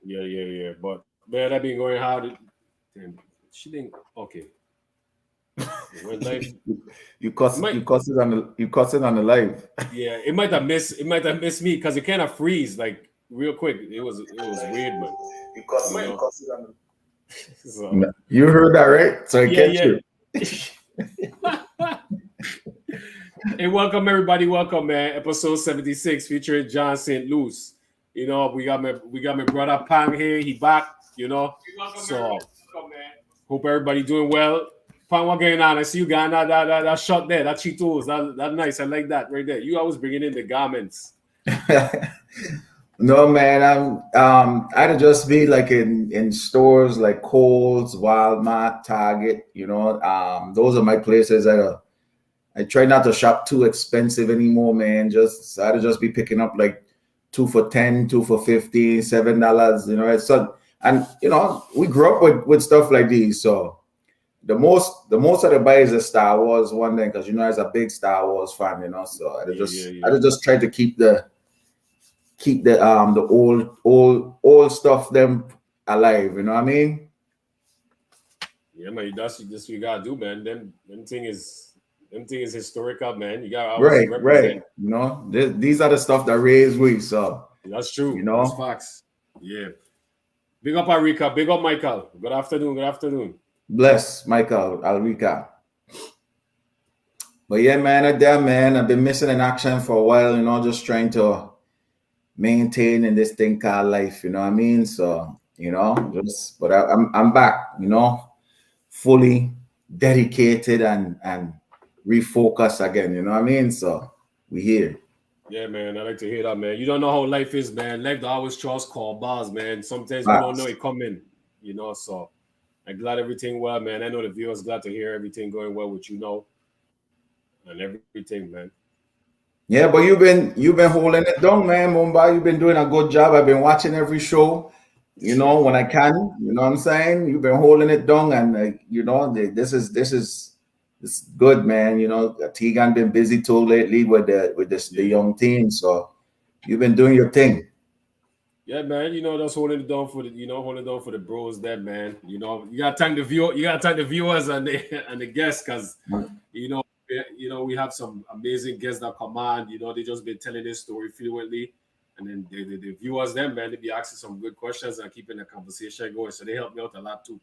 Yeah. But man, I've been going hard. Damn, she didn't. Okay, when life, You it cuss might. you cuss it on the live. Yeah, it might have missed. It might have missed me because it kind of freeze like real quick. It was weird, man. You You know. cuss it on the So You heard that right? So I catch yeah. you. Hey, welcome everybody. Welcome, man. Episode 76 featuring John Stluce. We got my brother Pang here. He back. So hope everybody doing well. Pang, what going on? I see you got that shot there. That Cheetos. That nice. I like that right there. You always bringing in the garments. No man, I'd just be like in stores like Kohl's, Walmart, Target. Those are my places. I try not to shop too expensive anymore, man. Just I'd just be picking up like two for 10, two for 50, $7. It's so and we grew up with stuff like these. So the most I buy is a Star Wars one thing because as a big Star Wars fan. So Yeah. I'd just try to keep the old stuff them alive. You know what I mean? Yeah, man. That's what you gotta do, man. Them thing is historical, man. You gotta always Right. represent. These are the stuff that raise we. So That's you true. That's know, facts. Yeah. Big up Arika. Big up Michael. Good afternoon. Good afternoon. bless Michael Alrica. But yeah, man, I've been missing in action for a while. Just trying to maintain in this thing called life. You know what I mean? So just but I'm back. Fully dedicated and refocus again. You know what I mean? So we here. Yeah, man. I like to hear that, man. You don't know how life is, man. Life don't always trust call bars, man. Sometimes we don't know Facts. it coming. So I'm glad everything well, man. I know the viewers glad to hear everything going well with and everything, man. Yeah, but you've been holding it down, man, Mumbai. You've been doing a good job. I've been watching every show, when I can. You know what I'm saying? You've been holding it down, and this is good, man. Tegan been busy too lately with the Yeah. young team, so you've been doing your thing. Yeah, man. That's holding it down for the bros, there, man. You gotta thank the viewers and the and the guests, cause you know, we have some amazing guests that come on. They just been telling this story fluently, and then the viewers, them, man, they be asking some good questions and keeping the conversation going. So they help me out a lot too.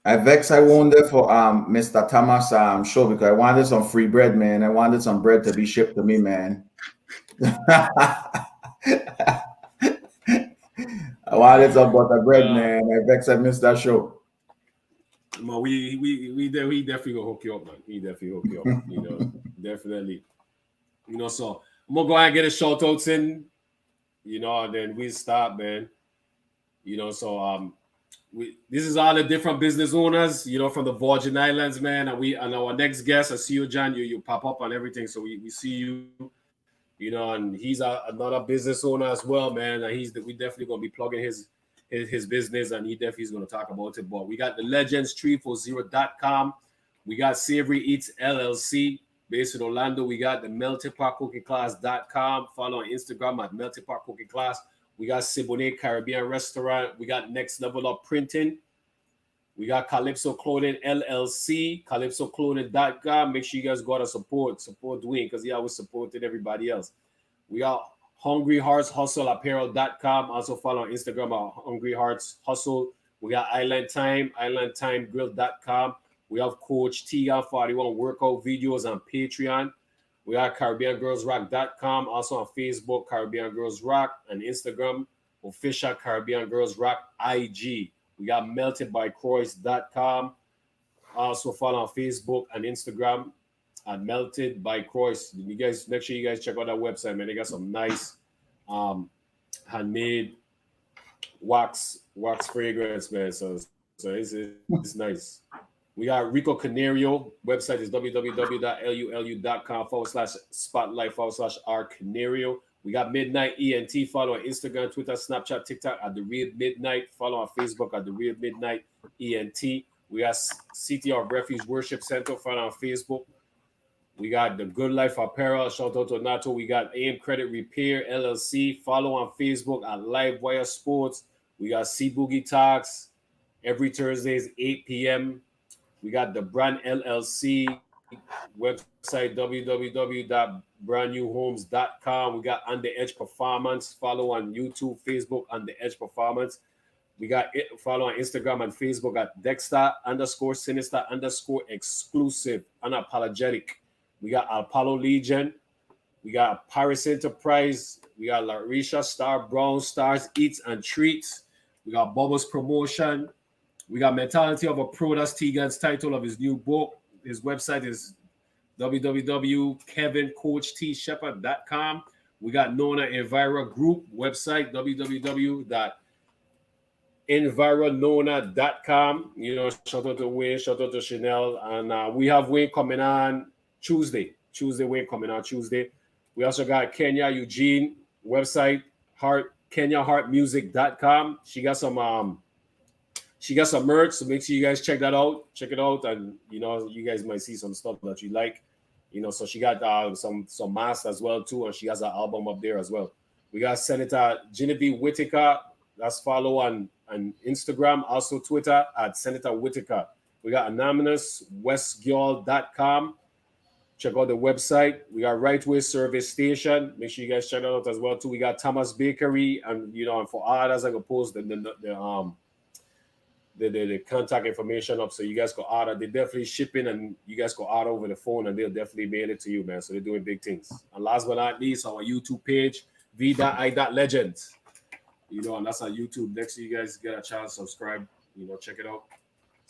I wonder for Mr. Thomas show because I wanted some free bread, man. I wanted some bread to be shipped to me, man. I wanted some butter bread, Uh, man. I missed that show. we definitely gonna hook you up, man. We definitely hook you up. Definitely. So I'm gonna go ahead and get a shout outs in. And then we start, man. So this is all the different business owners, from the Virgin Islands, man. And our next guest, I see you, John. You pop up on everything, so we see you. And he's another business owner as well, man. And we definitely gonna be plugging his business, and he definitely is gonna talk about it. But we got the Legends340.com. We got Savory Eats LLC based in Orlando. We got the meltingpotcookingclass.com. Follow on Instagram at meltingpotcookingclass. We got Siboney Caribbean Restaurant. We got Next Level Up Printing. We got Calypso Clothing LLC, calypsoclothing.com. Make sure you guys go out and support Dwayne because he always supported everybody else. We got Hungry Hearts Hustle Apparel.com. Also follow on Instagram at Hungry Hearts Hustle. We got Island Time, IslandTimeGrill.com. We have Coach Tiga41 workout videos on Patreon. We got CaribbeanGirlsRock.com. Also on Facebook, Caribbean Girls Rock, and Instagram, official Caribbean Girls Rock IG. We got meltedbycroix.com. Also follow on Facebook and Instagram at Melted by Croix. You guys make sure you guys check out that website, man. They got some nice handmade wax fragrance, man. So it's nice. We got Rico Canario. Website is www.lulu.com/spotlight/R Canario. We got Midnight ENT. Follow on Instagram, Twitter, Snapchat, TikTok at The Real Midnight. Follow on Facebook at The Real Midnight ENT. We got City of Refuge Worship Center. Follow on Facebook. We got The Good Life Apparel. Shout out to Nato. We got AM Credit Repair LLC. Follow on Facebook at Livewire Sports. We got C Boogie Talks every Thursdays 8 p.m. We got the Brand LLC website www.brandnewhomes.com. We got On the Edge Performance. Follow on YouTube, Facebook, On the Edge Performance. We got it. Follow on Instagram and Facebook at Dexter_Sinister_exclusive unapologetic. We got Apollo Legion. We got Paris Enterprise. We got Larisha Star Brown Stars Eats and Treats. We got Bubbles Promotion. We got Mentality of a Pro. That's Tegan's title of his new book. His website is www.kevincoachtshepard.com. We got Nona Envira Group website, www.environona.com. You know, shout out to Wayne, shout out to Chanel. And we have Wayne coming on Tuesday. Wayne coming on Tuesday. We also got Kenya Eugene website, KenyaHeartMusic.com. She got some merch, so make sure you guys check that out. Check it out, and you know, you guys might see some stuff that you like. You know, so she got some masks as well too, and she has an album up there as well. We got Senator Genevieve Whitaker. That's follow on Instagram, also Twitter at Senator Whitaker. We got AnonymousWestGirl.com. Check out the website. We got Right Way Service Station. Make sure you guys check that out as well too. We got Thomas Bakery, and you know, and for others, I can post the contact information up so you guys can order. They definitely shipping, and you guys can order over the phone, and they'll definitely mail it to you, man. So they're doing big things. And last but not least, our YouTube page, v.i.legend. You know, and that's our YouTube. Next time you guys get a chance, subscribe. You know, check it out.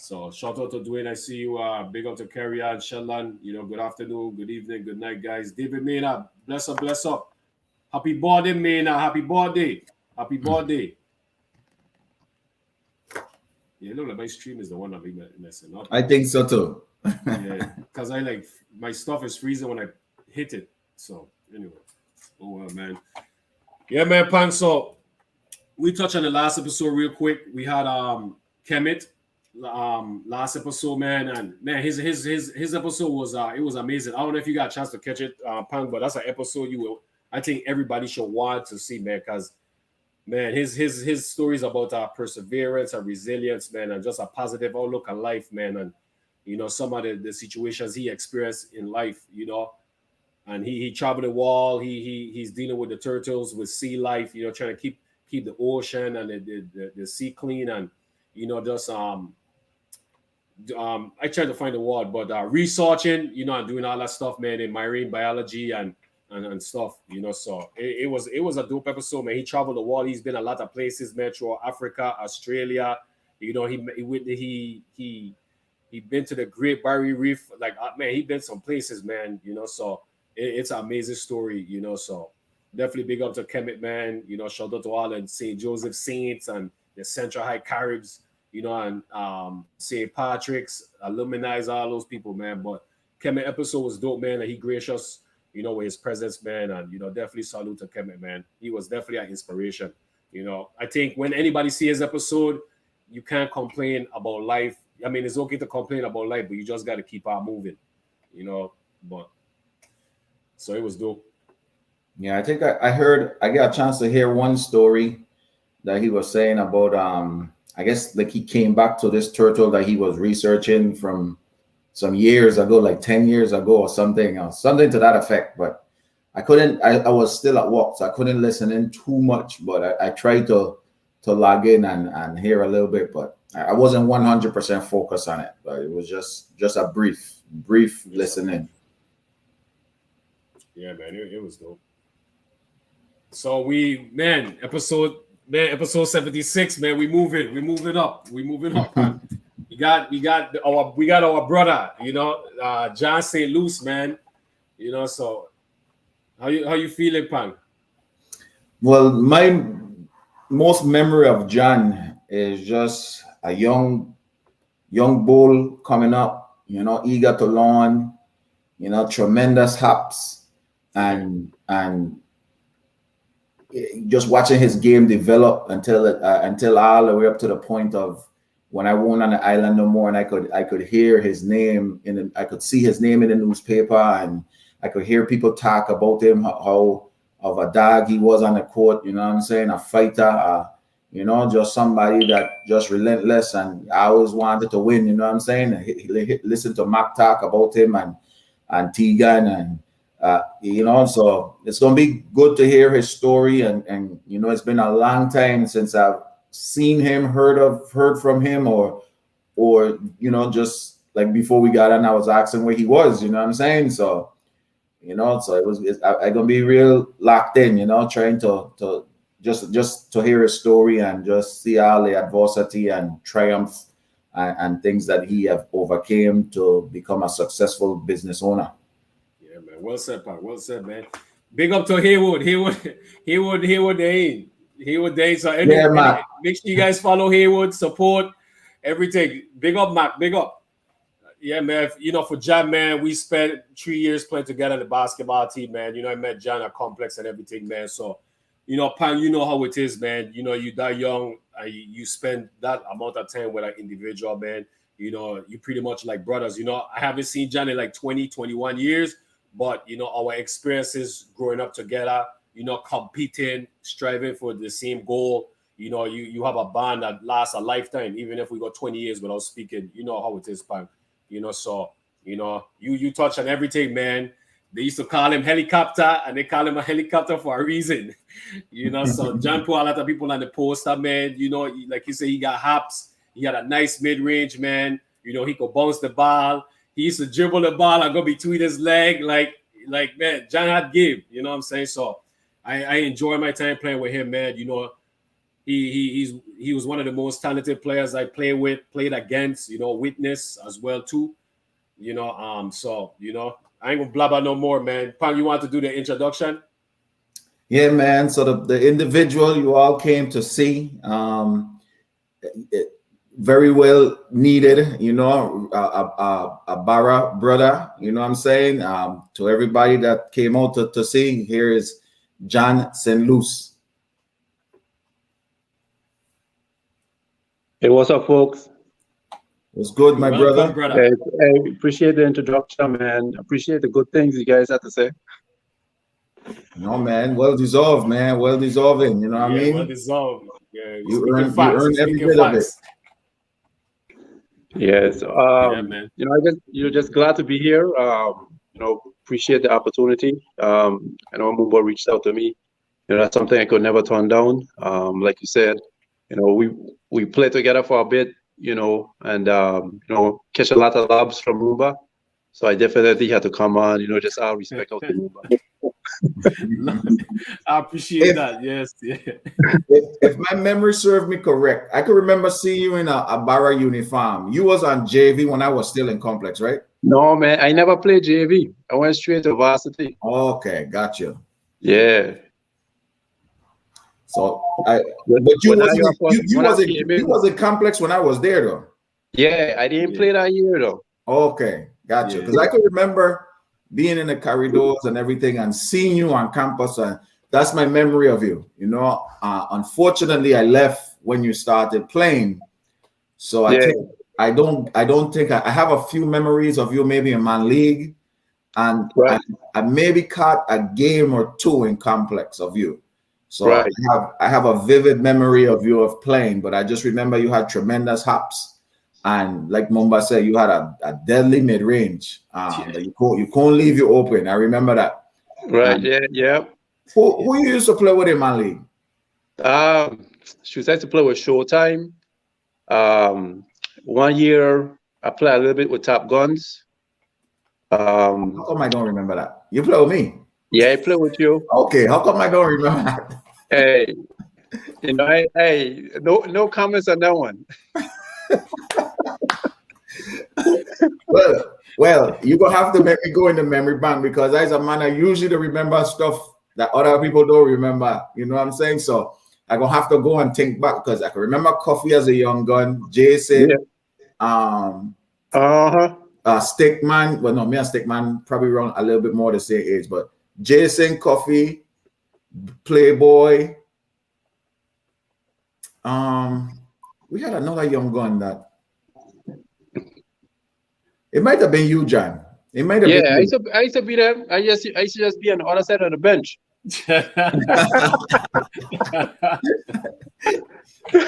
So shout out to Dwayne. I see you. Big up to Carrie and Sheldon. You know, good afternoon, good evening, good night, guys. David Maynard, bless up, bless up. Happy birthday, Maynard. Happy birthday. Happy birthday. Yeah, look like my stream is the one I'll be messing up. I think so too. Yeah, because I like my stuff is freezing when I hit it. So anyway, oh well, man. Yeah, man, Pan. So we touched on the last episode real quick. We had Kemet last episode, man, and man, his episode was it was amazing. I don't know if you got a chance to catch it, Pan, but that's an episode I think everybody should want to see, man, because man, his stories about perseverance and resilience, man, and just a positive outlook on life, man, and you know, some of the situations he experienced in life, you know, and he traveled the wall, he's dealing with the turtles, with sea life, you know, trying to keep the ocean and the sea clean, and you know, just I tried to find the word, but researching, you know, and doing all that stuff, man, in marine biology and stuff, you know. So it was a dope episode, man. He traveled the world. He's been a lot of places, man, through Africa, Australia. You know, he been to the Great Barrier Reef. Like, man, he been some places, man. You know, so it's an amazing story. You know, so definitely big up to Kemet, man. You know, shout out to all and St. Joseph Saints and the Central High Caribs. You know, and St. Patrick's, alumni, all those people, man. But Kemet episode was dope, man, and he gracious, you know, with his presence, man, and you know, definitely salute to Kemet, man. He was definitely an inspiration. You know, I think when anybody sees his episode, you can't complain about life. I mean, it's okay to complain about life, but you just got to keep on moving, you know. But so it was dope. Yeah, I think I got a chance to hear one story that he was saying about I guess like he came back to this turtle that he was researching from some years ago, like 10 years ago or something to that effect. But I was still at work, so I couldn't listen in too much, but I tried to log in and hear a little bit, but I wasn't 100% focused on it, but it was just a brief listening. Yeah, man, it was dope. So episode 76, man. We moving up, man. We got our brother, you know, John Stluce, man. You know, so how you feeling, Pan? Well, my most memory of John is just a young bull coming up, you know, eager to learn, you know, tremendous hops, and just watching his game develop until all the way up to the point of when I won't on the island no more, and I could hear his name I could see his name in the newspaper, and I could hear people talk about him, how of a dog he was on the court, you know what I'm saying, a fighter, You know, just somebody that just relentless, and I always wanted to win. You know what I'm saying? Listen to Mac talk about him and Tegan, and you know, so it's gonna be good to hear his story. And you know, it's been a long time since I've seen him, heard from him, or you know, just like before we got on, I was asking where he was. You know what I'm saying? So you know, so I gonna be real locked in. You know, trying to just to hear his story and just see all the adversity and triumph and things that he have overcame to become a successful business owner. Yeah, man. Well said, Pat. Well said, man. Big up to Haywood Dane. Haywood Dane. So Yeah, Matt. make sure you guys follow Haywood, support everything. Big up, Mac. Big up. Yeah, man. You know, for John, man, we spent 3 years playing together in the basketball team, man. You know, I met John at Complex and everything, man. So, you know, Pan, you know how it is, man. You know, you that young, you spend that amount of time with an individual, man. You know, you pretty much like brothers. You know, I haven't seen John in like 20, 21 years, but, you know, our experiences growing up together, you know, competing, striving for the same goal. You know, you have a bond that lasts a lifetime, even if we got 20 years without speaking. You know how it is, Pan. You know, so you know, you touch on everything, man. They used to call him helicopter, and they call him a helicopter for a reason. You know, so John put a lot of people on the poster, man. You know, like you say, he got hops. He had a nice mid-range, man. You know, he could bounce the ball. He used to dribble the ball and go between his leg, like man, John had give. You know what I'm saying? So I enjoy my time playing with him, man. You know, he was one of the most talented players I played against, you know, witness as well too. You know, so you know, I ain't gonna blabber no more, man. Pam, you want to do the introduction? Yeah, man. So the individual you all came to see, very well needed, you know, a Barra brother, you know what I'm saying? To everybody that came out to see, here is John Stluce. Hey, what's up, folks? It's good, my Welcome, brother. Hey, I appreciate the introduction, man. Appreciate the good things you guys have to say. No, man, well deserved, man. Well deserving, you know what I mean? Well deserved. Yeah, You earn every bit of it. Yes. Yeah, man. You know, you're just glad to be here. You know, appreciate the opportunity. I know Mumba reached out to me. You know, that's something I could never turn down. Like you said, you know, we played together for a bit, you know, and you know, catch a lot of lobs from Mumba. So I definitely had to come on, you know, just out respect out to Mumba. I appreciate that. Yes. Yeah. If my memory served me correct, I could remember seeing you in a Barra uniform. You was on JV when I was still in Complex, right? No, man, I never played JV. I went straight to varsity. Okay, gotcha. Yeah. So but you was in Complex when I was there, though. Yeah, I didn't play that year though. Okay, gotcha. Because I could remember being in the corridors and everything and seeing you on campus, and that's my memory of you. You know, unfortunately, I left when you started playing, so I don't think I have a few memories of you maybe in my league, and I maybe caught a game or two in Complex of you. So I have a vivid memory of you of playing, but I just remember you had tremendous hops. And like Mumba said, you had a deadly mid range. That you can't leave you open. I remember that. Right. Yeah. Who you used to play with in my league? She was to play with Showtime. 1 year I played a little bit with Top Guns. How come I don't remember that? You play with me? Yeah, I play with you. Okay, how come I don't remember that? Hey, you know, no comments on that one. Well, you're gonna have to make me go in the memory bank, because as a man, I usually remember stuff that other people don't remember. You know what I'm saying? So I'm gonna have to go and think back, because I can remember Coffee as a young gun, Jason, Stickman. Well, no, me and Stickman probably around a little bit more the same age, but Jason, Coffee, Playboy. We had another young gun that. It might have been you, John. It might have been you. I used to be there. I used to just be on the other side of the bench.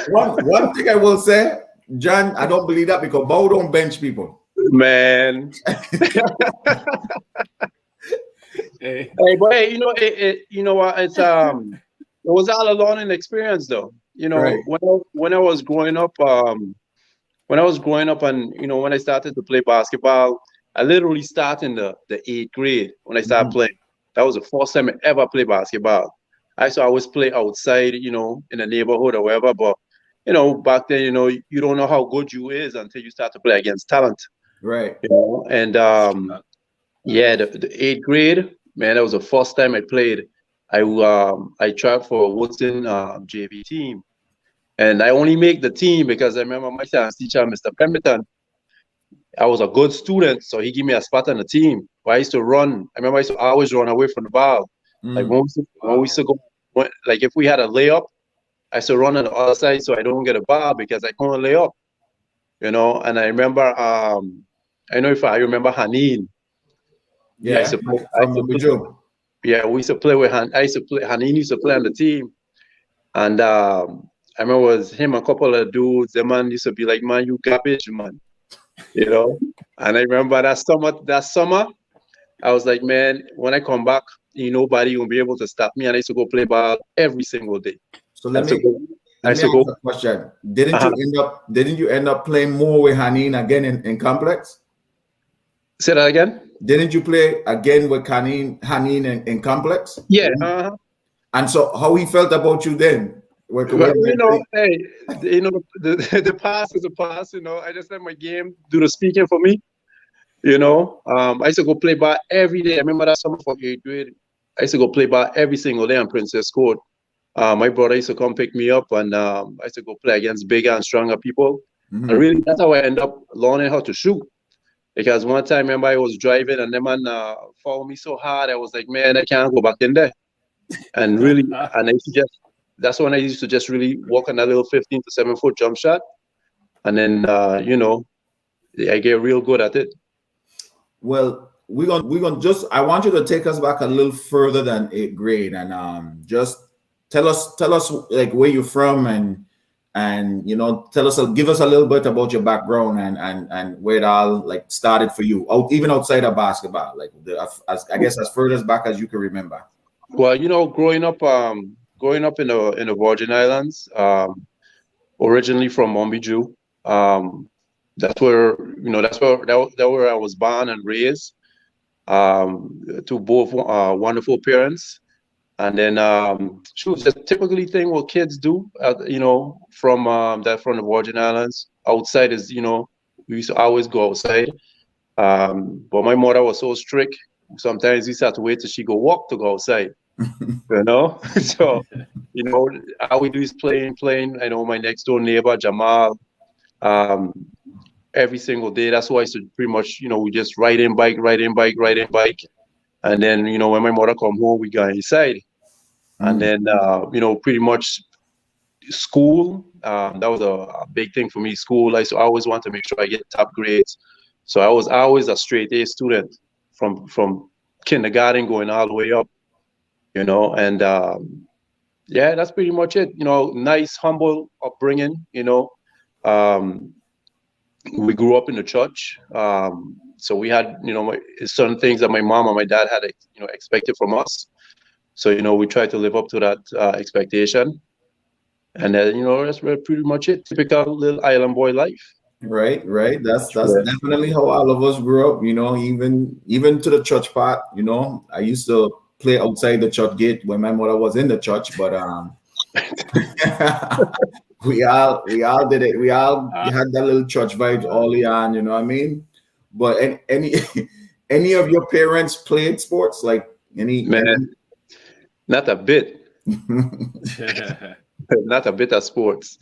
One thing I will say, John, I don't believe that because Bow don't bench people. Man. Hey. Hey, but hey, you know what? It was all a learning experience, though. Right. When I was growing up, and when I started to play basketball, I literally started in the 8th grade when I started playing. That was the first time I ever played basketball. I used to always play outside, in the neighborhood or wherever. But back then, you don't know how good you is until you start to play against talent. Right. And yeah, the 8th grade, man, that was the first time I played. I tried for Woodson JV team, and I only make the team because I remember my science teacher, Mr. Pemberton. I was a good student, so he gave me a spot on the team. But I used to run. I remember I used to always run away from the ball. Like when we used to go, like if we had a layup, I used to run on the other side so I don't get a ball because I couldn't lay up. And I remember, I know if I remember Hanin. Yeah. I used to play, yeah, we used to play with Han. I used to play. Hanin used to play on the team, and I remember it was him, a couple of dudes. The man used to be like, "Man, you garbage, man," And I remember that summer, I was like, "Man, when I come back, nobody will be able to stop me." And I used to go play ball every single day. So let me ask go. a question. Didn't you end up playing more with Hanin again in complex? Say that again. Didn't you play again with Hanin in complex? Yeah. And so how he felt about you then? Hey, the past is a past. I just let my game do the speaking for me. I used to go play ball every day. I remember that summer from 8th grade. I used to go play ball every single day on Princess Court. My brother used to come pick me up, and I used to go play against bigger and stronger people. And really, that's how I ended up learning how to shoot. Because one time, remember, I was driving, and the man followed me so hard. I was like, man, I can't go back in there. And really, that's when I used to just really walk on that little 15 to 7 foot jump shot. And then, I get real good at it. Well, we're gonna I want you to take us back a little further than 8th grade and just tell us like where you're from and give us a little bit about your background and where it all like started for you, even outside of basketball, like I guess as further back as you can remember. Well, growing up in the Virgin Islands, originally from Mombiju, that's where I was born and raised, to both wonderful parents. And then the typically thing what kids do, from the Virgin Islands. Outside is, we used to always go outside. But my mother was so strict. Sometimes we used to have to wait till she go walk to go outside. So, all we do is playing. I know my next door neighbor, Jamal, every single day. That's why I used to pretty much, we just ride in bike. And then, when my mother come home, we go inside. And then, pretty much school, that was a big thing for me. School, I used to always want to make sure I get top grades. So I was always a straight A student from kindergarten going all the way up, and yeah, that's pretty much it. Nice, humble upbringing, we grew up in the church. So we had, certain things that my mom and my dad had, expected from us. So, we try to live up to that expectation. And then, that's pretty much it. Typical little island boy life. Right. That's definitely how all of us grew up, even to the church part, I used to play outside the church gate when my mother was in the church, but we all did it. We all had that little church vibe early on, you know what I mean? But any of your parents played sports? Like Man, not a bit. Not a bit of sports.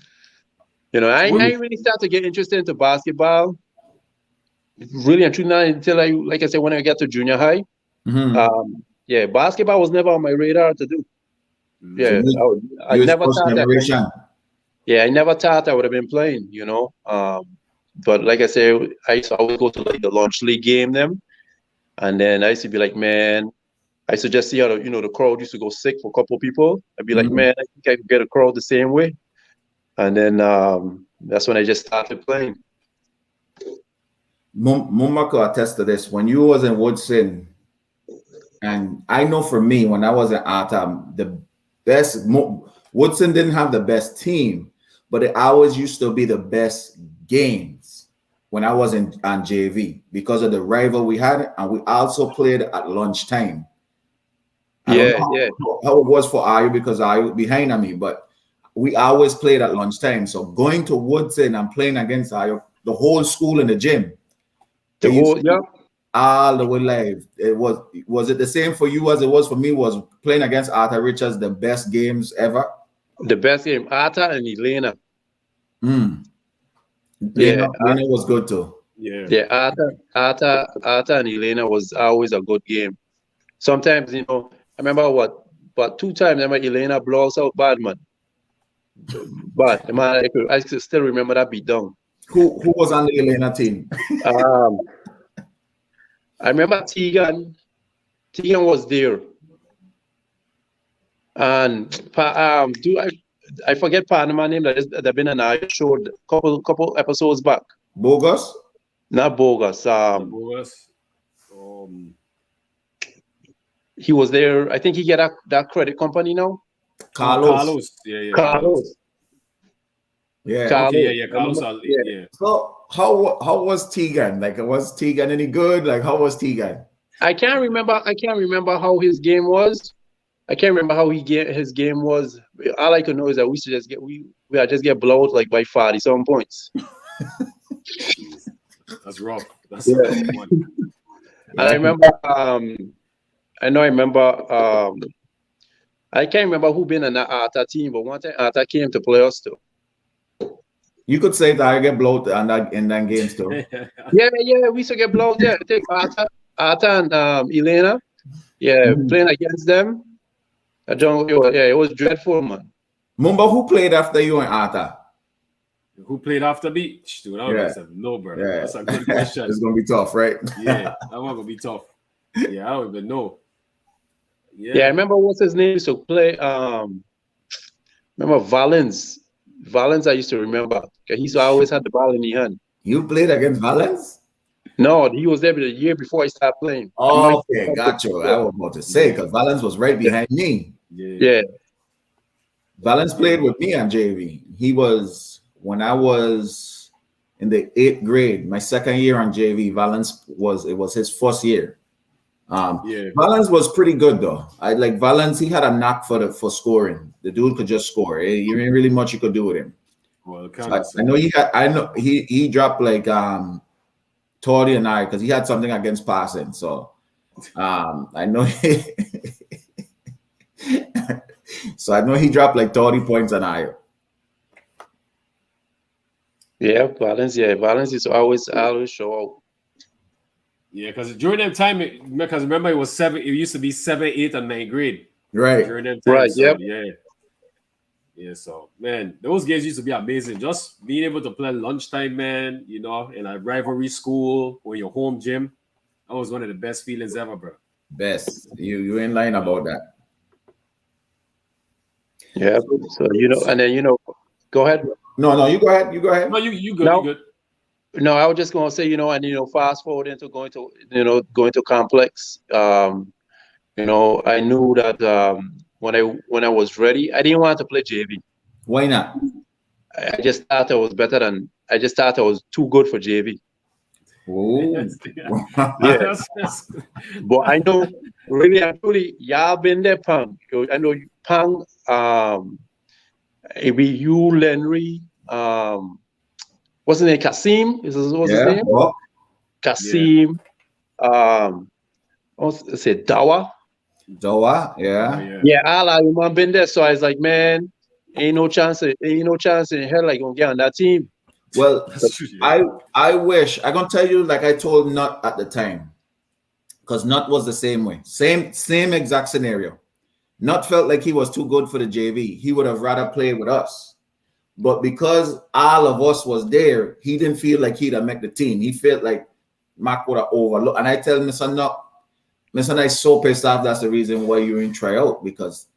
I really started to get interested into basketball. Really and truly, not until like I said, when I got to junior high. Yeah, basketball was never on my radar to do. Yeah, I never thought that. Yeah, I never thought I would have been playing. But like I said, I used to always go to like the launch league game them, and then I used to be like, man, I used to just see how the crowd used to go sick for a couple of people. I'd be like, man, I think I could get a crowd the same way. and then that's when I just started playing. Mumma could attest to this. When you was in Woodson, and I know for me, when I was at Arta, the best Woodson didn't have the best team, but it always used to be the best games when I was on JV because of the rival we had, and we also played at lunchtime. I don't know how it was for Ayu because Ayu behind on me, but we always played at lunchtime. So going to Woodson and playing against Ayu, the whole school in the gym, all the way live. It was it the same for you as it was for me? Was playing against Arthur Richards the best games ever? The best game, Arthur and Elena. Elena was good too. Yeah, Arthur and Elena was always a good game. Sometimes, I remember but 2 times I remember Elena blows out Badman. But I still remember that beat down. Who was on the Elena team? I remember Tegan. Tegan was there. And I forget Panama name that been an I showed couple episodes back. Bogus? Not Bogus. Bogus. He was there. I think he get that credit company now. Carlos. Carlos. Yeah. Carlos. Okay, yeah. Carlos. Yeah. So how was Tegan? Like, was Tegan any good? Like, how was Tegan? I can't remember how his game was. I can't remember how his game was. All I can know is that we just get blown out like by 40-some points. That's rough. That's a rough one. And I remember. I can't remember who been in that Arta team, but one time Arta came to play us too. You could say that I get blown in that games too. Yeah, we used to get blown. Yeah, I think Arta and Elena. Yeah, playing against them. It was dreadful, man. Mumba, who played after you and Arta? Who played after me? Dude, I no, bro. Yeah. That's a good question. It's gonna be tough, right? Yeah, that one gonna be tough. Yeah, I don't even know. Yeah, I remember what's his name used to play. Remember Valens? Valens, I used to remember. He always had the ball in his hand. You played against Valens? No, he was there the year before I started playing. Oh, okay, got you. I was about to say because Valens was right behind me. Yeah. Valens played with me on JV. He was when I was in the 8th grade, my second year on JV. Valens was his first year. Valens was pretty good though. I like Valens. He had a knack for scoring. The dude could just score. You ain't really much you could do with him. Well, I know he dropped like Tordy and I because he had something against passing. So I know he dropped like 30 points an eye. Yeah, Valens is always show out. Yeah, because during that time, because remember it was 7. It used to be 7, 8, and 9th grade. Right. During that time, right. So, Yep. Yeah. So man, those games used to be amazing. Just being able to play lunchtime, man. In a rivalry school or your home gym, that was one of the best feelings ever, bro. Best. You ain't lying about that. Yeah. So and then go ahead. No, you go ahead. You go ahead. No, you good. No. You good. No, I was just gonna say, and fast forward into going to complex. I knew that when I was ready, I didn't want to play JV. Why not? I just thought I was better than. I just thought I was too good for JV. Oh. Yeah. But I know, really and truly, y'all been there, Pang. I know Pang. It be you, Lenry. What's his name? Kasim? What's his name? Well, Kasim. What's it? Dawa. Yeah. Yeah, all I remember been there. So I was like, man, ain't no chance in hell like gonna get on that team. Well, I wish I gonna tell you like I told Nut at the time, because Nut was the same way, same exact scenario. Nut felt like he was too good for the JV. He would have rather played with us. But because all of us was there, he didn't feel like he'd have met the team. He felt like Mac would have overlooked. And I tell him, son, no, listen, I'm so pissed off. That's the reason why you didn't try out. Because,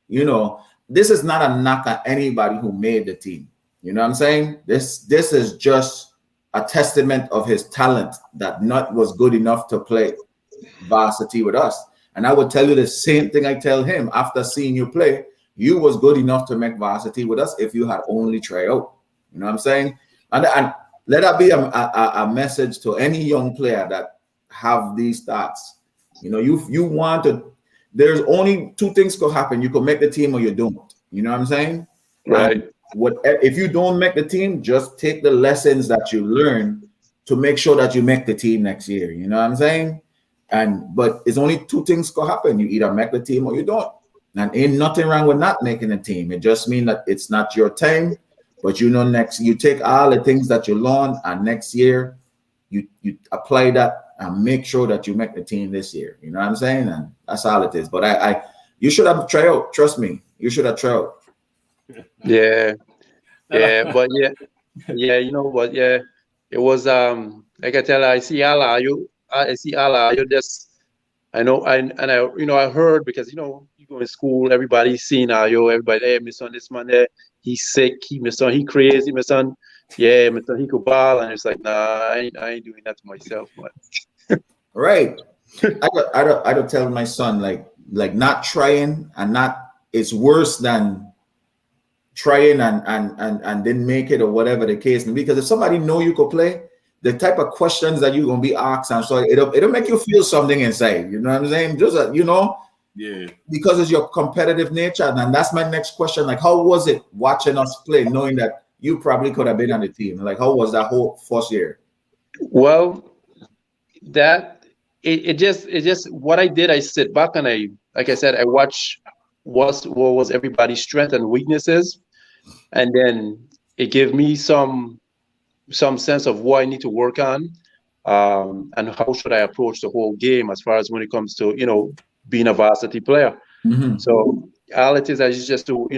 this is not a knock at anybody who made the team. You know what I'm saying? This is just a testament of his talent that Nut was good enough to play varsity with us. And I would tell you the same thing I tell him after seeing you play. You was good enough to make varsity with us if you had only tried out. You know what I'm saying? And let that be a message to any young player that have these thoughts. You know, you want to. There's only two things could happen. You could make the team or you don't. You know what I'm saying? Right. And if you don't make the team, just take the lessons that you learn to make sure that you make the team next year. You know what I'm saying? But it's only two things could happen. You either make the team or you don't. And ain't nothing wrong with not making a team. It just means that it's not your time. But you know, next you take all the things that you learn, and next year you apply that and make sure that you make the team this year. You know what I'm saying? And that's all it is. But you should have tried out. Trust me, you should have tried out. Yeah. Yeah. But yeah. You know what? Yeah. It was like I tell her, I see Allah. I see Allah. You just. I know, I heard because you go in school, everybody's seeing Ayo, everybody, hey, my son, this man there, he's sick, my son, he crazy, my son, yeah, my son, he could ball, and it's like, nah, I ain't doing that to myself, but. Right. I don't tell my son like not trying and not, it's worse than trying and didn't make it or whatever the case may be. Because if somebody know you could play, the type of questions that you're gonna be asked, and so it'll make you feel something inside. You know what I'm saying? Just yeah, because it's your competitive nature. And that's my next question. Like, how was it watching us play, knowing that you probably could have been on the team? Like, how was that whole first year? Well, that it just what I did. I sit back and like I said, I watch what was everybody's strength and weaknesses, and then it gave me some sense of what I need to work on, and how should I approach the whole game as far as when it comes to being a varsity player. Mm-hmm. So all it is just to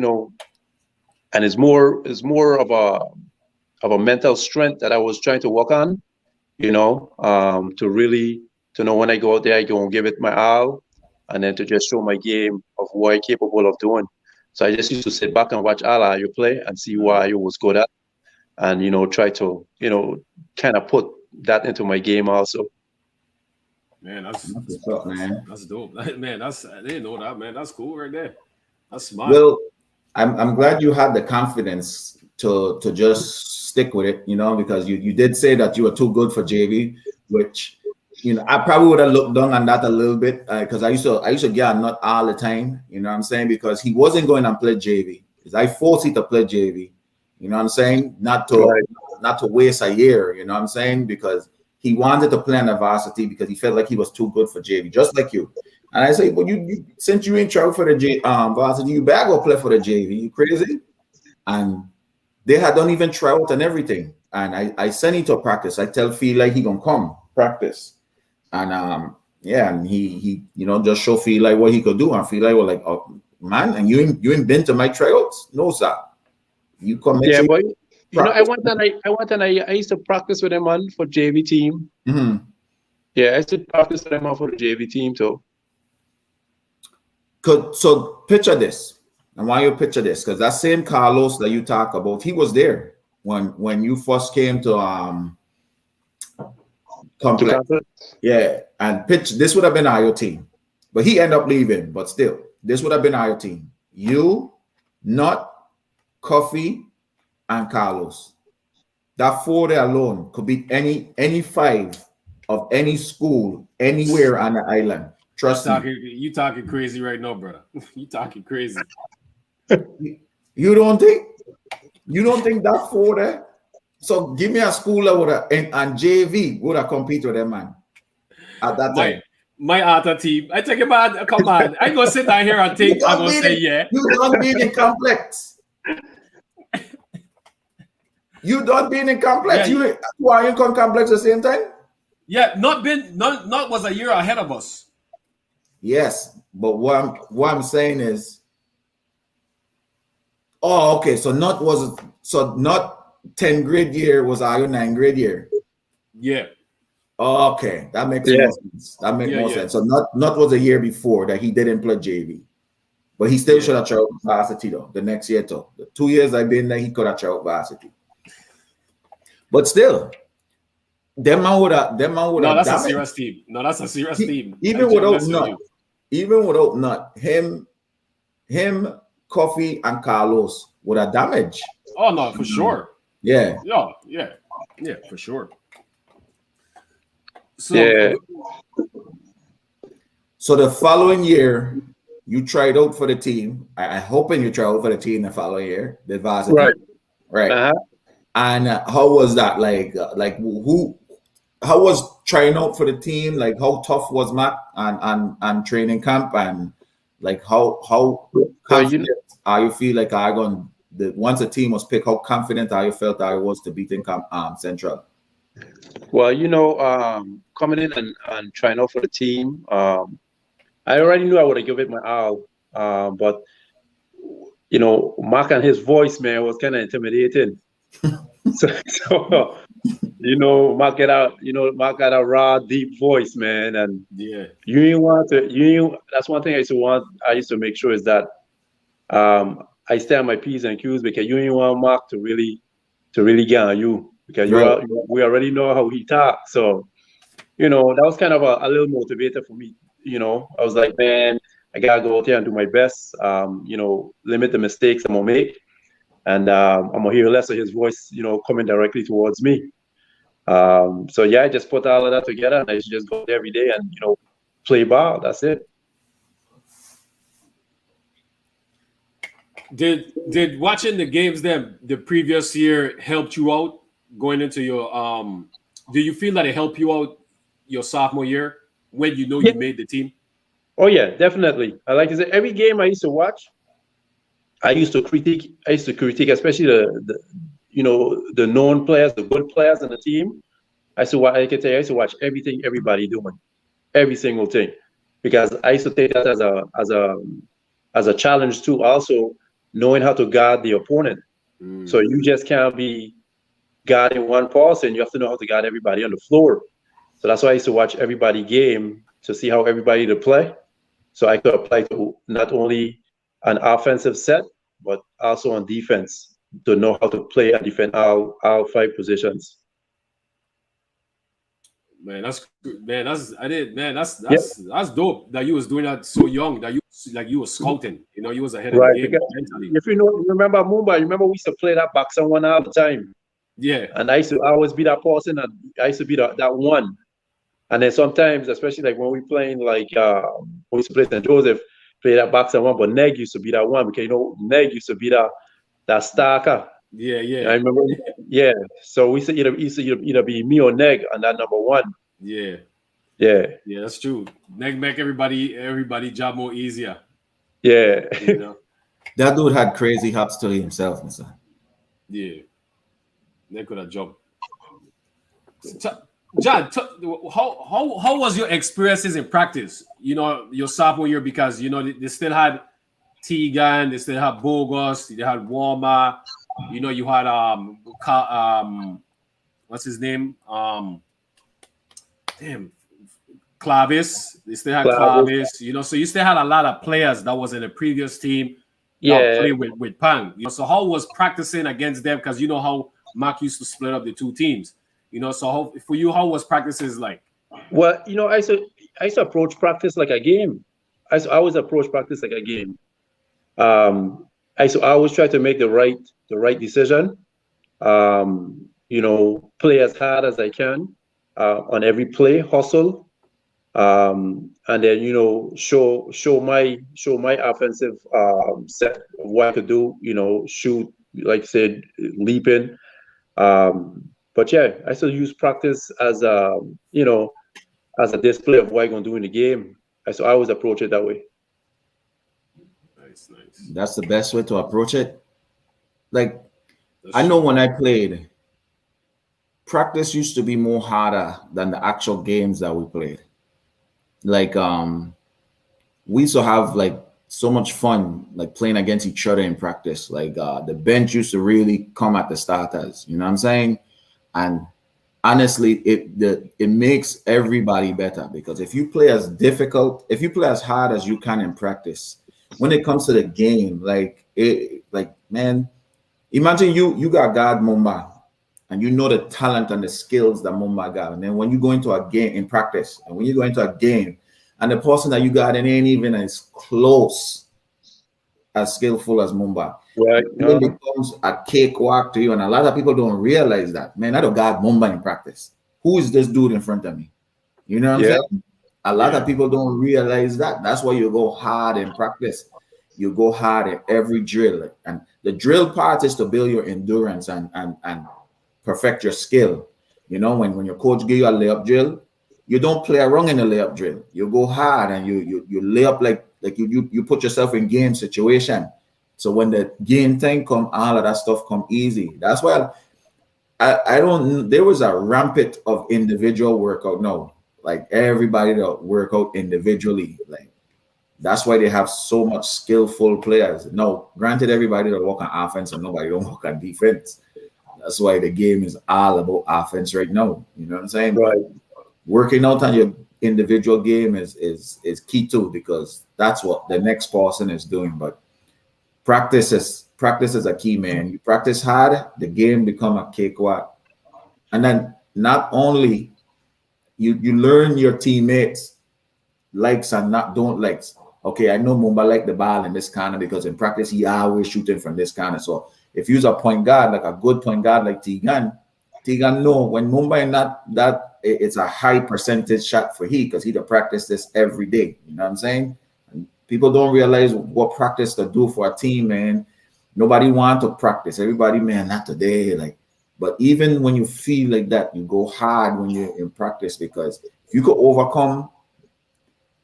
and it's more of a mental strength that I was trying to work on, to really to know when I go out there I go and give it my all, and then to just show my game of what I'm capable of doing. So I just used to sit back and watch Allah you play and see what I was good at, and try to kind of put that into my game also. Man, that's what's up, man. That's dope. Man, I didn't know that, man. That's cool right there. That's smart. Well, I'm glad you had the confidence to just stick with it, because you did say that you were too good for JV, which I probably would have looked down on that a little bit, because I used to get Nut all the time, you know what I'm saying, because he wasn't going to play JV, because I forced him to play JV. You know what I'm saying? Not to waste a year, you know what I'm saying? Because he wanted to play on the varsity because he felt like he was too good for JV, just like you. And I say, well, you since you ain't tried for the varsity, you better go play for the JV. You crazy? And they had don't even try out and everything. And I sent him to practice. I tell Phil like he gonna come practice. And and he just show Phil like what he could do. And Phil like was like, oh man, and you ain't been to my tryouts? No, sir. You come. Yeah, but I used to practice with him on for JV team. Mm-hmm. Yeah, I used to practice with him on for the JV team too. So picture this. And why you picture this? Because that same Carlos that you talk about, he was there when you first came to complex. Yeah, and this would have been our team, but he ended up leaving. But still, this would have been our team. You, Nut, Coffee, and Carlos. That four there alone could beat any five of any school anywhere on the island. Trust me. You talking crazy right now, brother. You talking crazy. You don't think that four there? So give me a school that would have and JV would have competed with them, man. At that time. My other team. I take it back. Come on. I go sit down here and think I'm gonna say yeah. You don't be in complex. You don't be in complex. Yeah. You are in complex at the same time? Yeah, not was a year ahead of us. Yes, but what I'm saying is, oh, okay. So not 10th grade year was our 9th grade year. Yeah. Oh, okay, that makes more sense. That makes more sense. So not was a year before that he didn't play JV. But he still should have tried varsity though. The next year too. The 2 years I've been there, he could have tried varsity. But still, them man would have. No, that's a serious team. No, that's a serious team. Even without Nut, him, Coffee, and Carlos would have damaged. Oh no, for sure. Yeah, for sure. So, so the following year, you tried out for the team. I hoping you tried out for the team the following year, the varsity. Right. Uh-huh. And how was that? Like who? How was trying out for the team? Like how tough was Mac and training camp, and like how confident are you feel like I going once the team was picked? How confident are you felt I was to beating Central? Well, coming in and trying out for the team, I already knew I would have given it my all, but Mark and his voice, man, was kind of intimidating. so Mark got a raw, deep voice, man, and that's one thing I used to make sure is that I stay on my P's and Q's, because you ain't want Mark to really get on you, because we already know how he talks. So that was kind of a little motivator for me. I was like, man, I gotta go out there and do my best, limit the mistakes I'm gonna make, and I'm gonna hear less of his voice, coming directly towards me. So I just put all of that together, and I just go there every day and play ball. That's it. Did watching the games the previous year helped you out going into your do you feel that it helped you out your sophomore year when you made the team? Oh yeah, definitely. I like to say every game I used to watch, I used to critique, especially the known players, the good players on the team. I used to watch everything everybody doing, every single thing, because I used to take that as a challenge too. Also, knowing how to guard the opponent. So you just can't be guarding one person. You have to know how to guard everybody on the floor. So that's why I used to watch everybody game to see how everybody to play. So I could apply to not only an offensive set, but also on defense, to know how to play and defend all 5 positions. Man, that's good. Man, that's dope that you was doing that so young, that you were scouting. You was ahead of the game mentally. If remember Mumbai, we used to play that boxing one all the time. Yeah. And I used to always be that person, and I used to be that one. And then sometimes, especially like when we playing when we used to play St. Joseph, play that boxing one, but Neg used to be that one, because Neg used to be that stalker. Yeah. I remember. Yeah. So we said either be me or Neg on that number one. Yeah. Yeah. Yeah, that's true. Neg make everybody job more easier. Yeah. That dude had crazy hops to himself, Mr. Yeah. Neg could have jumped. John, how was your experiences in practice? Your sophomore year, because they still had Tegan, they still had Bogus, they had Warmer. You had what's his name? Clavis. They still had Clavis. So you still had a lot of players that was in the previous team that played with Pang. So how was practicing against them? Because you know how Mark used to split up the 2 teams. So how was practices like? Well, I used to approach practice like a game. I always approach practice like a game. I always try to make the right decision. Play as hard as I can on every play, hustle, and then show my offensive set of what I could do. Shoot, like I said, leaping. But I still use practice as a display of what I'm gonna do in the game. I always approach it that way. Nice. That's the best way to approach it. Like, I know when I played, practice used to be more harder than the actual games that we played. Like, we used to have like so much fun, like playing against each other in practice. Like, the bench used to really come at the starters. You know what I'm saying? And honestly, it makes everybody better, because if you play as hard as you can in practice, when it comes to the game, like man, imagine you got God Mumba, and you know the talent and the skills that Mumba got, and then when you go into a game in practice, and when you go into a game, and the person that you got and ain't even as close as skillful as Mumba, Right. it becomes a cakewalk to you, and a lot of people don't realize that. Man, I don't got Mumba in practice. Who is this dude in front of me? You know what I'm Yeah. saying? A lot of people don't realize that. That's why you go hard in practice. You go hard at every drill. And the drill part is to build your endurance and perfect your skill. You know, when your coach give you a layup drill, you don't play around in the layup drill. You go hard and you lay up like you put yourself in game situation. So when the game thing come, all of that stuff come easy. That's why I don't. There was a rampant of individual workout. No, like everybody that work out individually. Like that's why they have so much skillful players. No, granted, everybody that work on offense and nobody don't work on defense. That's why the game is all about offense right now. You know what I'm saying? Right. But working out on your individual game is key too, because that's what the next person is doing. But practice is a key, man. You practice hard, the game become a cakewalk. And then not only you learn your teammates likes and not don't likes. Okay, I know Mumba like the ball in this corner because in practice he always shooting from this corner. So if you're a point guard, like a good point guard like Tegan know when Mumba in that it's a high percentage shot for he, because he to practice this every day. You know what I'm saying? And people don't realize what practice to do for a team, man. Nobody want to practice. Everybody, man, not today. Like, but even when you feel like that, you go hard when you're in practice, because if you could overcome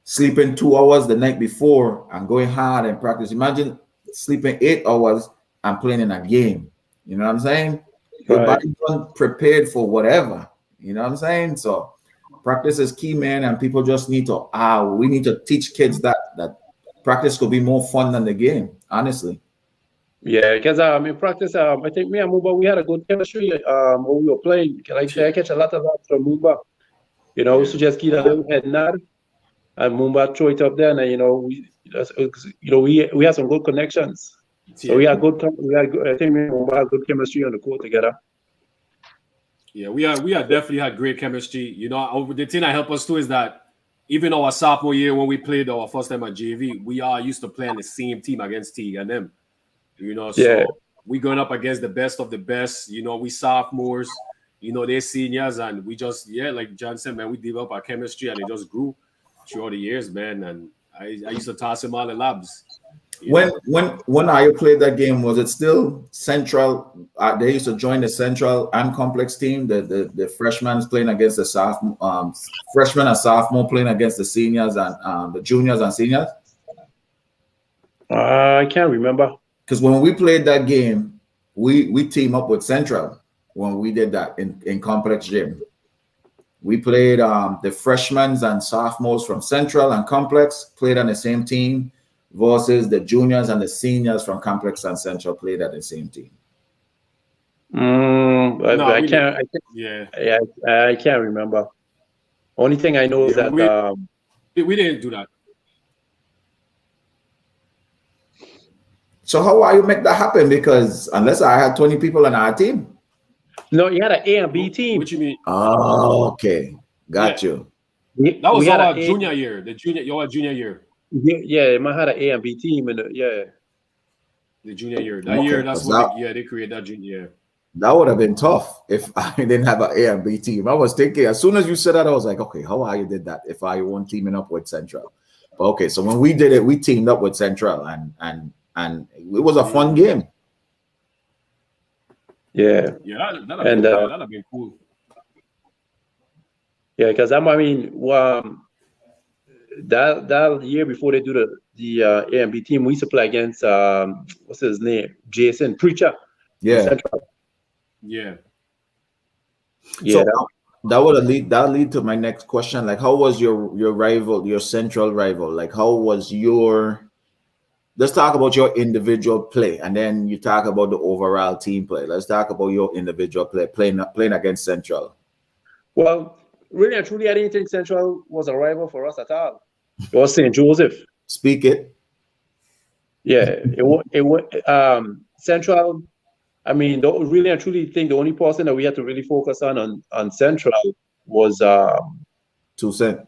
sleeping 2 hours the night before and going hard in practice, imagine sleeping 8 hours and playing in a game. You know what I'm saying? Your Right. body not prepared for whatever. You know what I'm saying? So practice is key, man, and people just need to we need to teach kids that practice could be more fun than the game, honestly. Yeah, because in practice, I think me and Mumba, we had a good chemistry when we were playing. Like I catch a lot of that from Mumba. You know, so just give a little head nod, and Mumba throw it up there, and we had some good connections. So we had I think me and Mumba had good chemistry on the court together. Yeah, we are definitely had great chemistry. You know, the thing that helped us too is that even our sophomore year when we played our first time at JV, we are used to playing the same team against T and them. You know, so we going up against the best of the best. You know, we sophomores, you know, they're seniors, and we just like John said, man, we developed our chemistry and it just grew throughout the years, man. And I used to toss him all the labs. When I played that game, was it still Central? They used to join the Central and Complex team. The freshmen playing against the sophomore, freshmen and sophomore playing against the seniors and the juniors and seniors. I can't remember. Because when we played that game, we team up with Central when we did that in Complex Gym. We played the freshmen and sophomores from Central and Complex played on the same team versus the juniors and the seniors from Complex and Central played at the same team. I can't. I can't remember. Only thing I know is that we didn't do that. So how are you make that happen? Because unless I had 20 people on our team. No, you had an A and B team. What you mean? Oh, okay. Got you. That was our junior year. Your junior year. Yeah, I had an A and B team, and the junior year. That year, that's what they created that junior year. That would have been tough if I didn't have an A and B team. I was thinking, as soon as you said that, I was like, okay, how are you did that if I weren't teaming up with Central? But okay, so when we did it, we teamed up with Central and it was a fun game. Yeah. Yeah, that'd have been cool. Yeah, because that year before they do the A and B team, we used to play against what's his name? Jason Preacher. Yeah. Yeah. So that would lead to my next question. Like, how was your rival, your Central rival? Like, how was let's talk about your individual play, and then you talk about the overall team play. Let's talk about your individual play, playing against Central. Well, really and truly, I didn't think Central was a rival for us at all. It was St. Joseph. Speak it. Yeah, Central. I mean, really and truly think the only person that we had to really focus on Central was Toussaint.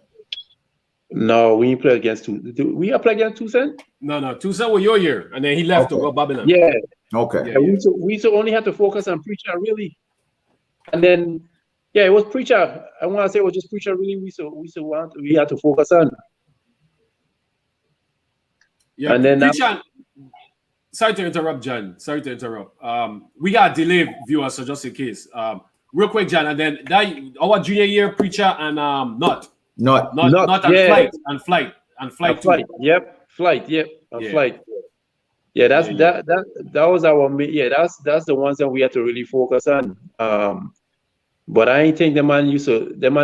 no, we didn't play against we have played against Toussaint. No, Tucson was your year, and then he left to Okay. go Babylon. Yeah, Okay. Yeah, and we so only had to focus on Preacher really, and then yeah, it was Preacher. I want to say it was just Preacher really. We had to focus on, yeah. and then Preacher. Sorry to interrupt, John. Sorry to interrupt. We got delayed viewers, so just in case. Real quick, John, and then that our junior year, Preacher and Not. not yeah. and flight too. Flight. Yep, flight. Yep, Yeah. Flight. Yeah, that's Yeah. that was our that's the ones that we had to really focus on. But I ain't think the man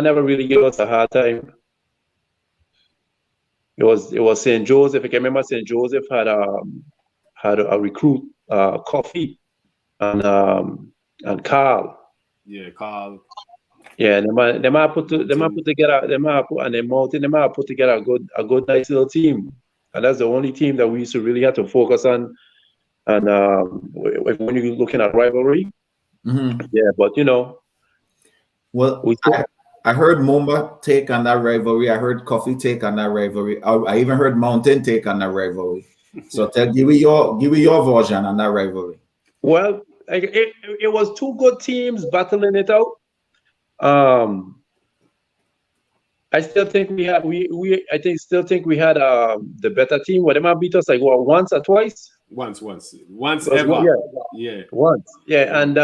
never really gave us a hard time. It was St. Joseph. I can remember St. Joseph had a recruit, Coffee and Carl. Yeah, Carl. Yeah, they might put together a good nice little team, and that's the only team that we used to really have to focus on. And when you're looking at rivalry, yeah, but Well, I heard Mumba take on that rivalry. I heard Coffee take on that rivalry. I even heard Mountain take on that rivalry. So give me your version on that rivalry. Well, it was two good teams battling it out. I still think we had still think we had the better team. What, they might beat us like what, once or twice? Once ever. Yeah. Once. Yeah, and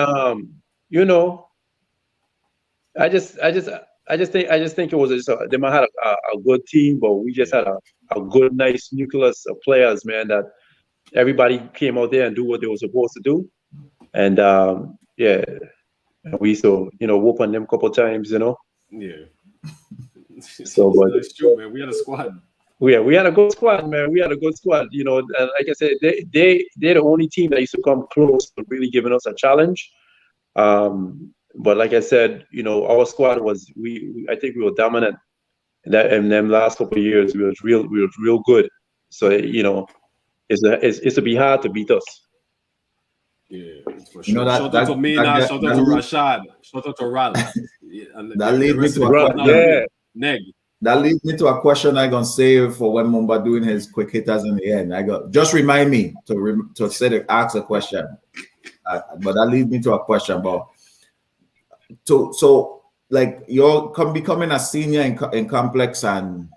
I just think it was just they might have a good team, but we just had a good nice nucleus of players, man, that everybody came out there and do what they were supposed to do. And yeah, we used to whoop on them a couple times, Yeah. So, but that's true, man. We had a squad. We had a good squad, man. We had a good squad, and like I said, they're the only team that used to come close to really giving us a challenge. But like I said, our squad was I think we were dominant in them last couple of years. We were real good. So it's to be hard to beat us. Yeah, for sure. Shout out to Mina, shout out to Rashad, shout out to Ral. That leads me to Neg. That leads me to a question I'm gonna save for when Mumba doing his quick hitters in the end. Just remind me to ask a question. But that leads me to a question about so like you're becoming a senior in complex, and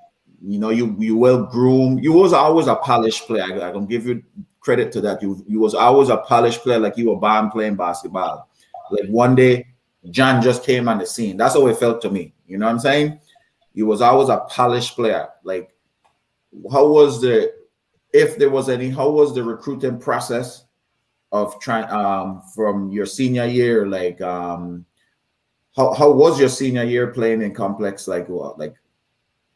you well groomed. You was always a polished player. I can give you credit to that. You was always a polished player, like you were born playing basketball. Like one day, John just came on the scene. That's how it felt to me. You know what I'm saying? You was always a polished player. Like, how was the recruiting process of trying from your senior year? Like, how was your senior year playing in complex? Like,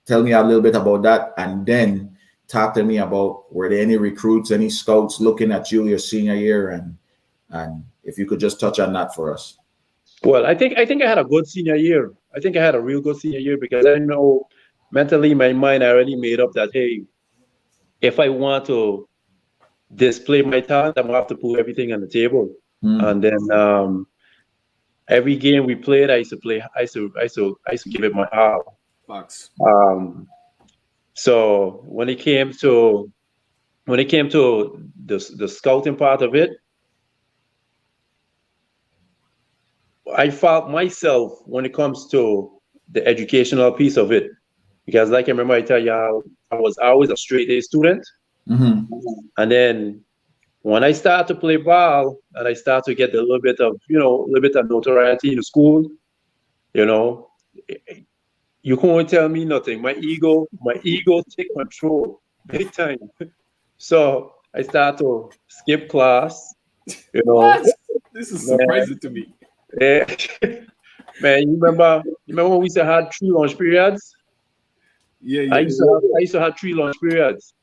tell me a little bit about that, and then talk to me about, were there any recruits, any scouts looking at you your senior year, and if you could just touch on that for us. Well, I think I had a good senior year. I think I had a real good senior year because I know mentally in my mind I already made up that, hey, if I want to display my talent, I'm gonna have to put everything on the table. And then every game we played, I used to give it my all. Facts. So when it came to the scouting part of it, I felt myself when it comes to the educational piece of it, because like I remember I tell you, I was always a straight A student, and then when I started to play ball and I started to get a little bit of notoriety in the school, you can't tell me nothing. My ego take control big time. So I started to skip class. What? This is surprising to me. Yeah. Man, you remember when we used to have 3 lunch periods? Yeah. I used to have 3 lunch periods.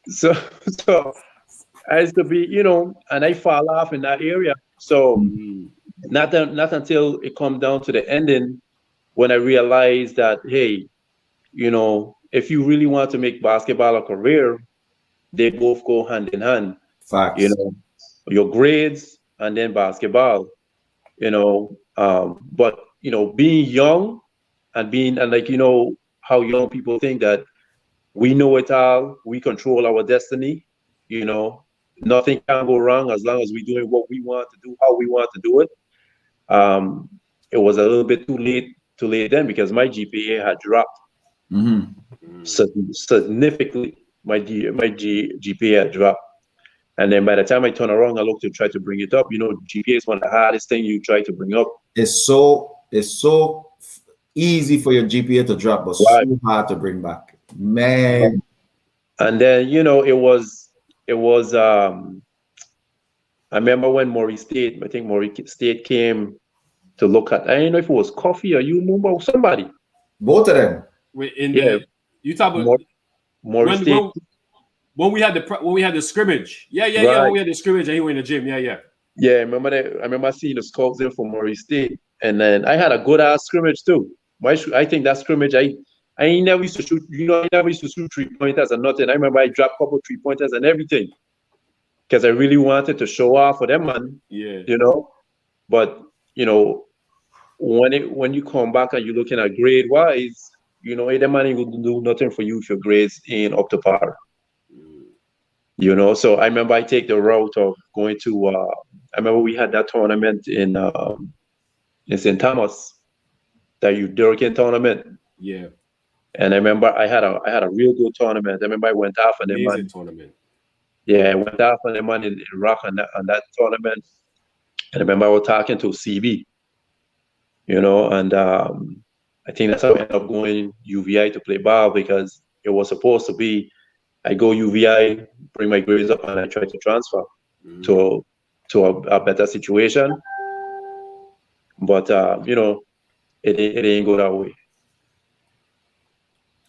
so I used to be, and I fall off in that area. So not until it come down to the ending when I realized that, hey, if you really want to make basketball a career, they both go hand in hand. Facts. You know, your grades and then basketball. You know, but you know, being young and like how young people think that we know it all, we control our destiny. You know, nothing can go wrong as long as we're doing what we want to do, how we want to do it. Um, it was a little bit too late then because my GPA had dropped significantly. GPA had dropped. And then by the time I turn around, I look to try to bring it up. You know, GPA is one of the hardest things you try to bring up. It's so easy for your GPA to drop, but so hard to bring back, man. And then it was. I remember when Maury State came to look at. I don't know if it was Coffee or you remember somebody. Both of them. You talk about Maury State. When we had the scrimmage. Yeah. When we had the scrimmage and he went in the gym. Yeah. Yeah, I remember that. I remember seeing the scouts in for Maury State, and then I had a good ass scrimmage too. I think that scrimmage, I never used to shoot. I never used to shoot 3-pointers and nothing. I remember I dropped a couple 3-pointers and everything because I really wanted to show off for them, man. Yeah. But when you come back and you're looking at grade wise, the man ain't gonna do nothing for you if your grades ain't up to par. So I remember I take the route of going to. I remember we had that tournament in St. Thomas, that Durkin tournament. Yeah. And I remember I had a real good tournament. I remember I went off on them man. Tournament. Yeah, I went off on them man in Rock on that tournament. And I remember I was talking to CB. And I think that's how I ended up going UVI to play ball because it was supposed to be. I go UVI, bring my grades up, and I try to transfer to a better situation. But it ain't go that way.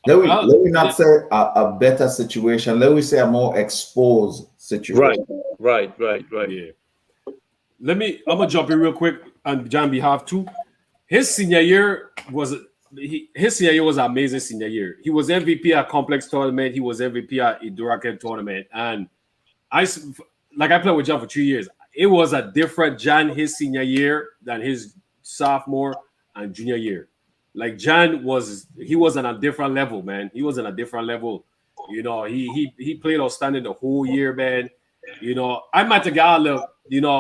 Let me not say a better situation. Let me say a more exposed situation. Right. Yeah. I'm gonna jump in real quick on John's behalf too. His senior year was an amazing senior year. He was MVP at Complex tournament. He was MVP at Iduraken tournament. And I played with John for 2 years. It was a different John his senior year than his sophomore and junior year. Like John was on a different level, man. He was on a different level. He played outstanding the whole year, man. I might have got a little,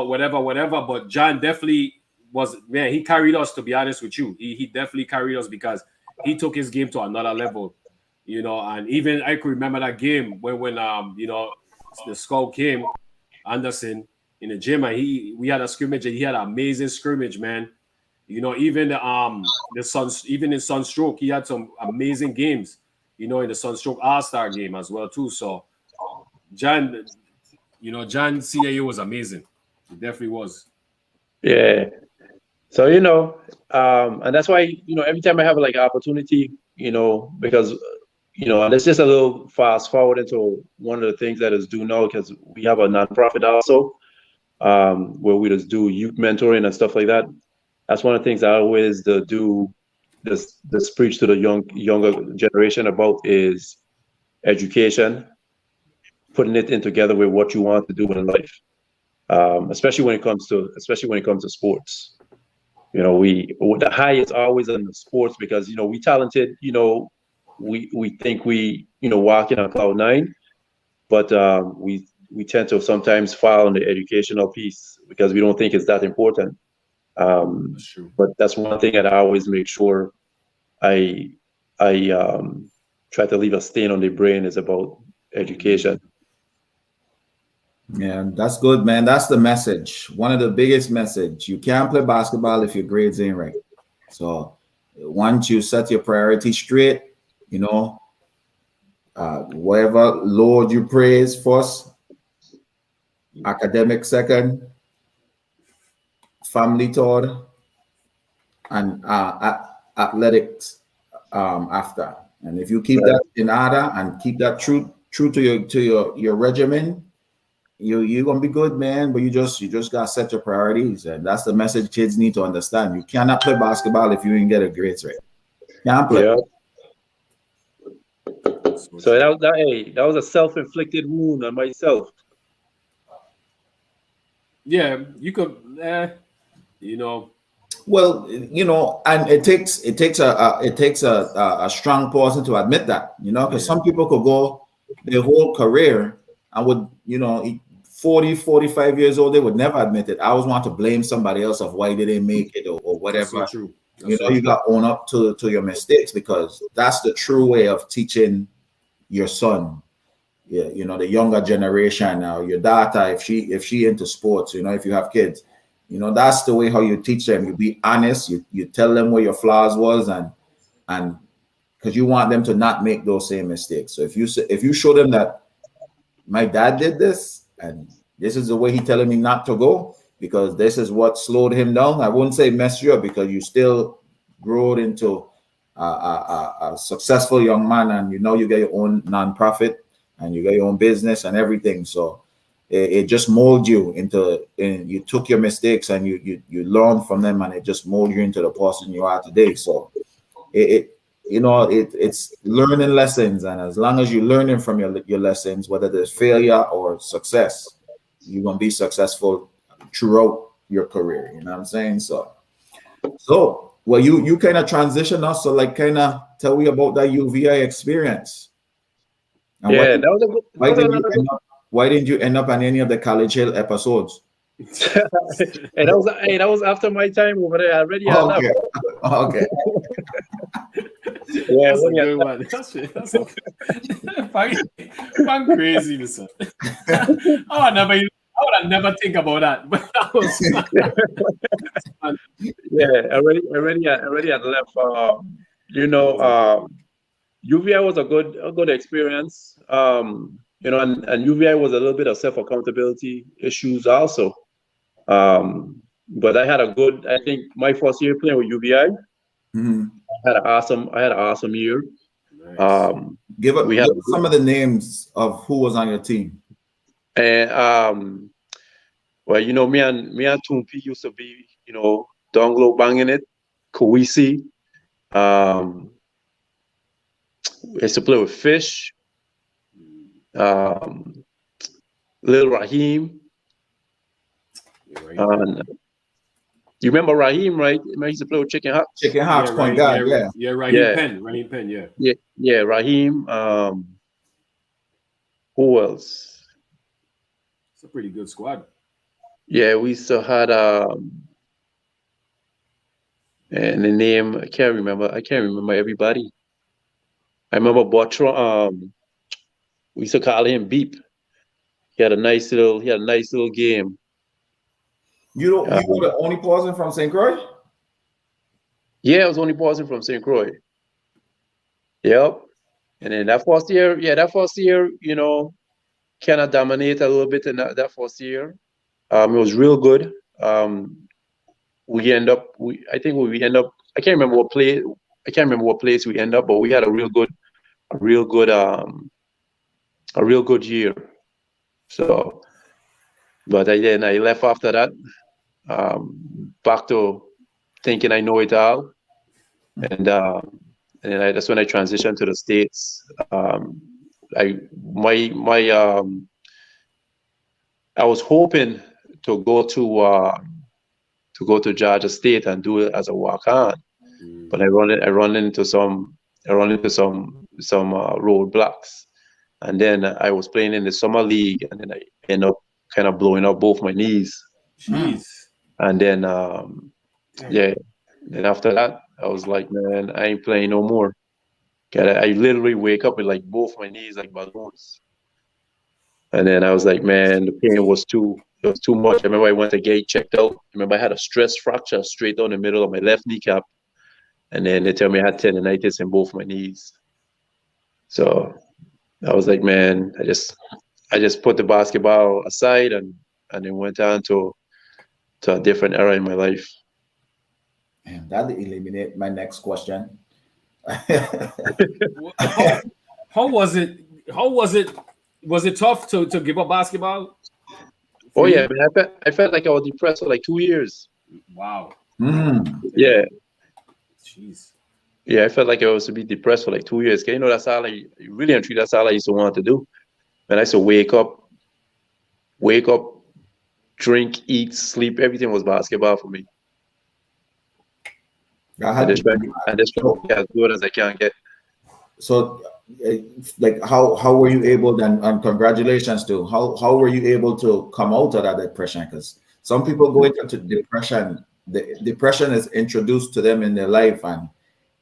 whatever, but John definitely was, man, he carried us, to be honest with you. He definitely carried us because he took his game to another level, and even I could remember that game when the scout came, Anderson, in the gym, and we had a scrimmage and he had an amazing scrimmage, man. Even in Sunstroke, he had some amazing games, in the Sunstroke All-Star game as well, too. So John senior year was amazing. It definitely was. Yeah. So, and that's why, every time I have like an opportunity, because, and it's just a little fast forward into one of the things that is due now, because we have a nonprofit also, where we just do youth mentoring and stuff like that. That's one of the things I always do this preach to the younger generation about is education, putting it in together with what you want to do in life, especially when it comes to sports. The high is always in the sports because we talented. We think we walking on cloud 9, but we tend to sometimes fall on the educational piece because we don't think it's that important. That's true. But that's one thing that I always make sure I try to leave a stain on the brain is about education. Yeah, that's good, man. That's the message. One of the biggest message. You can't play basketball if your grades ain't right. So once you set your priorities straight, whatever Lord you praise first, academic second, family third, and athletics after. And if you keep that in order and keep that true to your regimen, you're gonna be good, man. But you just gotta set your priorities, and that's the message kids need to understand. You cannot play basketball if you didn't get a grades right. Can't play. So that was a self-inflicted wound on myself. Yeah, you could, you know. Well, and it takes a strong person to admit that, because some people could go their whole career and would, 40, 45 years old, they would never admit it. I always want to blame somebody else of why they didn't make it or whatever. That's so true. That's so you true. got to own up to your mistakes, because that's the true way of teaching your son. Yeah, the younger generation now, your daughter, if she into sports, if you have kids, that's the way how you teach them. You be honest, you tell them where your flaws was, and because you want them to not make those same mistakes. So if you show them that my dad did this and this is the way he telling me not to go, because this is what slowed him down, I wouldn't say mess you up, because you still growed into a successful young man, and you get your own nonprofit and you got your own business and everything. So it just mold you and you took your mistakes and you learn from them, and it just mold you into the person you are today. So it's learning lessons, and as long as you're learning from your lessons, whether there's failure or success, you're gonna be successful throughout your career. You know what I'm saying? So well, you kind of transition us, so like kind of tell me about that UVI experience. And Yeah, that was a good. Why didn't you end up on any of the College Hill episodes? And that was after my time over there. I already had Okay. Okay. Yeah, That's a good one. That's fun crazy, listen. I would never think about that, but that was fun. Yeah, I already had left. UVI was a good experience. And UVI was a little bit of self-accountability issues also. But I think my first year playing with UVI, I had an awesome year. Nice. Give us some of the names of who was on your team. And well, me and Tumpi used to be, Donglo banging it, Kawisi. We used to play with Fish, Lil Raheem. You remember Raheem, right? He used to play with Chicken Hawks. Chicken Hawks, point guard, yeah. Yeah, Raheem Penn, yeah. Yeah, Raheem. Who else? It's a pretty good squad. Yeah, we still had and the name I can't remember everybody. I remember Botron. We used to call him Beep. He had a nice little game. You were the only person from St. Croix? Yeah, I was the only person from St. Croix. Yep. And then that first year, kind of dominate a little bit in that first year. It was real good. We end up. I can't remember what place we end up, but we had a real good year. So, but I left after that, back to thinking I know it all, and that's when I transitioned to the States. I was hoping to go to Georgia State and do it as a walk-on, but I run into some roadblocks, and then I was playing in the summer league, and then I ended up kind of blowing out both my knees. Jeez. And then then after that I was like, man, I ain't playing no more. I literally wake up with like both my knees like balloons. And then I was like, man, the pain was too much. I remember I went to get checked out. I remember I had a stress fracture straight down the middle of my left kneecap. And then they tell me I had tendonitis in both my knees. So I was like, man, I just put the basketball aside and then went on to a different era in my life. And that'll eliminate my next question. How was it? Was it tough to give up basketball? Oh yeah, man, I felt like I was depressed for like 2 years. Wow. Yeah. Jeez. Yeah, I felt like I was to be depressed for like 2 years. 'Cause, that's all really and truly, that's all I used to want to do. And I used to wake up, drink, eat, sleep. Everything was basketball for me. I And had to just try, be and just try to get as good as I can get. so like how were you able then, and congratulations to how were you able to come out of that depression? Because some people go into depression, the depression is introduced to them in their life and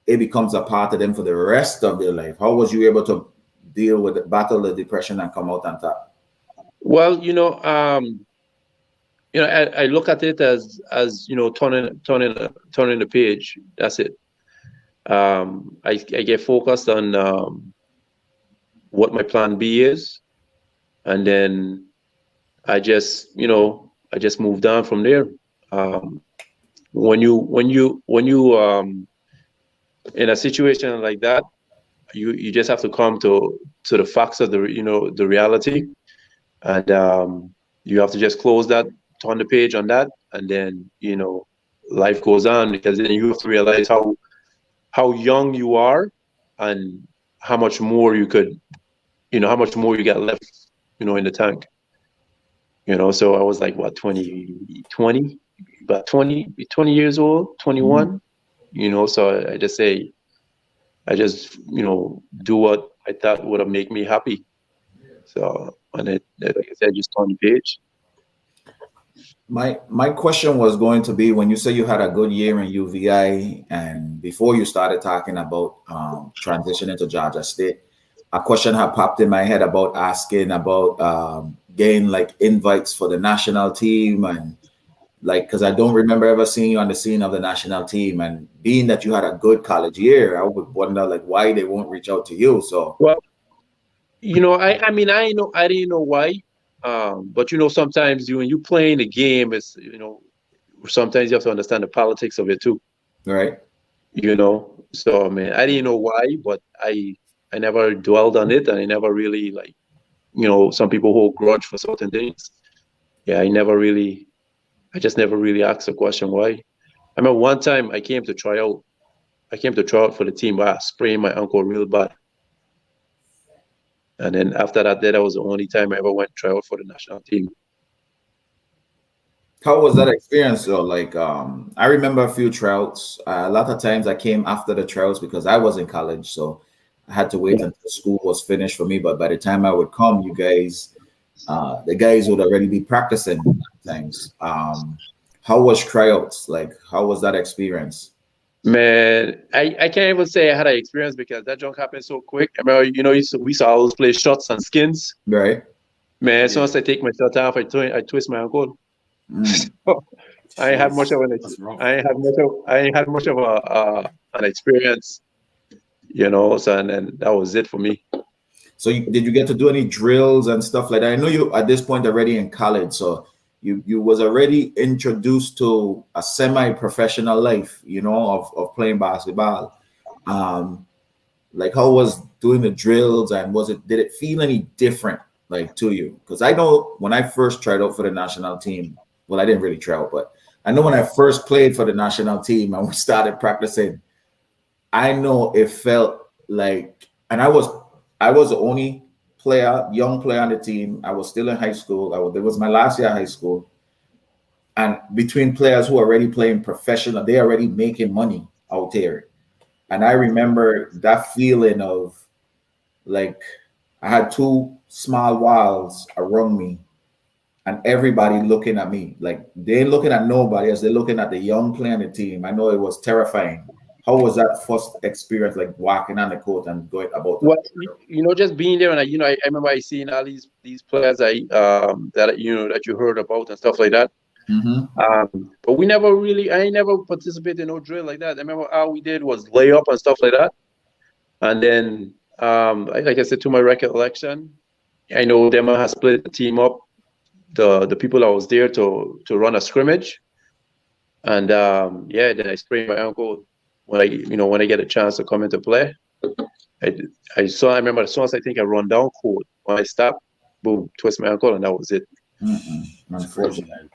it becomes a part of them for the rest of their life. How was you able to deal with it, battle the depression and come out on top? Well, I look at it as turning the page. That's it. I get focused on what my plan B is, and then I just moved on from there. Um, when you in a situation like that, you just have to come to the facts of the reality, and you have to just close that, turn the page on that, and then life goes on, because then you have to realize how young you are and how much more you could, how much more you got left, in the tank. So I was like, what, 20, about 20 years old, 21, so I just, do what I thought would have make me happy. So, and like I said, just on the page. My question was going to be, when you say you had a good year in UVI and before you started talking about transitioning to Georgia State, a question had popped in my head about asking about getting like invites for the national team, and like, because I don't remember ever seeing you on the scene of the national team, and being that you had a good college year, I would wonder like why they won't reach out to you. So Well, I mean, I didn't know why, but sometimes when you playing the game, it's sometimes you have to understand the politics of it too. right. So I mean, I didn't know why, but I never dwelled on it, and I never really, like, some people hold grudge for certain things. Yeah, I just never really asked the question why. I remember one time I came to try out. I came to try out for the team, but I sprained my ankle real bad. And then after that was the only time I ever went to try out for the national team. How was that experience though? Like, I remember a few tryouts. A lot of times I came after the tryouts because I was in college, so I had to wait until school was finished for me. But by the time I would come, you guys, the guys would already be practicing things. How was tryouts? Like, how was that experience? Man, I can't even say I had an experience because that junk happened so quick. I remember, we used to always play shots and skins. Right. Man, as soon as I take my shot off, I twist my ankle. So, I ain't had much of an experience, so, and then that was it for me. So did you get to do any drills and stuff like that? I know you at this point already in college, so you was already introduced to a semi-professional life, of playing basketball. Like, how was doing the drills, and did it feel any different like to you? Because I know when I first tried out for the national team, well, I didn't really try out, but I know when I first played for the national team and we started practicing, I know it felt like, and I was the only young player on the team. I was still in high school. It was my last year of high school. And between players who are already playing professional, they already making money out there. And I remember that feeling of like I had two small walls around me and everybody looking at me. Like they ain't looking at nobody else. They're looking at the young player on the team. I know it was terrifying. How was that first experience, like walking on the court and going about Well, that? just being there, and I remember I seen all these players that you heard about and stuff like that. But I never participated in no drill like that. I remember all we did was lay up and stuff like that. And then, like I said, to my recollection, I know Dema has split the team up, the people that was there to run a scrimmage. And then I sprained my ankle when I get a chance to come into play. I remember as soon as I think I run down court, when I stopped, boom, twist my ankle, and that was it. Unfortunate.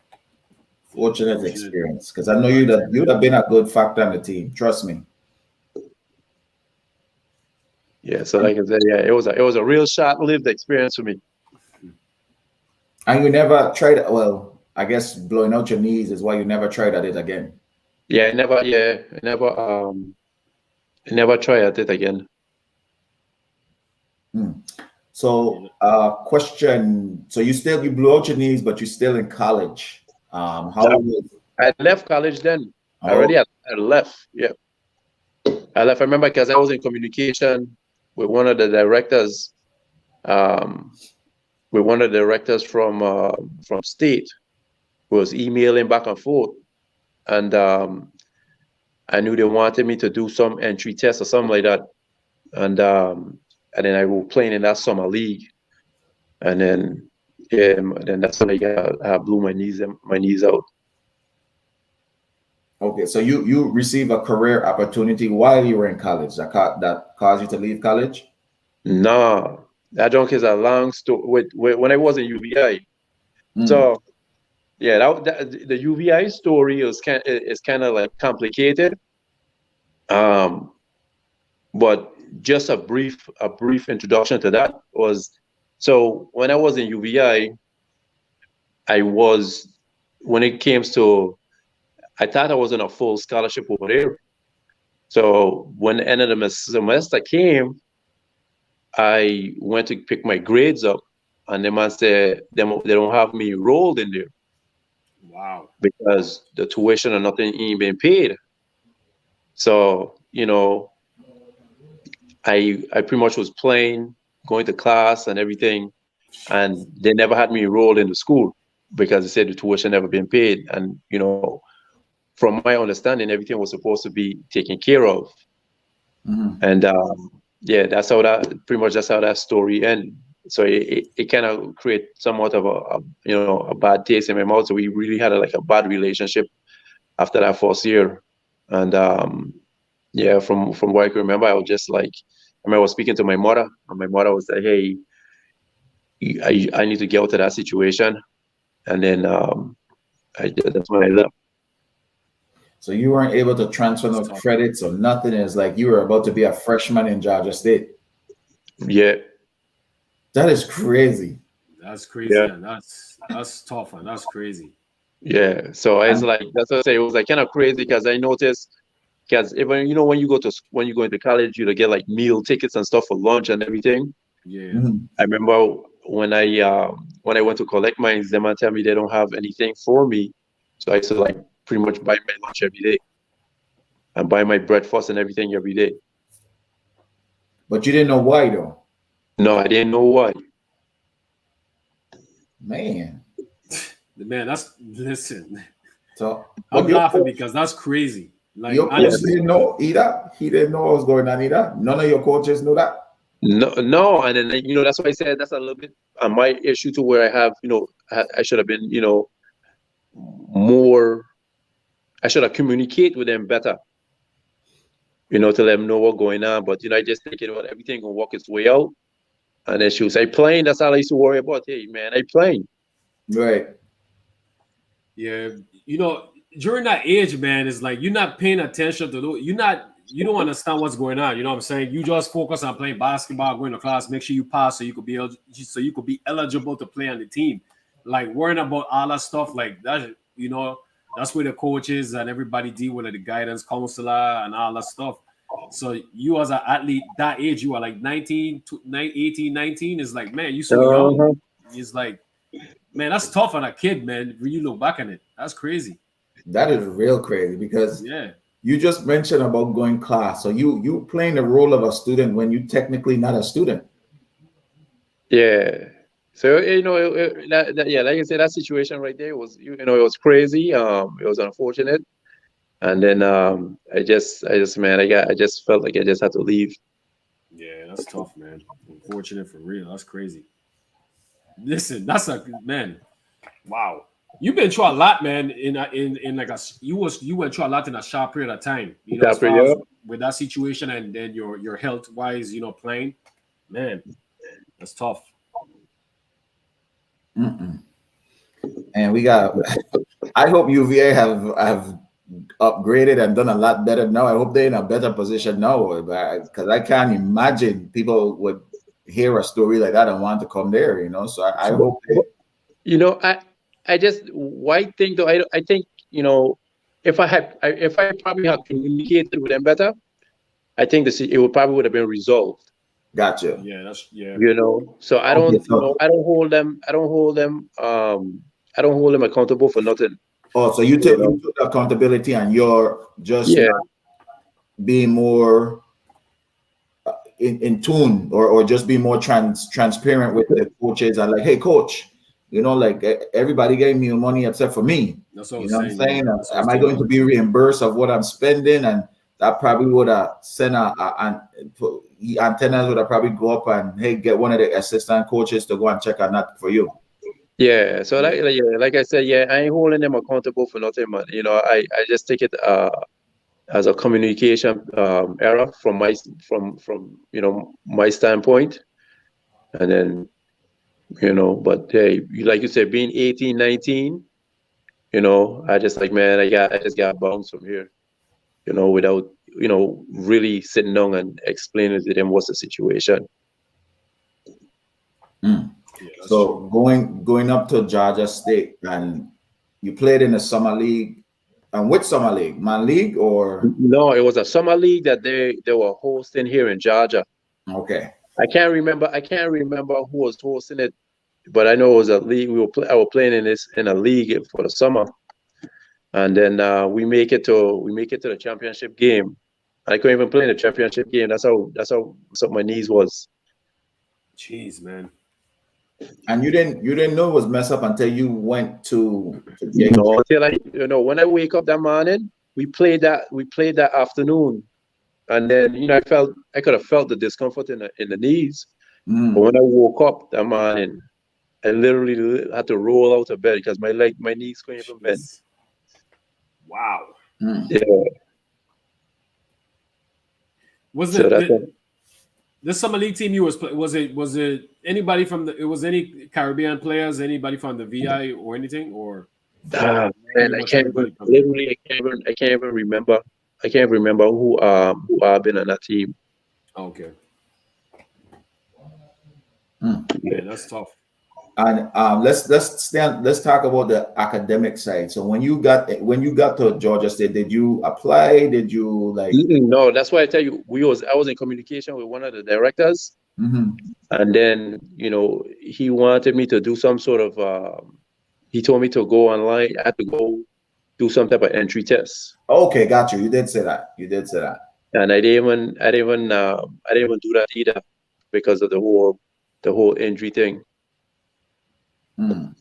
Fortunate experience, because I know you'd have been a good factor on the team. Trust me. Yeah, so like I said, yeah, it was a real short-lived experience for me. And you never tried, well, I guess blowing out your knees is why you never tried at it again. Yeah, I never tried it again. So, question. So you blew out your knees, but you're still in college. How was? I left college then. Oh, I left. Yeah, I left. I remember because I was in communication with one of the directors, um, from state, who was emailing back and forth, and I knew they wanted me to do some entry test or something like that, and then I was playing in that summer league, and then yeah, then that's when I blew my knees out. okay. So you received a career opportunity while you were in college that caused you to leave college. No, that junk is a long story. When I was in UVI, Mm. so yeah, the UVI story is kind of like complicated. Um, but just a brief introduction to that was, so when I was in UVI, I was when it came to, I thought I was on a full scholarship over there. So when the end of the semester came, I went to pick my grades up, and the man said they don't have me enrolled in there Wow. because the tuition or nothing ain't been paid. So I pretty much was playing, going to class and everything, and they never had me enrolled in the school because they said the tuition never been paid. And from my understanding, everything was supposed to be taken care of. Mhm. And yeah, that's how that story ended. So it kind of create somewhat of a bad taste in my mouth. So we really had like a bad relationship after that first year. And yeah, from what I can remember, I was just like, I remember I was speaking to my mother, and my mother was like, "Hey, I need to get out of that situation." And then that's when I left. So you weren't able to transfer That's no tough. credits or nothing. It's like you were about to be a freshman in Georgia State. Yeah, That is crazy. That's crazy. yeah, And that's tough, and that's crazy. yeah. So it's And like, that's what I say. It was like kind of crazy because I noticed, because even when you go into college, you get like meal tickets and stuff for lunch and everything. Yeah. mhm. I remember when I went to collect mine, them and tell me they don't have anything for me, so I used to like pretty much buy my lunch every day and buy my breakfast and everything every day. But you didn't know why though. No, I didn't know why. Man. Man, that's listen. So but I'm laughing because that's crazy. Like your coach Yes. honestly. didn't know either. He didn't know what was going on either. None of your coaches knew that. No, no, and then that's why I said that's a little bit my issue to where I have I should have been more. I should have communicate with them better, to let them know what's going on. But I just thinking about everything gonna work its way out. And then she was like, playing. That's all I used to worry about. Hey, man, I playing. Right. Yeah, during that age, man, it's like you're not paying attention to you don't understand what's going on. You know what I'm saying? You just focus on playing basketball, going to class, make sure you pass so you could be eligible to play on the team. Like worrying about all that stuff like that, that's where the coaches and everybody deal with it, the guidance counselor and all that stuff. So you as an athlete that age, you are like 19 to 18, 19, is like, man, you so young. Uh-huh. It's like, man, that's tough on a kid, man. When you look back on it, that's crazy. That is real crazy because Yeah, you just mentioned about going class. So you playing the role of a student when you technically not a student. Yeah. So yeah, like I said, that situation right there was it was crazy. It was unfortunate, and then man, I just felt like I just had to leave. yeah, that's tough, man. Unfortunate for real. That's crazy. Listen, that's a man. Wow, you've been through a lot, man. In like you went through a lot in a short period of time. As far Yeah. as with that situation and then your health wise, playing, man, that's tough. Mm-mm. And we got. I hope UVA have upgraded and done a lot better now. I hope they're in a better position now, because I can't imagine people would hear a story like that and want to come there. You know, so I But, hope they. but, I just why think though I think if I probably had communicated with them better, I think it would probably would have been resolved. Gotcha. Yeah, that's yeah. So I Okay, don't so I don't hold them I don't hold them accountable for nothing. oh, so You you know, took accountability and you're just yeah, not being more in tune, or just be more transparent with the coaches and like, hey, coach, like everybody gave me money except for me. That's what I You was know what I'm saying. Yeah, saying? that's what I was Am I going thinking. to be reimbursed of what I'm spending? And that probably would have sent antennas would have probably go up and hey, get one of the assistant coaches to go and check on that for you. yeah. So like I said, yeah, I ain't holding them accountable for nothing, man. I just take it as a communication error from my standpoint, and then but hey, like you said, being 18, 19, I just like, man, I just got bounced from here, without really sitting down and explaining to them what's the situation. Mm. Yeah, that's So true. going up to Georgia State, and you played in the summer league. And which summer league? Man league or No, it was a summer league that they were hosting here in Georgia. okay. I can't remember who was hosting it, but I know it was a league. I was playing in a league for the summer, and then we make it to the championship game. I couldn't even play in the championship game. That's how my knees was. Jeez, man. And you didn't know it was messed up until you went to get Until when I wake up that morning, we played that afternoon, and then I could have felt the discomfort in the knees, but mm, when I woke up that morning, I literally had to roll out of bed because my knees couldn't even bend. Jeez. Wow. mm. Yeah, Was so that's it. the summer league team you was it anybody from it was any Caribbean players, anybody from the VI or anything, or Man, pretty much everybody from there? I can't even remember. I can't remember who I've been on that team. Okay. Mm. Man, that's tough. And let's talk about the academic side. So when you got to Georgia State, did you apply? Did you like? No, that's why I tell you I was in communication with one of the directors, Mhm. and then he wanted me to do some sort of he told me to go online. I had to go do some type of entry test, Okay, got you. You did say that. You did say that. and I didn't even do that either because of the whole injury thing. Mm.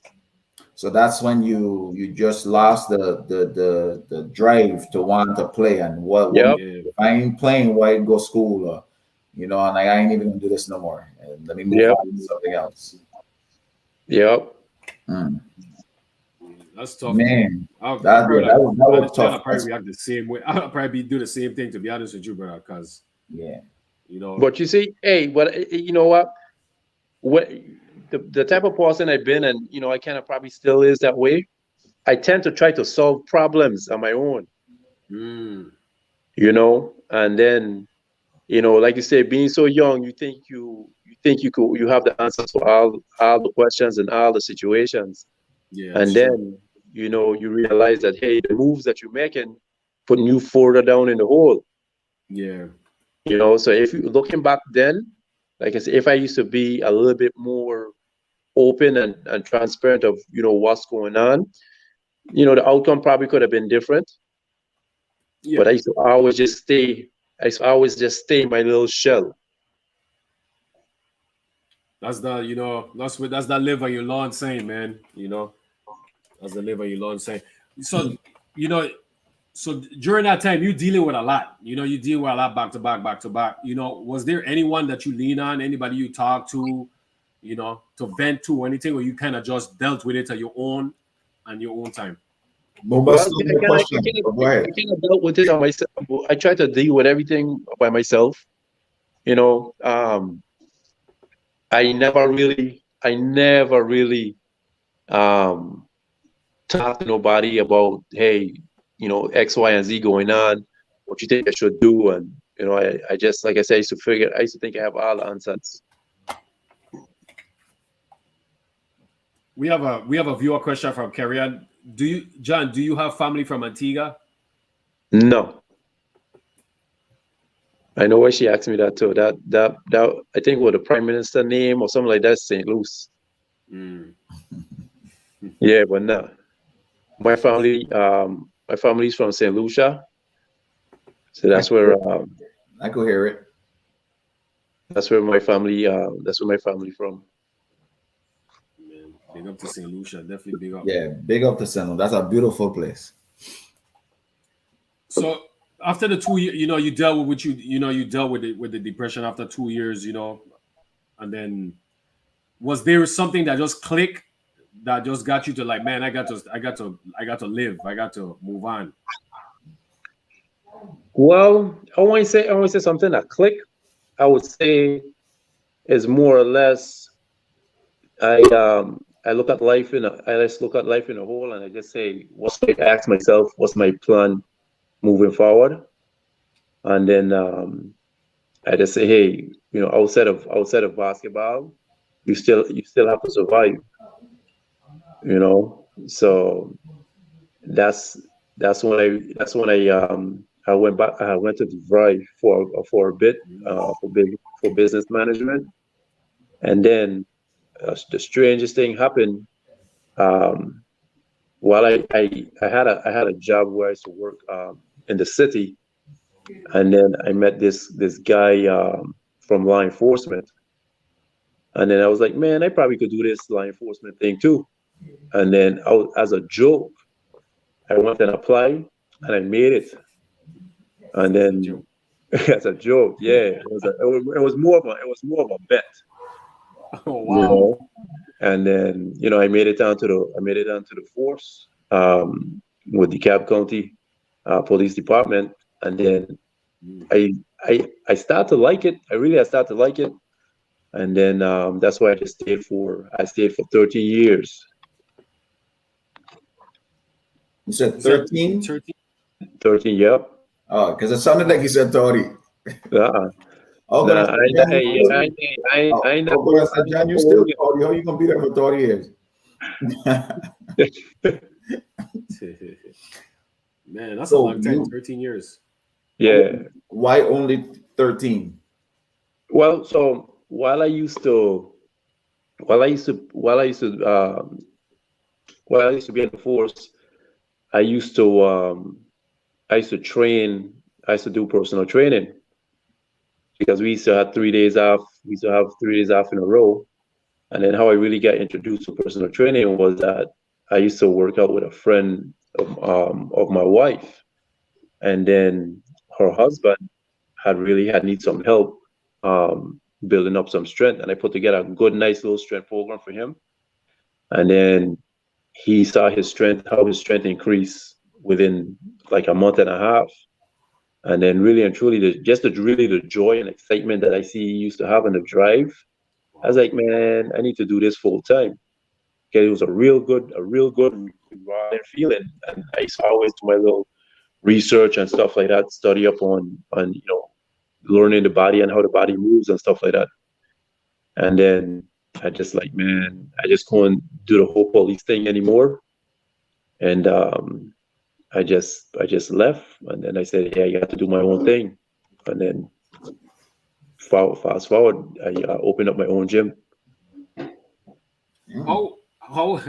So that's when you just lost the drive to want to play, and what Yep, Yeah. if I ain't playing, why go school, or and like, I ain't even gonna do this no more, and let me move yep, on to something else. yep. Mm. That's tough, man. Man, I'll that probably yeah, like that was honestly, I'll tough. probably react the same way. I'll probably do the same thing to be honest with you, brother. Because Yeah. you know, But you see, hey, but you know what? What the type of person I've been, and I kind of probably still is that way. I tend to try to solve problems on my own, mm, and then like you say, being so young, you have the answers to all the questions and all the situations, yeah, and that's true. then you realize that hey, the moves that you're making putting you further down in the hole. Yeah, So if you looking back then, like I said, if I used to be a little bit more open and transparent of what's going on, the outcome probably could have been different. yeah. But I used to always just stay in my little shell. That's the that's that live on your lawn saying, man. That's the live on your lawn saying. So you know, so during that time, you dealing with a lot. You deal with a lot back to back, back to back. Was there anyone that you lean on? Anybody you talk to? To vent to or anything, or you kind of just dealt with it at your own and your own time. But Well, still the question. But go ahead. I kind of dealt with it on myself. I try to deal with everything by myself. You know, um, I never really um, talk to nobody about, hey, X, Y, and Z going on. What you think I should do? And I just, like I said, I used to think I have all the answers. We have a viewer question from Carrion. John, do you have family from Antigua? No. I know why she asked me that too. That I think what the Prime Minister name or something like that, St. Luce. Yeah, but no. My family's from St. Lucia. So that's where I could hear it. That's where my family from. Man, big up to St. Lucia. Definitely big up. Yeah, big up to St. Lucia. That's a beautiful place. So after the 2 years, you dealt with you dealt with the depression after 2 years, and then was there something that just clicked that just got you to like, man, I got to live, I got to move on? Well, I want to say something that clicked. I would say is more or less I look at life I just look at life in a whole, and I just say, ask myself, what's my plan moving forward? And then I just say, hey, outside of basketball, you still have to survive. So that's when I went to DeVry for a bit for business management, and then the strangest thing happened. While I had a job where I used to work in the city, and then I met this guy from law enforcement, and then I was like, man, I probably could do this law enforcement thing too. And then as a joke, I went and applied, and I made it. And then as a joke, yeah, it was more of a bet. Oh wow! And then I made it down to the force with the DeKalb County Police Department, and then I started to like it. I started to like it, and then that's why I stayed for 13 years. You said 13? 13, yep. Oh, because it sounded like you said 30. Oh, but John, you still 30. How you gonna be there for 30 years? Man, that's a long time. 13 years. Yeah. Why only 13? Well, so while I used to be in the force, I used to train. I used to do personal training because we used to have 3 days off. We used to have 3 days off in a row. And then how I really got introduced to personal training was that I used to work out with a friend of my wife, and then her husband had need some help building up some strength, and I put together a nice little strength program for him. And then he saw how his strength increase within like a month and a half. And then really and truly, the joy and excitement that I see he used to have and the drive, I was like, man, I need to do this full time. Okay, it was a real good rewarding feeling. And I used to always do my little research and stuff like that, study up on learning the body and how the body moves and stuff like that. And then I just like, man, I just couldn't do the whole police thing anymore. And I just left, and then I said, "Hey, I got to do my own thing." And then fast forward, I opened up my own gym. How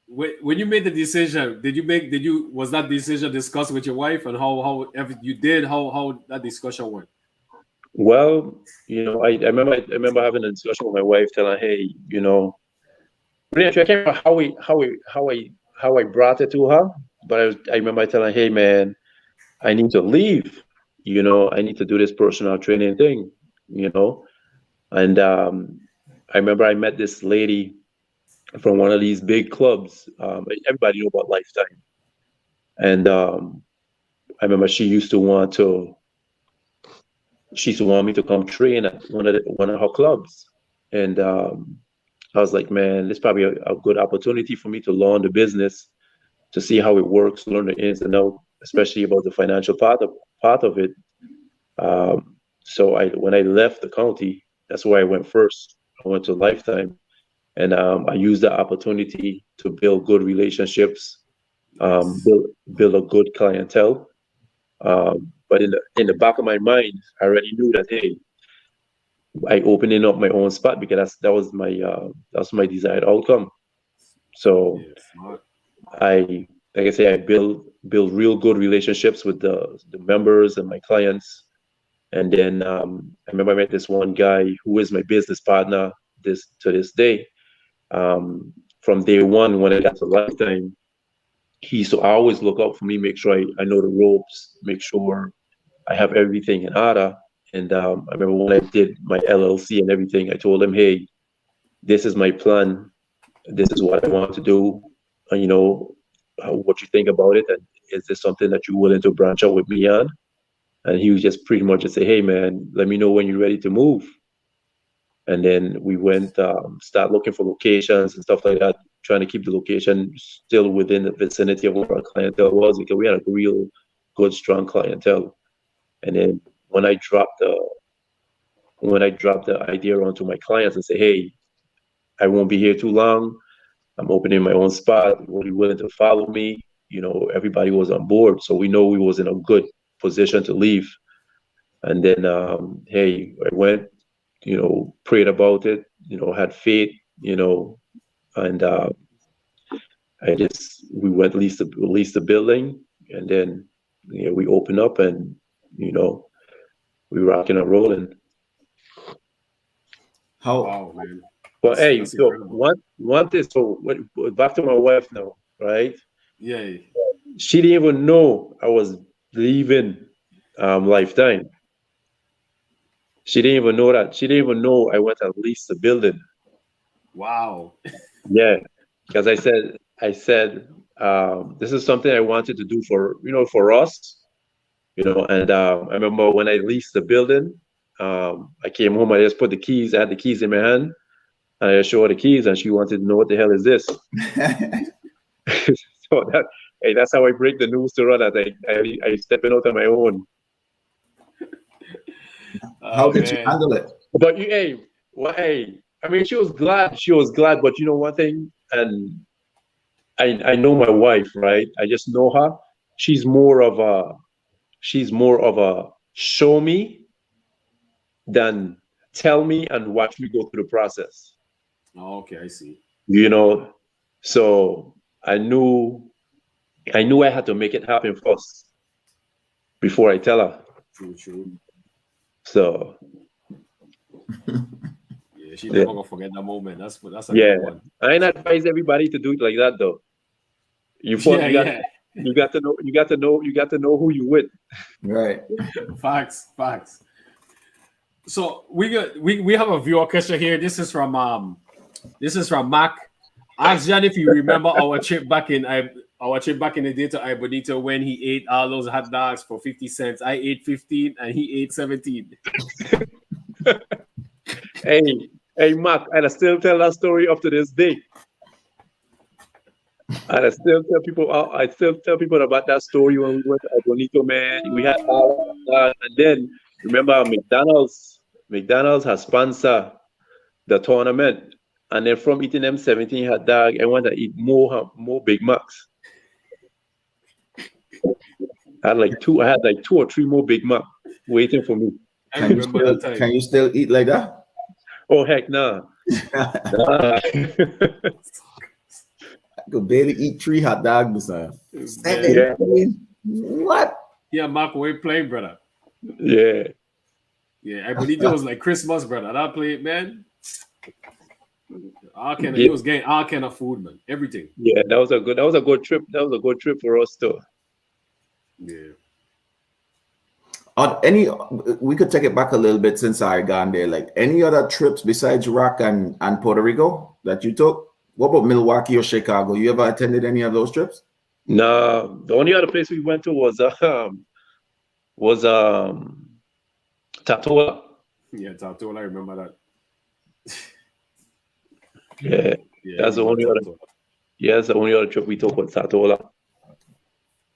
when you made the decision, was that decision discussed with your wife, and how that discussion went? Well, I remember having a discussion with my wife, telling her, "Hey, really, I can't remember how I brought it to her, but I remember telling her, hey, man, I need to leave. I need to do this personal training thing. And I remember I met this lady from one of these big clubs. Everybody know about Lifetime, and I remember she used to want me to come train at one of her clubs, and I was like, man, this is probably a good opportunity for me to learn the business, to see how it works, learn the ins and outs. especially about the financial part of it. So when I left the county, that's where I went first. I went to Lifetime, and I used the opportunity to build good relationships, build a good clientele. But in the back of my mind, I already knew that, hey, I opening up my own spot because that was my desired outcome. So like I say, I build real good relationships with the members and my clients. And then I remember I met this one guy who is my business partner to this day. From day one, when I got to Lifetime, he used to always look out for me, make sure I know the ropes, make sure I have everything in order. And I remember when I did my LLC and everything, I told him, hey, this is my plan. This is what I want to do. What you think about it? And is this something that you're willing to branch out with me on? And he was just pretty much just say, hey, man, let me know when you're ready to move. And then we went, start looking for locations and stuff like that, trying to keep the location still within the vicinity of where our clientele was, because we had a real good, strong clientele. And then when I dropped the idea onto my clients and say, hey, I won't be here too long. I'm opening my own spot. Were you willing to follow me? Everybody was on board. So we know we was in a good position to leave. And then, hey, I went, prayed about it, had faith, and we went lease the building, and then we opened up, and we rocking and rolling. How? Man. But hey, so one thing. So back to my wife now, right? Yeah. She didn't even know I was leaving Lifetime. She didn't even know that. She didn't even know I went and leased the building. Wow. Yeah, because I said this is something I wanted to do for us, And I remember when I leased the building, I came home. I just put the keys. I had the keys in my hand, and I showed her the keys, and she wanted to know what the hell is this. So that's how I break the news to her that I stepping out on my own. How did you handle it? But I mean, she was glad. She was glad, but one thing, and I know my wife, right? I just know her. She's more of a show me than tell me and watch me go through the process. Oh, okay, I see. So I knew I had to make it happen first before I tell her. True. So yeah, she's never gonna forget that moment. That's a good one. I ain't advise everybody to do it like that though. You got to know who you with. Right. Facts. So we have a viewer question here. This is from Mac. Ask John if you remember our trip back in the day to Ibonito when he ate all those hot dogs for 50 cents. I ate 15 and he ate 17. Hey, Mac, and I still tell that story up to this day. And I still tell people about that story when we went to Ibonito, man. We had all of that, and then remember McDonald's has sponsored the tournament, and then from eating them 17 hot dog, I want to eat more Big Macs. I had like two or three more Big Mac waiting for me. Can you still eat like that? Oh heck nah. I could barely eat 3 hot dogs. Yeah. What? Yeah, Mark, we playing, brother. Yeah. I believe it was like Christmas, brother. That play, man. He was getting all kind of food, man. Everything. Yeah, that was a good trip. That was a good trip for us too. Yeah. We could take it back a little bit since I gone there. Like any other trips besides Rock and Puerto Rico that you took? What about Milwaukee or Chicago? You ever attended any of those trips? No, the only other place we went to was Tatola. Yeah, Tatola. I remember that. Yeah, that's the only other. Yeah, that's the only other trip we took was Tatola.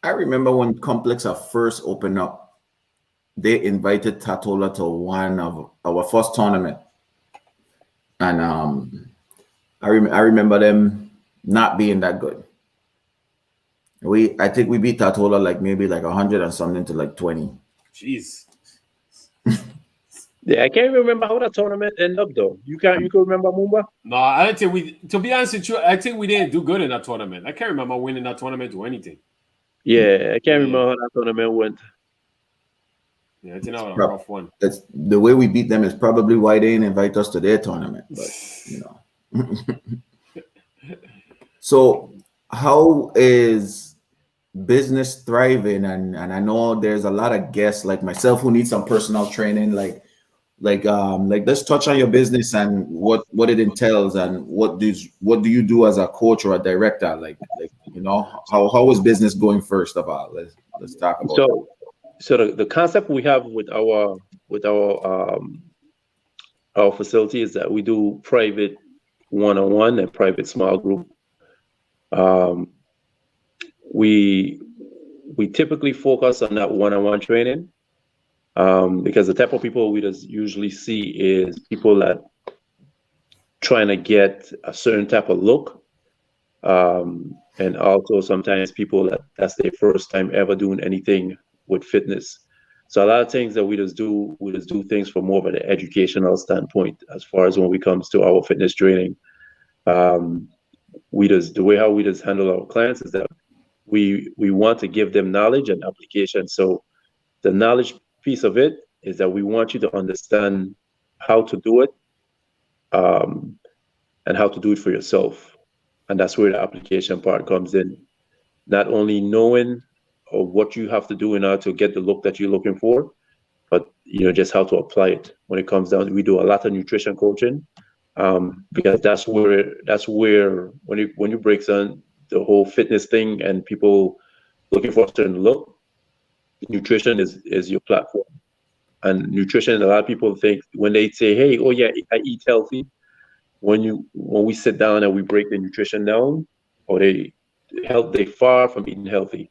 I remember when Complex are first opened up, they invited Tatola to one of our first tournament, and I remember them not being that good. I think we beat Tatola like maybe like 100 and something to like 20. Jeez. Yeah, I can't remember how that tournament ended up though. You can remember, Mumba? No, I don't think we. To be honest with you, I think we didn't do good in that tournament. I can't remember winning that tournament or anything. Yeah, I can't remember how that tournament went. Yeah, I think that was a rough one. That's the way we beat them is probably why they didn't invite us to their tournament. But So how is business thriving? And I know there's a lot of guests like myself who need some personal training, like let's touch on your business and what it entails, and what do you do as a coach or a director, like how is business going? First of all, let's talk about so the concept we have with our facility is that we do private one-on-one and private small group. We typically focus on that one-on-one training, because the type of people we just usually see is people that trying to get a certain type of look, and also sometimes people that's their first time ever doing anything with fitness. So a lot of things that we just do things from more of an educational standpoint as far as when it comes to our fitness training. The way how we just handle our clients is that we want to give them knowledge and application. So the knowledge piece of it is that we want you to understand how to do it, and how to do it for yourself. And that's where the application part comes in. Not only knowing what you have to do in order to get the look that you're looking for, but just how to apply it. When it comes down, we do a lot of nutrition coaching, because that's where when you break down the whole fitness thing and people looking for a certain look, nutrition is your platform. And nutrition, a lot of people think when they say, "Hey, oh yeah, I eat healthy," when we sit down and we break the nutrition down, or they far from eating healthy.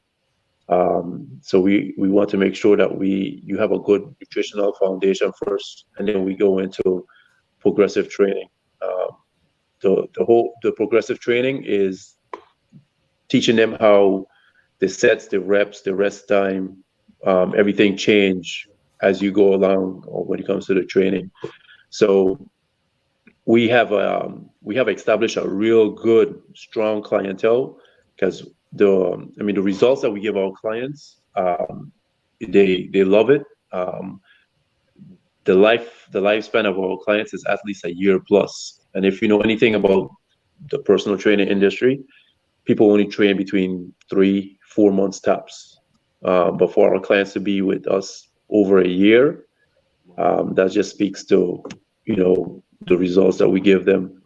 So we want to make sure that you have a good nutritional foundation first, and then we go into progressive training. The progressive training is teaching them how the sets, the reps, the rest time, everything change as you go along, or when it comes to the training. So we have established a real good, strong clientele, because the results that we give our clients, they love it. The lifespan of our clients is at least a year plus. And if you know anything about the personal training industry, people only train between 3-4 months tops. But for our clients to be with us over a year, that just speaks to the results that we give them.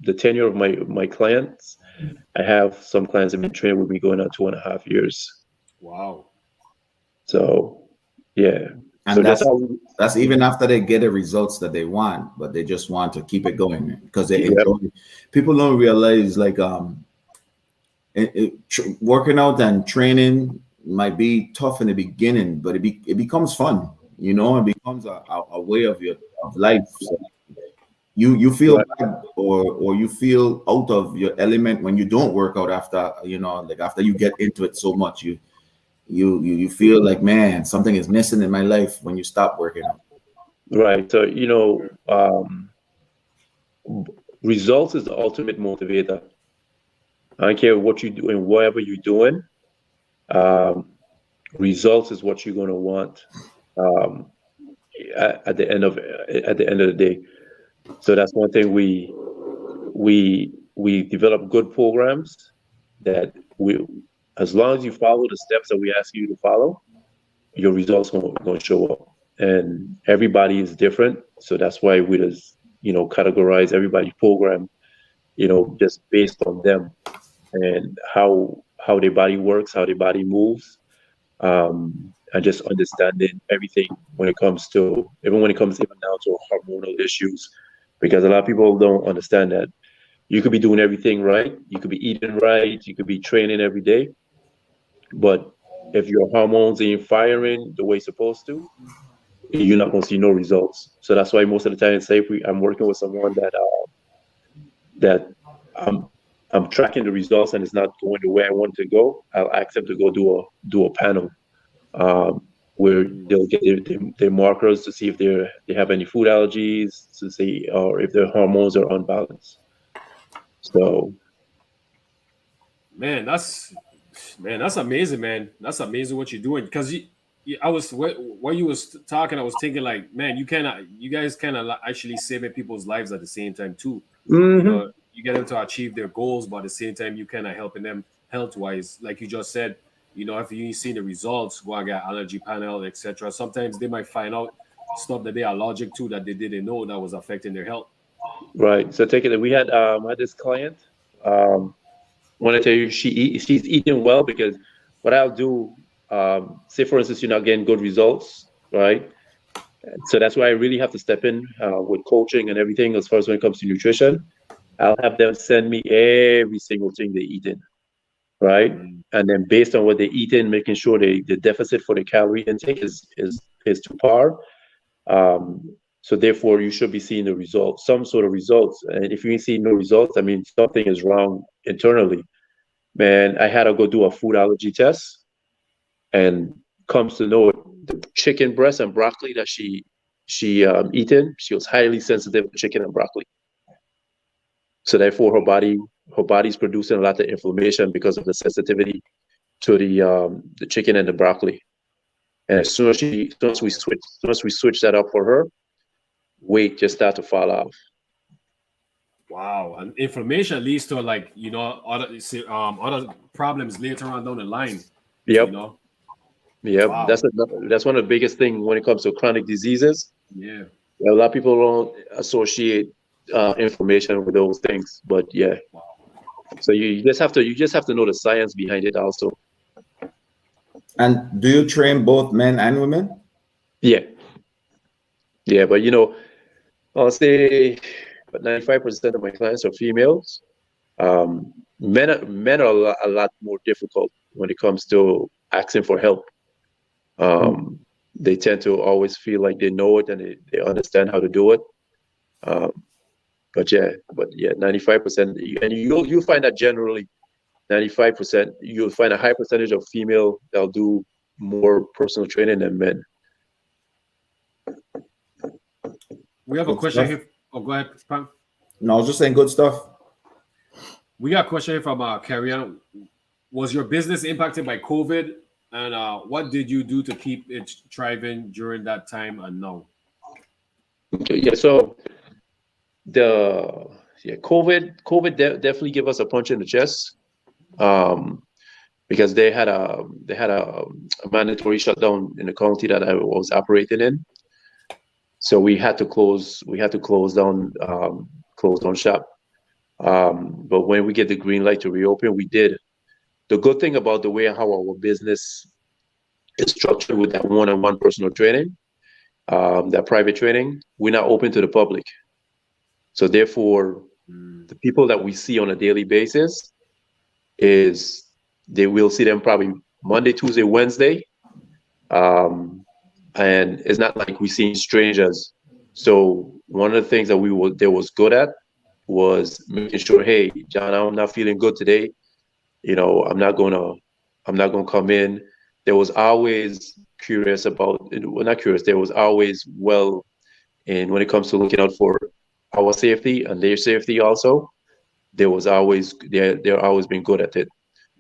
The tenure of my clients, I have some clients that have been trained with me going on 2.5 years. Wow. So yeah. And that's even after they get the results that they want, but they just want to keep it going because they enjoy it. People don't realize working out and training might be tough in the beginning, but it becomes fun. It becomes a way of life. So you feel bad or you feel out of your element when you don't work out after after you get into it so much. You feel like, man, something is missing in my life when you stop working out. Right. So results is the ultimate motivator. I don't care what you do and whatever you're doing. Results is what you're going to want at the end of the day. So that's one thing we develop good programs that as long as you follow the steps that we ask you to follow, your results are going to show up. And everybody is different, so that's why we just categorize everybody's program, just based on them and how their body works, how their body moves, and just understanding everything when it comes even down to hormonal issues, because a lot of people don't understand that You could be doing everything right. You could be eating right. You could be training every day. But if your hormones ain't firing the way it's supposed to, you're not going to see no results. So that's why most of the time, say if I'm working with someone that I'm I'm tracking the results and it's not going the way I want it to go, I'll ask them to go do a panel where they'll get their markers to see if they have any food allergies, to see or if their hormones are unbalanced. So Man, that's amazing, man. That's amazing what you're doing. Because I was while you was talking, I was thinking like, man, you guys kind of actually saving people's lives at the same time too. You mhm. know, you get them to achieve their goals, but at the same time, you kind of helping them health wise, like you just said. You know, if you see the results, go and get allergy panel, etc. Sometimes they might find out stuff that they are allergic to that they didn't know that was affecting their health. Right. So take it. We had I had this client. Um, want to tell you she's eating well because what I'll do, say for instance, you're not getting good results, right? So that's why I really have to step in with coaching and everything as far as when it comes to nutrition. I'll have them send me every single thing they're eating, right? Mm. And then based on what they're eating, making sure the deficit for the calorie intake is to par. So therefore, you should be seeing the results, some sort of results. And if you ain't seeing no results, I mean, something is wrong internally. Man, I had to go do a food allergy test, and comes to know it, the chicken breast and broccoli that she eaten, she was highly sensitive to chicken and broccoli. So therefore, her body's producing a lot of inflammation because of the sensitivity to the chicken and the broccoli. And as soon as we switch that up for her, weight just start to fall off. Wow, and inflammation leads to like other problems later on down the line. You Yep, know, yep. That's wow, a, that's one of the biggest thing when it comes to chronic diseases. yeah. A lot of people don't associate inflammation with those things, but yeah. So you just have to know the science behind it also. And do you train both men and women? Yeah, yeah. But I'll say, but 95% of my clients are females. Men are a lot more difficult when it comes to asking for help. Um, they tend to always feel like they know it and they understand how to do it. Um, but yeah, 95%, and you'll find that generally 95%, you'll find a high percentage of female that'll do more personal training than men. We have a Good question stuff. here. Oh, go ahead, Pam. No, I was just saying good stuff. We got a question here from Carrion. Was your business impacted by COVID? And what did you do to keep it thriving during that time and now? Okay, yeah, so the yeah, COVID definitely gave us a punch in the chest, um, because they had a mandatory shutdown in the county that I was operating in. So we had to close down shop. But when we get the green light to reopen, we did. The good thing about the way how our business is structured with that one-on-one personal training, that private training, we're not open to the public. So therefore, Mm. the people that we see on a daily basis is they will see them probably Monday, Tuesday, Wednesday, um, and it's not like we seeing strangers. So one of the things that they was good at was making sure, hey, John, I'm not feeling good today. I'm not gonna come in. There was always curious about, well, not curious. There was always well, and when it comes to looking out for our safety and their safety also, they're always been good at it.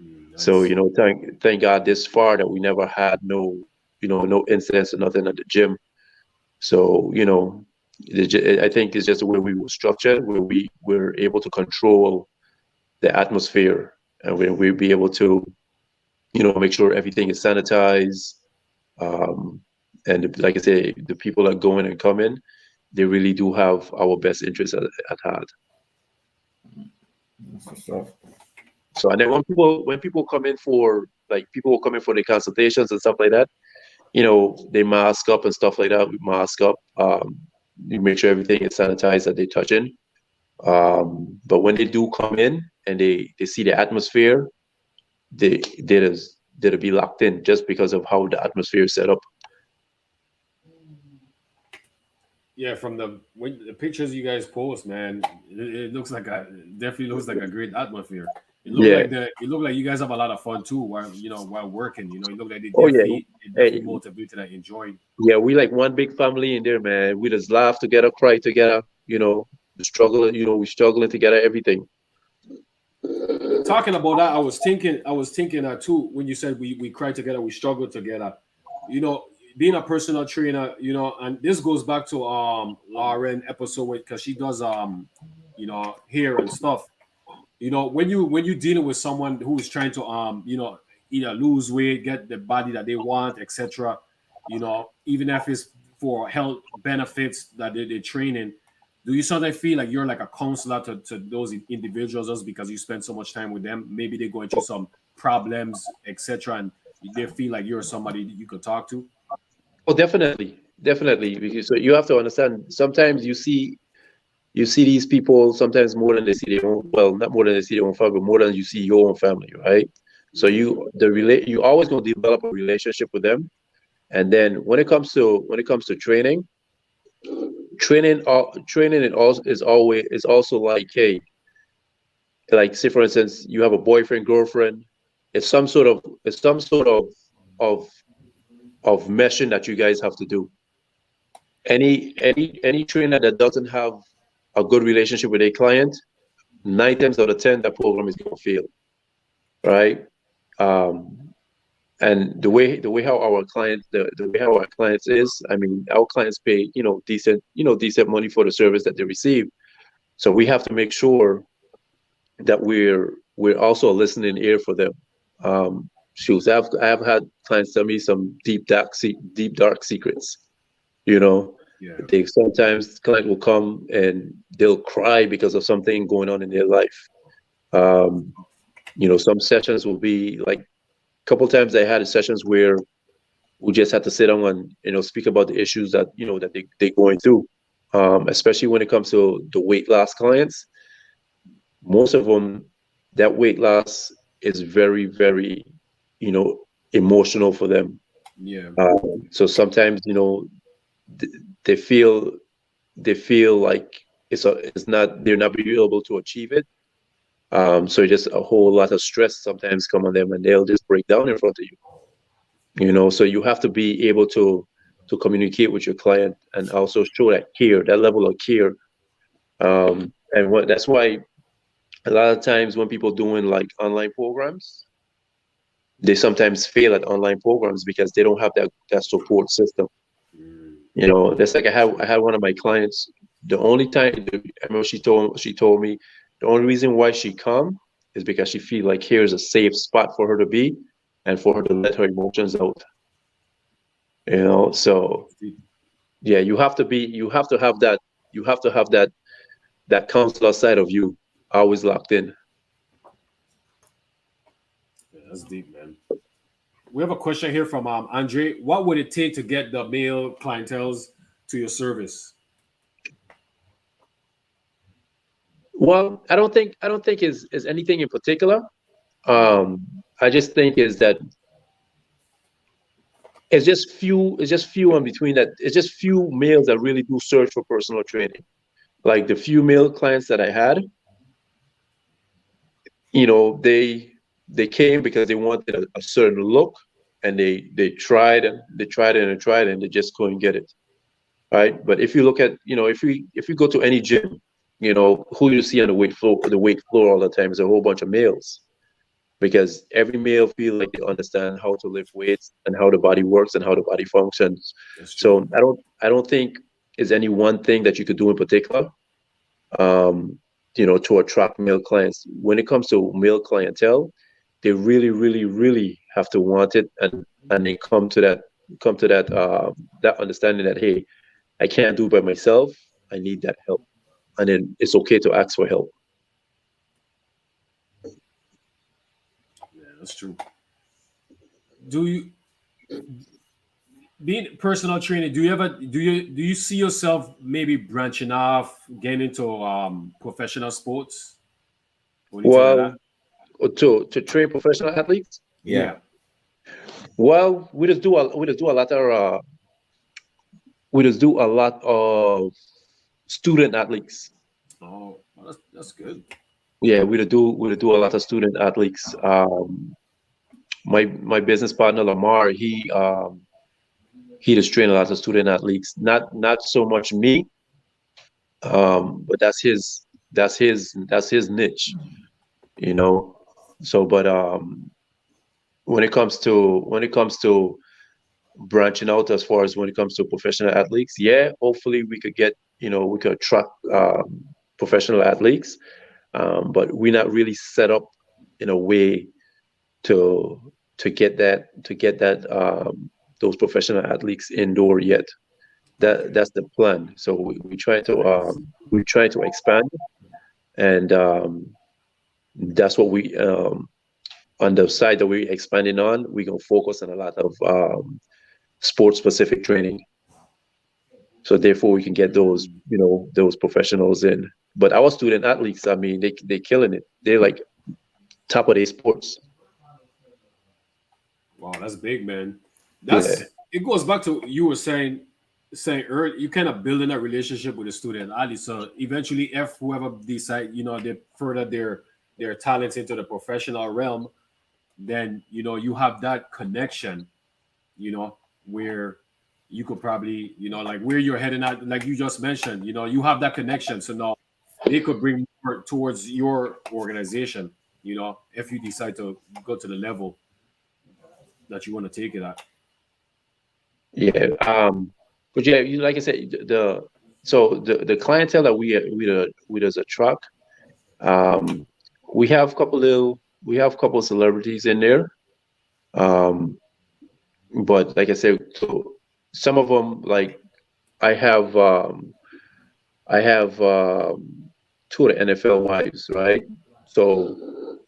Mm, So nice. thank God this far that we never had no incidents or nothing at the gym. So I think it's just the way we were structured, where we were able to control the atmosphere, and we'll be able to make sure everything is sanitized. Um, and like I say, the people that go in and come in, they really do have our best interests at heart. That's the stuff. So, and then when people come in for, like, people will come in for the consultations and stuff like that, they mask up and stuff like that. We mask up. We make sure everything is sanitized that they touch in. But when they do come in and they see the atmosphere, they'll be locked in just because of how the atmosphere is set up. Yeah, from the pictures you guys post, man, it looks like definitely looks like a great atmosphere. Yeah. It looked like you guys have a lot of fun too while while working. It looked like Oh yeah. it definitely Hey, motivated and enjoyed. yeah, we like one big family in there, man. We just laugh together, cry together, the struggle, we struggling together, everything. Talking about that, I was thinking that too when you said we cried together, we struggled together. You know, being a personal trainer, and this goes back to Lauren episode because she does hair and stuff. When you dealing with someone who is trying to either lose weight, get the body that they want, etc. Even if it's for health benefits that they're training, do you sometimes feel like you're like a counselor to those individuals just because you spend so much time with them? Maybe they're going through some problems, etc., and they feel like you're somebody that you could talk to. Oh, definitely, definitely. Because so you have to understand. Sometimes you see these people sometimes more than they see their own. Well, not more than they see their own family, but more than you see your own family, right? So you always gonna develop a relationship with them, and then when it comes to training is also like, hey, like say for instance, you have a boyfriend, girlfriend. It's some sort of meshing that you guys have to do. Any trainer that doesn't have a good relationship with a client, 9 times out of 10, that program is going to fail, right? Um, and the way how our clients the way how our clients is, I mean, our clients pay decent money for the service that they receive. So we have to make sure that we're also a listening ear for them. Shoes, I've had clients tell me some deep dark secrets. You know, Yeah, they sometimes client will come and they'll cry because of something going on in their life. Um, some sessions will be like a couple times I had sessions where we just had to sit down and speak about the issues that they're going through. Especially when it comes to the weight loss clients, most of them, that weight loss is very, very, you know, emotional for them. yeah, So sometimes, th- they feel like it's not they're not being able to achieve it. So just a whole lot of stress sometimes come on them, and they'll just break down in front of you. So you have to be able to communicate with your client and also show that level of care. And that's why a lot of times when people doing like online programs, they sometimes fail at online programs because they don't have that support system. mm, That's like I had one of my clients. The only time I remember she told me the only reason why she come is because she feel like here is a safe spot for her to be and for her to let her emotions out. So yeah, you have to have that counselor side of you always locked in. yeah, that's deep, man. We have a question here from Andre. What would it take to get the male clientels to your service? Well, I don't think is anything in particular. I just think is that it's just few in between that. It's just few males that really do search for personal training. Like the few male clients that I had, they came because they wanted a certain look, and they tried and they just couldn't get it. Right? But if you look at, if you go to any gym, who you see on the weight floor all the time is a whole bunch of males, because every male feel like they understand how to lift weights and how the body works and how the body functions. That's true. So I don't think is any one thing that you could do in particular, um, to attract male clients. When it comes to male clientele, they really, really, really have to want it, and they come to that understanding that, hey, I can't do it by myself. I need that help, and then it's okay to ask for help. Yeah, that's true. Do you being personal trainer, do you see yourself maybe branching off, getting into professional sports or anything like that? Well, to train professional athletes. Yeah. Yeah. Well, we just do a lot of student athletes. Oh, well, that's good. Yeah, we do a lot of student athletes. My business partner Lamar, he does train a lot of student athletes. Not so much me, but that's his niche, you know. So, but when it comes to branching out as far as when it comes to professional athletes, yeah, hopefully we could attract professional athletes, but we're not really set up in a way to to get that those professional athletes indoor yet. That's the plan. So Nice. we try to expand, and that's what we on the side that we're expanding on. We're gonna focus on a lot of sports specific training. So therefore, we can get Mm. those professionals in. But our student athletes, I mean, they killing it. They're like top of their sports. Wow, that's big, man. Yeah. That's it goes back to you were saying earlier, you kind of building a relationship with the student athlete. So eventually, if whoever decide, they further their talents into the professional realm, then you have that connection, where you could probably, like where you're heading at, like you just mentioned, you have that connection. So now they could bring more towards your organization, if you decide to go to the level that you want to take it at. Yeah. But yeah, like I said, the clientele that we does attract. Um, we have couple celebrities in there. Um, but like I said, so some of them, like I have I have two of the NFL wives, right? So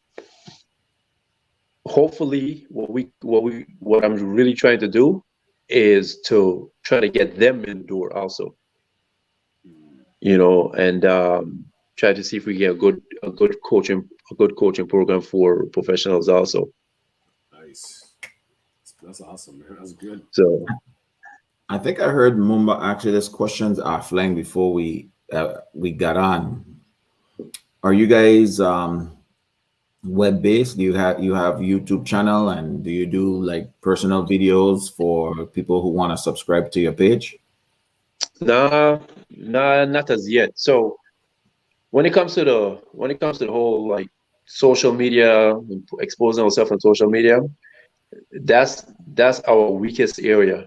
hopefully, what I'm really trying to do is to try to get them in the door also, and try to see if we get a good coaching program for professionals also. Nice. That's awesome, man. That's good. So I think I heard Mumba actually this questions offline before we got on. Are you guys web based? Do you have YouTube channel, and do you do like personal videos for people who want to subscribe to your page? nah, nah, not as yet. So when it comes to the whole like social media, exposing ourselves on social media, that's our weakest area.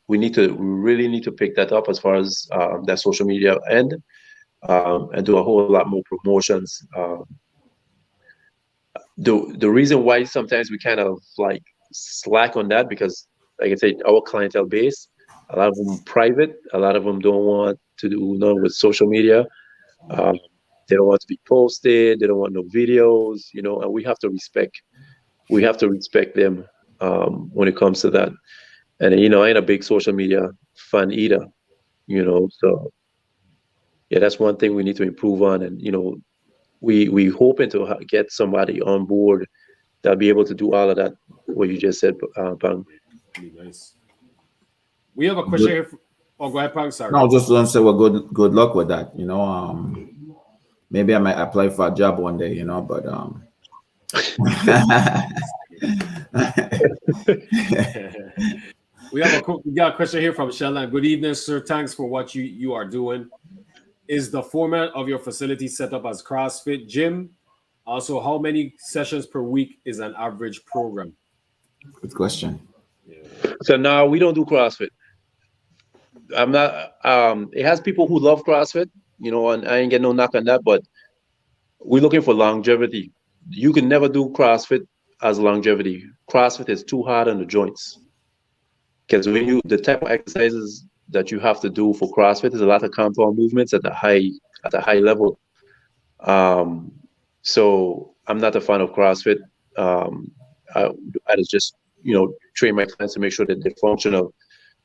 We really need to pick that up as far as that social media end, and do a whole lot more promotions. The reason why sometimes we kind of like slack on that, because like I said, our clientele base, a lot of them private, a lot of them don't want to do none with social media. Um, they don't want to be posted. They don't want no videos, and we have to respect them when it comes to that. And I ain't a big social media fan either. So yeah, that's one thing we need to improve on. And we hoping to get somebody on board that'll be able to do all of that. What you just said, Bang. Really nice. We have a question Good. here. Oh, go ahead, Pang. No, Sorry. just want to say well, good luck with that. Maybe I might apply for a job one day. But We got a question here from Shellan. Good evening, sir. Thanks for what you are doing. Is the format of your facility set up as CrossFit gym? Also, how many sessions per week is an average program? good question. Yeah. So now we don't do CrossFit. I'm not. It has people who love CrossFit, and I ain't getting no knock on that, but we're looking for longevity. You can never do CrossFit as longevity. CrossFit is too hard on the joints, because the type of exercises that you have to do for CrossFit is a lot of compound movements at a high level. Um, so I'm not a fan of CrossFit. Um, I, I just train my clients to make sure that they're functional.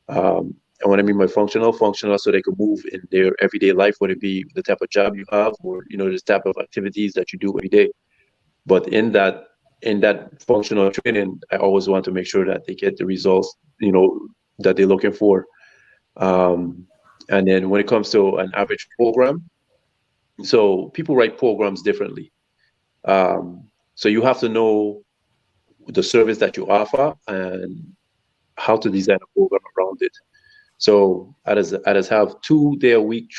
And when I mean by functional so they can move in their everyday life, whether it be the type of job you have or, the type of activities that you do every day. But in that functional training, I always want to make sure that they get the results, that they're looking for. And then when it comes to an average program, so people write programs differently. So you have to know the service that you offer and how to design a program around it. So I just have 2-day a week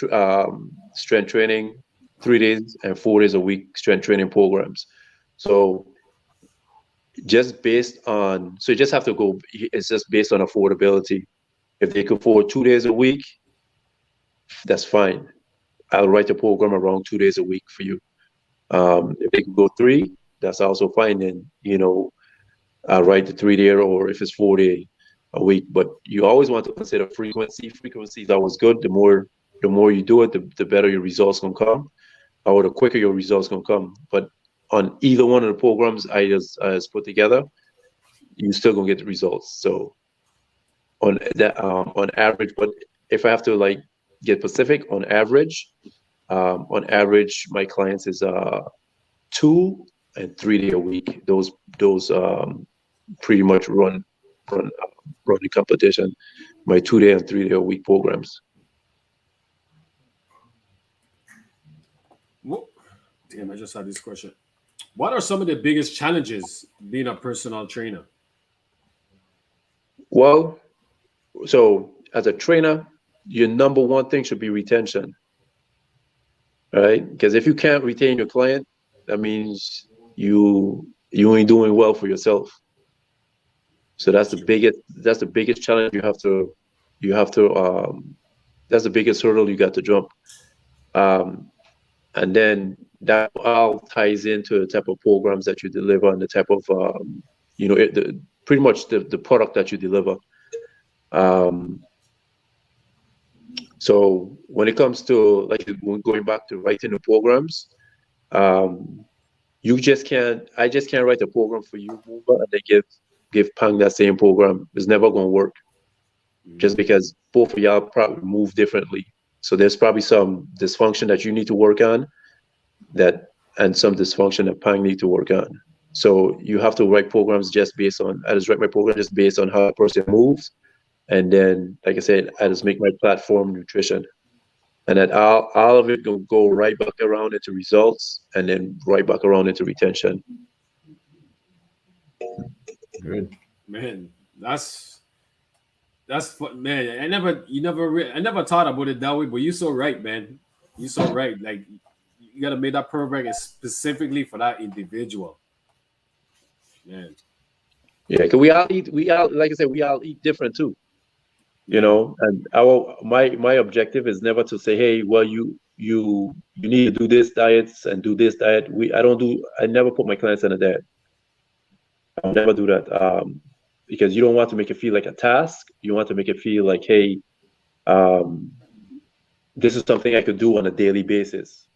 strength training, 3 days and 4 days a week strength training programs. So you just have to go. It's just based on affordability. If they can afford 2 days a week, that's fine. I'll write a program around 2 days a week for you. If they can go 3, that's also fine. Then I'll write the 3-day, or if it's 4-day a week. But you always want to consider frequency. Frequency is always good. The more you do it, the better your results can come, or the quicker your results can come. But on either one of the programs I just put together, you still gonna get the results. So on that, on average, but if I have to get specific, on average, my clients is 2 and 3-day a week. Those pretty much run the competition. My 2-day and 3-day a week programs. Well, damn, I just had this question. What are some of the biggest challenges being a personal trainer? Well, so as a trainer, your number one thing should be retention, right? Because if you can't retain your client, that means you ain't doing well for yourself. So that's the biggest challenge you have to that's the biggest hurdle you got to jump. And then that all ties into the type of programs that you deliver and the type of pretty much the product that you deliver. So when it comes to going back to writing the programs, I just can't write a program for you, Mumba, and then give Pang that same program. It's never going to work, just because both of y'all probably move differently. So there's probably some dysfunction that you need to work on, and some dysfunction that Pang need to work on. So you have to write programs I just write my program just based on how a person moves. And then, like I said, I just make my platform nutrition. And then all of it will go right back around into results, and then right back around into retention. Good. Man, that's man. I never thought about it that way, but you're so right, man. You're so right. Like, you gotta make that program specifically for that individual. Man. Yeah, because like I said, we all eat different too. And my objective is never to say, hey, well, you need to do this diets and do this diet. I never put my clients on a diet. I'll never do that. Because you don't want to make it feel like a task. You want to make it feel like, hey, this is something I could do on a daily basis.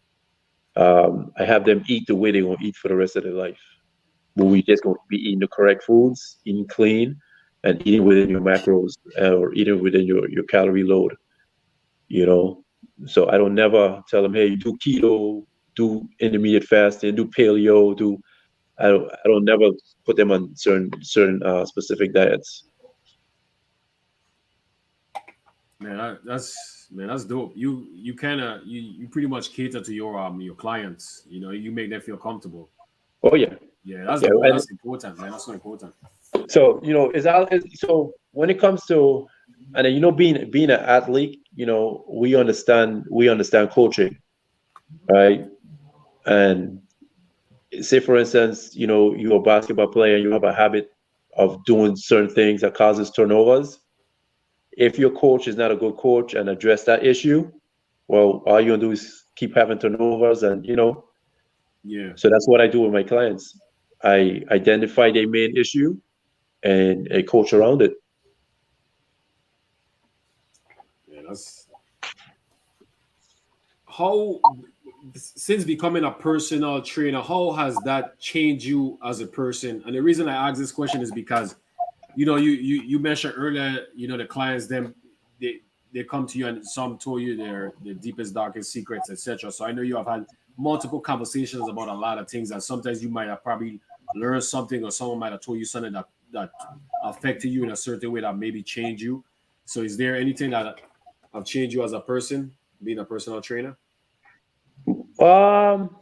I have them eat the way they're going to eat for the rest of their life. But we just going to be eating the correct foods, eating clean, and eating within your macros, or eating within your calorie load. So I don't never tell them, hey, do keto, do intermediate fasting, do paleo, I don't never put them on certain specific diets. Man, that's dope. You kind of you pretty much cater to your clients. You make them feel comfortable. Oh yeah. Yeah, that's important, man. That's so important. So so when it comes to, and then, being an athlete, we understand coaching, right? And say, for instance, you're a basketball player and you have a habit of doing certain things that causes turnovers. If your coach is not a good coach and address that issue, well, all you're gonna do is keep having turnovers, and Yeah. So that's what I do with my clients. I identify their main issue and I coach around it. Yeah, that's how. Since becoming a personal trainer, how has that changed you as a person? And the reason I ask this question is because you mentioned earlier, the clients them they come to you and some told you their deepest, darkest secrets, etc. So I know you have had multiple conversations about a lot of things, and sometimes you might have probably learned something, or someone might have told you something that affected you in a certain way that maybe changed you. So is there anything that have changed you as a person, being a personal trainer? Um,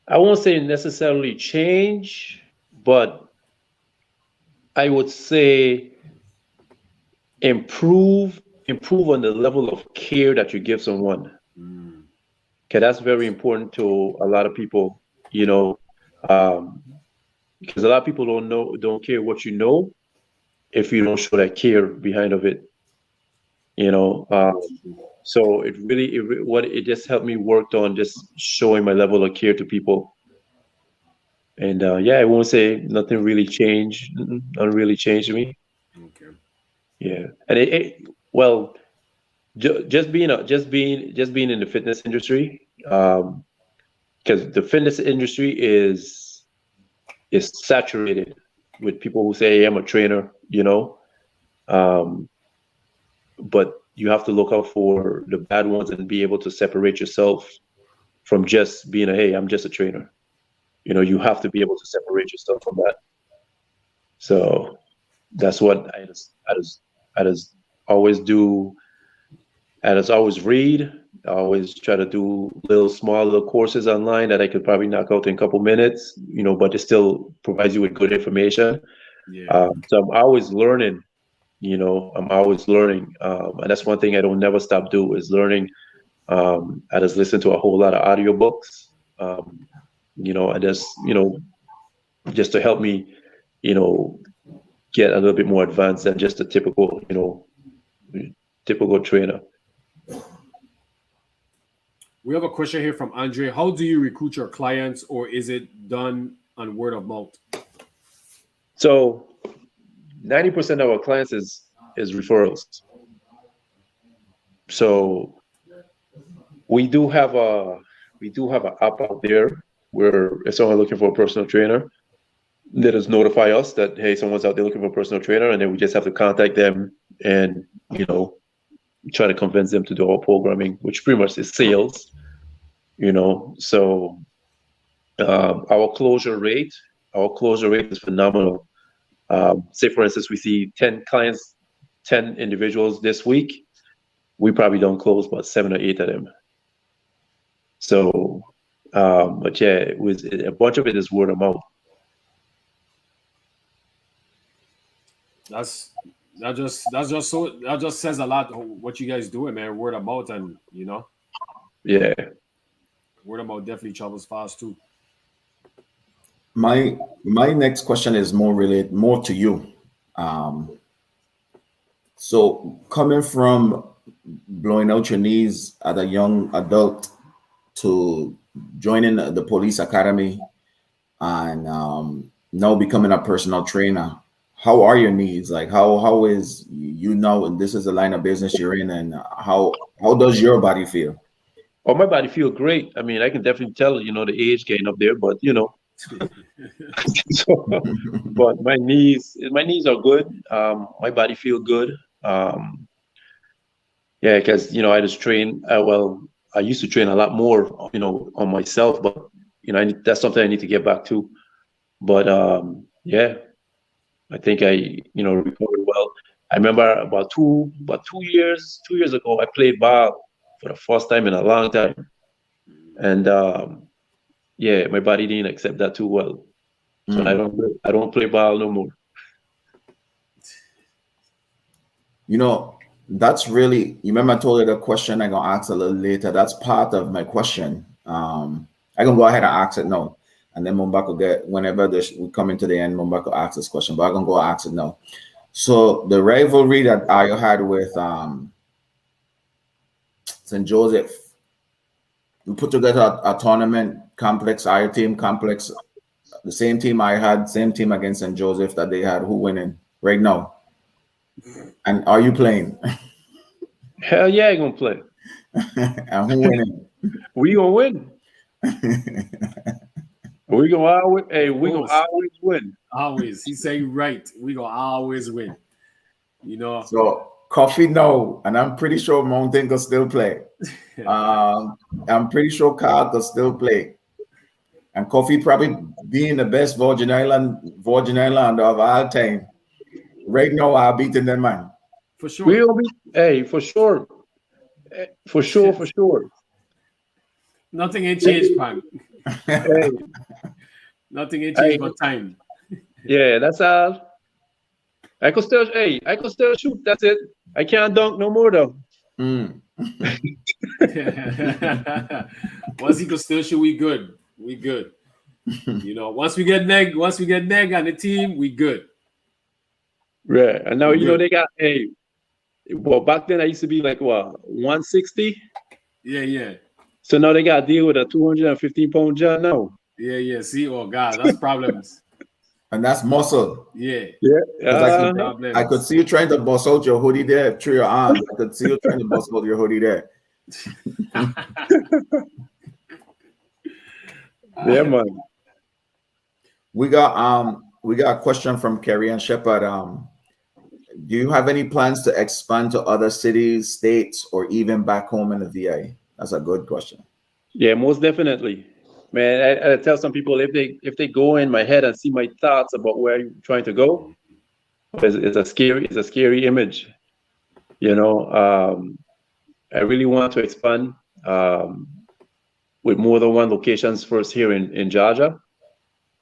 I won't say necessarily change, but I would say improve on the level of care that you give someone. Mm, Okay, that's very important to a lot of people, you know, um, because a lot of people don't care what you know if you don't show that care behind of it, you know. that's true. So it just helped me worked on just showing my level of care to people. And yeah, I won't say nothing really changed. Nothing really changed me. Okay. Yeah, and well, just being in the fitness industry, because the fitness industry is saturated with people who say, hey, I'm a trainer, um, but you have to look out for the bad ones and be able to separate yourself from just being hey, I'm just a trainer. You have to be able to separate yourself from that. So that's what I just always do. I just always read. I always try to do little courses online that I could probably knock out in a couple minutes, but it still provides you with good information. Yeah. So I'm always learning, I'm always learning. And that's one thing I don't never stop do is learning. I just listen to a whole lot of audiobooks, and just to help me, you know, get a little bit more advanced than just a typical trainer. We have a question here from Andre. How do you recruit your clients, or is it done on word of mouth? So 90% of our clients is referrals. So we do have an app out there where if someone looking for a personal trainer, let us notify us that hey, someone's out there looking for a personal trainer, and then we just have to contact them and try to convince them to do our programming, which pretty much is sales. So our closure rate is phenomenal. Say for instance, we see 10 clients, 10 individuals this week, we probably don't close but 7 or 8 of them. So but yeah, a bunch of it is word of mouth. That just says a lot what you guys doing, man. Word of mouth, and Yeah. word of mouth definitely travels fast too. My next question is more to you. Um, so coming from blowing out your knees as a young adult to joining the police academy and now becoming a personal trainer, how are your knees? Like how is and this is the line of business you're in, and how does your body feel? Oh, my body feel great. I mean, I can definitely tell, the age getting up there, but so, but my knees are good. My body feel good. Um, yeah, because I just train. Well, I used to train a lot more, on myself, but that's something I need to get back to. But yeah, I think I recovered well. I remember about 2 years ago, I played ball for the first time in a long time, and yeah, my body didn't accept that too well, so Mm. I don't play ball no more. That's really, you remember I told you the question I'm gonna ask a little later. That's part of my question. I can go ahead and ask it now. And then Mumbako get whenever we come into the end, Mumbako asks this question, but I'm gonna go ask it now. So the rivalry that Ayo had with St. Joseph, we put together a tournament complex, Ayo team complex, the same team I had, same team against St. Joseph that they had. Who winning right now? And are you playing? Hell yeah, I gonna play. And who winning? We gonna win. We gonna always Of we gonna course. always win. Always. He say right. We gonna always win. You know. So Coffee, no, and I'm pretty sure Mountain could still play. I'm pretty sure Carl could still play. And Coffee probably being the best Virgin Islander of all time. Right now, I'm beating them, man. For sure. We'll be, hey, for sure. For sure. Nothing ain't changed, Pan. Hey, Nothing ain't changed but time. yeah, that's all. I could still shoot. That's it. I can't dunk no more though. Mm. Once he could still shoot, we good. We good. You know, once we get Neg on the team, we good. Right. And now We you know good. they got well back then I used to be like what 160. Yeah. So now they got to deal with a 215-pound John now. Yeah. See, oh God, that's problems. And that's muscle. Yeah. Yeah. Problems. I could see you trying to bust out your hoodie there through your arm. I could see you trying to bust out your hoodie there. Yeah, man. We got a question from Kerry and Shepard. Do you have any plans to expand to other cities, states, or even back home in the VA? That's a good question. Yeah, most definitely. Man, I tell some people if they go in my head and see my thoughts about where I'm trying to go, it's a scary image. You know, I really want to expand with more than one locations first here in Georgia.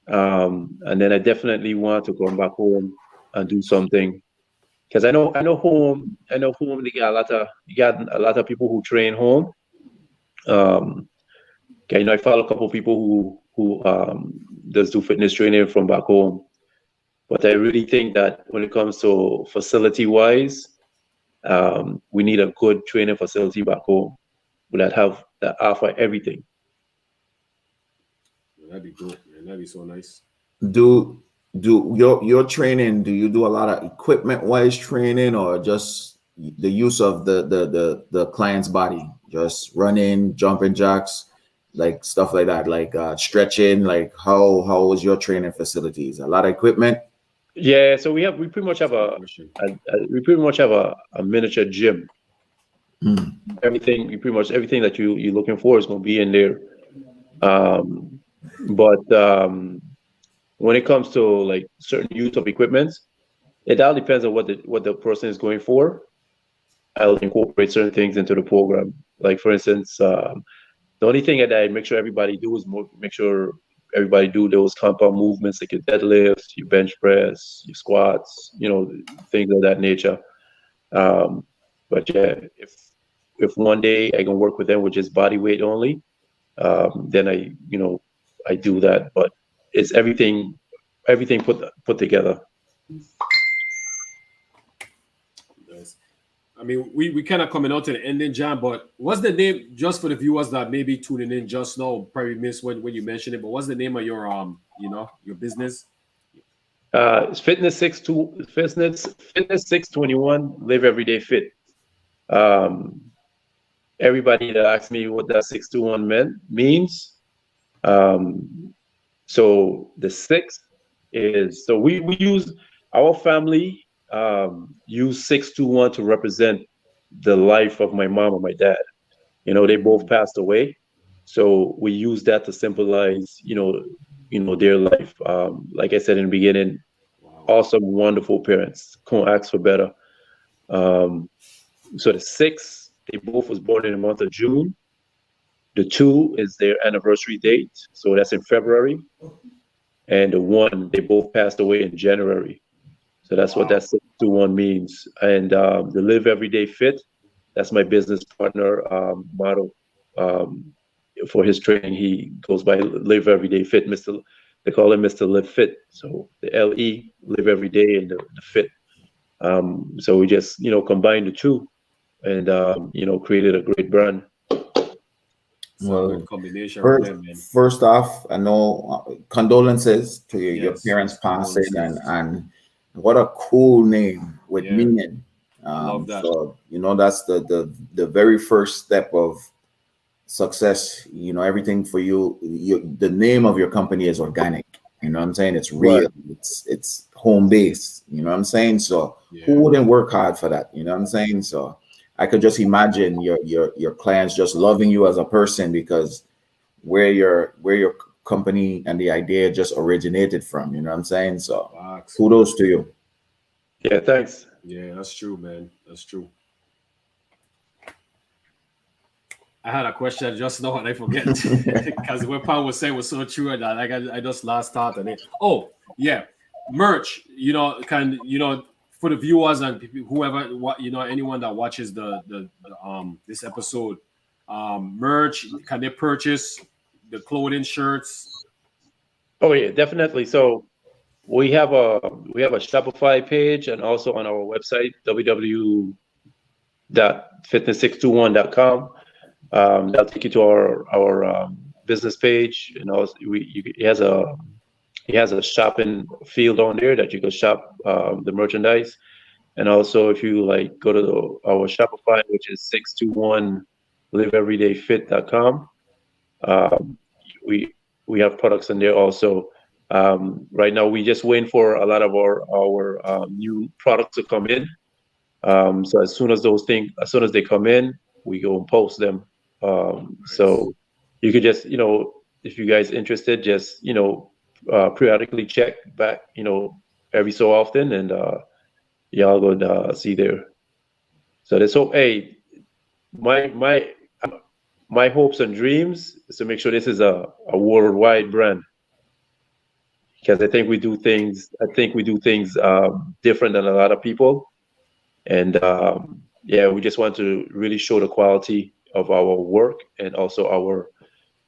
And then I definitely want to come back home and do something. Because I know home they got a lot of people who train home. Okay, I follow a couple of people who does do fitness training from back home. But I really think that when it comes to facility wise, we need a good training facility back home that offer everything. That'd be good, man. That'd be so nice. Do your training? Do you do a lot of equipment wise training, or just the use of the client's body, just running, jumping jacks, like stuff like that, like stretching? Like how was your training facilities? A lot of equipment. Yeah, so we pretty much have a miniature gym. Everything that you're looking for is going to be in there. But when it comes to like certain use of equipment, it all depends on what the person is going for. I'll incorporate certain things into the program. Like for instance, the only thing that I make sure everybody do is make sure everybody do those compound movements like your deadlifts, your bench press, your squats, things of that nature. But yeah, if one day I can work with them with just body weight only, then I do that. But it's everything put together. Nice. I mean, we kind of coming out to the ending, John, but what's the name, just for the viewers that may be tuning in just now, probably missed when you mentioned it, but what's the name of your your business? It's Fitness 621, Live Everyday Fit. Everybody that asks me what that 621 means. So the 6 is, so we use, our family use 621 to represent the life of my mom and my dad. They both passed away. So we use that to symbolize, their life. Like I said in the beginning, awesome, wonderful parents. Couldn't ask for better. So the 6, they both was born in the month of June. The 2 is their anniversary date, so that's in February. And the 1, they both passed away in January. So that's what that 621 means. And the Live Everyday Fit, that's my business partner motto. For his training, he goes by Live Everyday Fit. They call him Mr. Live Fit. So the LE, Live Every Day, and the Fit. So we just combined the 2, and created a great brand. Well, good combination. First off, I know condolences to your parents passing, and what a cool name with meaning. Love that. So that's the very first step of success. Everything for you. The name of your company is organic, You know what I'm saying? It's real. Right. It's home base. You know what I'm saying? So Yeah. who wouldn't work hard for that? You know what I'm saying? So I could just imagine your clients just loving you as a person because where your company and the idea just originated from. You know what I'm saying? So Facts. kudos to you. Yeah, thanks. Yeah, that's true, man. That's true. I had a question just now and I forget because what Paul was saying was so true and I just lost thought on it. Oh yeah, merch. For the viewers and whoever anyone that watches the this episode, merch. Can they purchase the clothing, shirts? Oh yeah, definitely. So we have a Shopify page and also on our website www.fitness621.com. That'll take you to our business page, and also he has a shopping field on there that you can shop the merchandise. And also, if you like, go to our Shopify, which is 621liveeverydayfit.com. Um, we we have products in there also. Right now, we just waiting for a lot of our new products to come in. So as soon as they come in, we go and post them. Nice. So you could just, if you guys interested, just, periodically check back, every so often, and y'all go see there. So let's hope. Hey, my my my hopes and dreams is to make sure this is a worldwide brand because I think we do things different than a lot of people. And yeah, we just want to really show the quality of our work and also our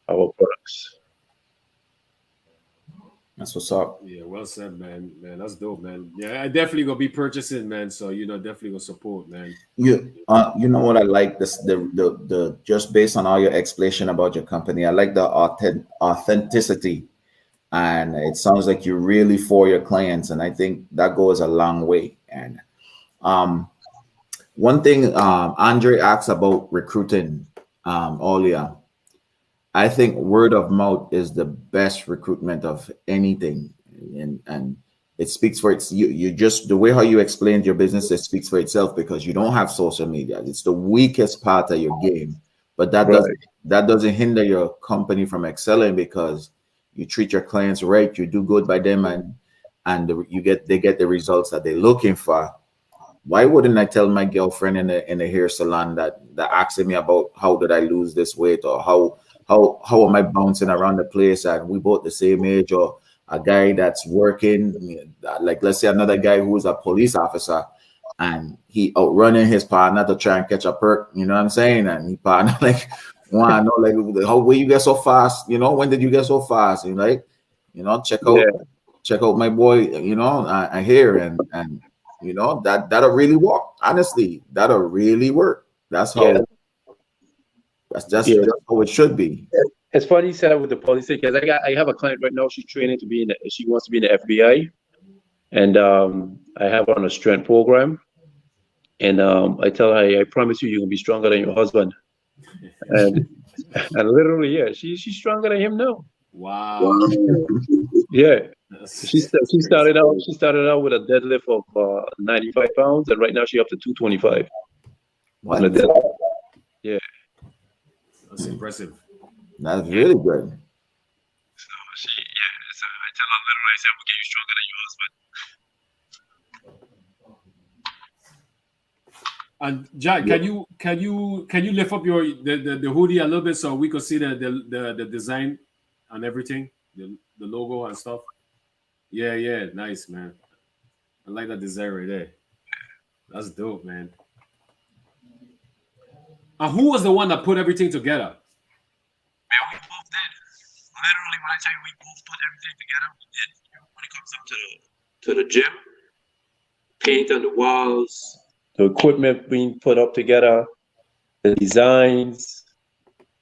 products. That's what's up. Yeah, well said, man. Man, that's dope, man. Yeah, I definitely gonna be purchasing, man. So definitely gonna support, man. You know what I like this the just based on all your explanation about your company, I like the authenticity, and it sounds like you're really for your clients, and I think that goes a long way. And um, one thing Andre asks about recruiting, Olia, I think word of mouth is the best recruitment of anything, and it speaks for its. You just the way how you explained your business, it speaks for itself because you don't have social media. It's the weakest part of your game, but Right. that doesn't hinder your company from excelling because you treat your clients right, you do good by them, and they get the results that they're looking for. Why wouldn't I tell my girlfriend in the hair salon that asking me about how did I lose this weight or how am I bouncing around the place and we both the same age, or a guy that's working, like let's say another guy who's a police officer and he outrunning his partner to try and catch a perk, you know what I'm saying? And he partner like want to know like how where you get so fast, when did you get so fast? And like, Yeah. check out my boy, I hear and that'll really work. Honestly, that'll really work. Yeah. That's Yeah. how it should be. It's funny you said that with the policy because I have a client right now. She's training to be she wants to be in the FBI, and I have her on a strength program. And I tell her, I promise you, you're gonna be stronger than your husband. And and literally, yeah, she's stronger than him now. Wow. Yeah, That's crazy. she started out with a deadlift of 95 pounds, and right now she up to 225 on the What? deadlift. Yeah, That's impressive. That's yeah. really good. So so I tell her literally, I said, "We'll get you stronger than your husband." And Jack, Yeah. can you lift up the hoodie a little bit so we could see the design and everything, the logo and stuff? Yeah, yeah, nice, man. I like that design right there. That's dope, man. And who was the one that put everything together? Man, we both did. Literally, when I tell you we both put everything together, we did. When it comes up to the gym, paint on the walls, the equipment being put up together, the designs,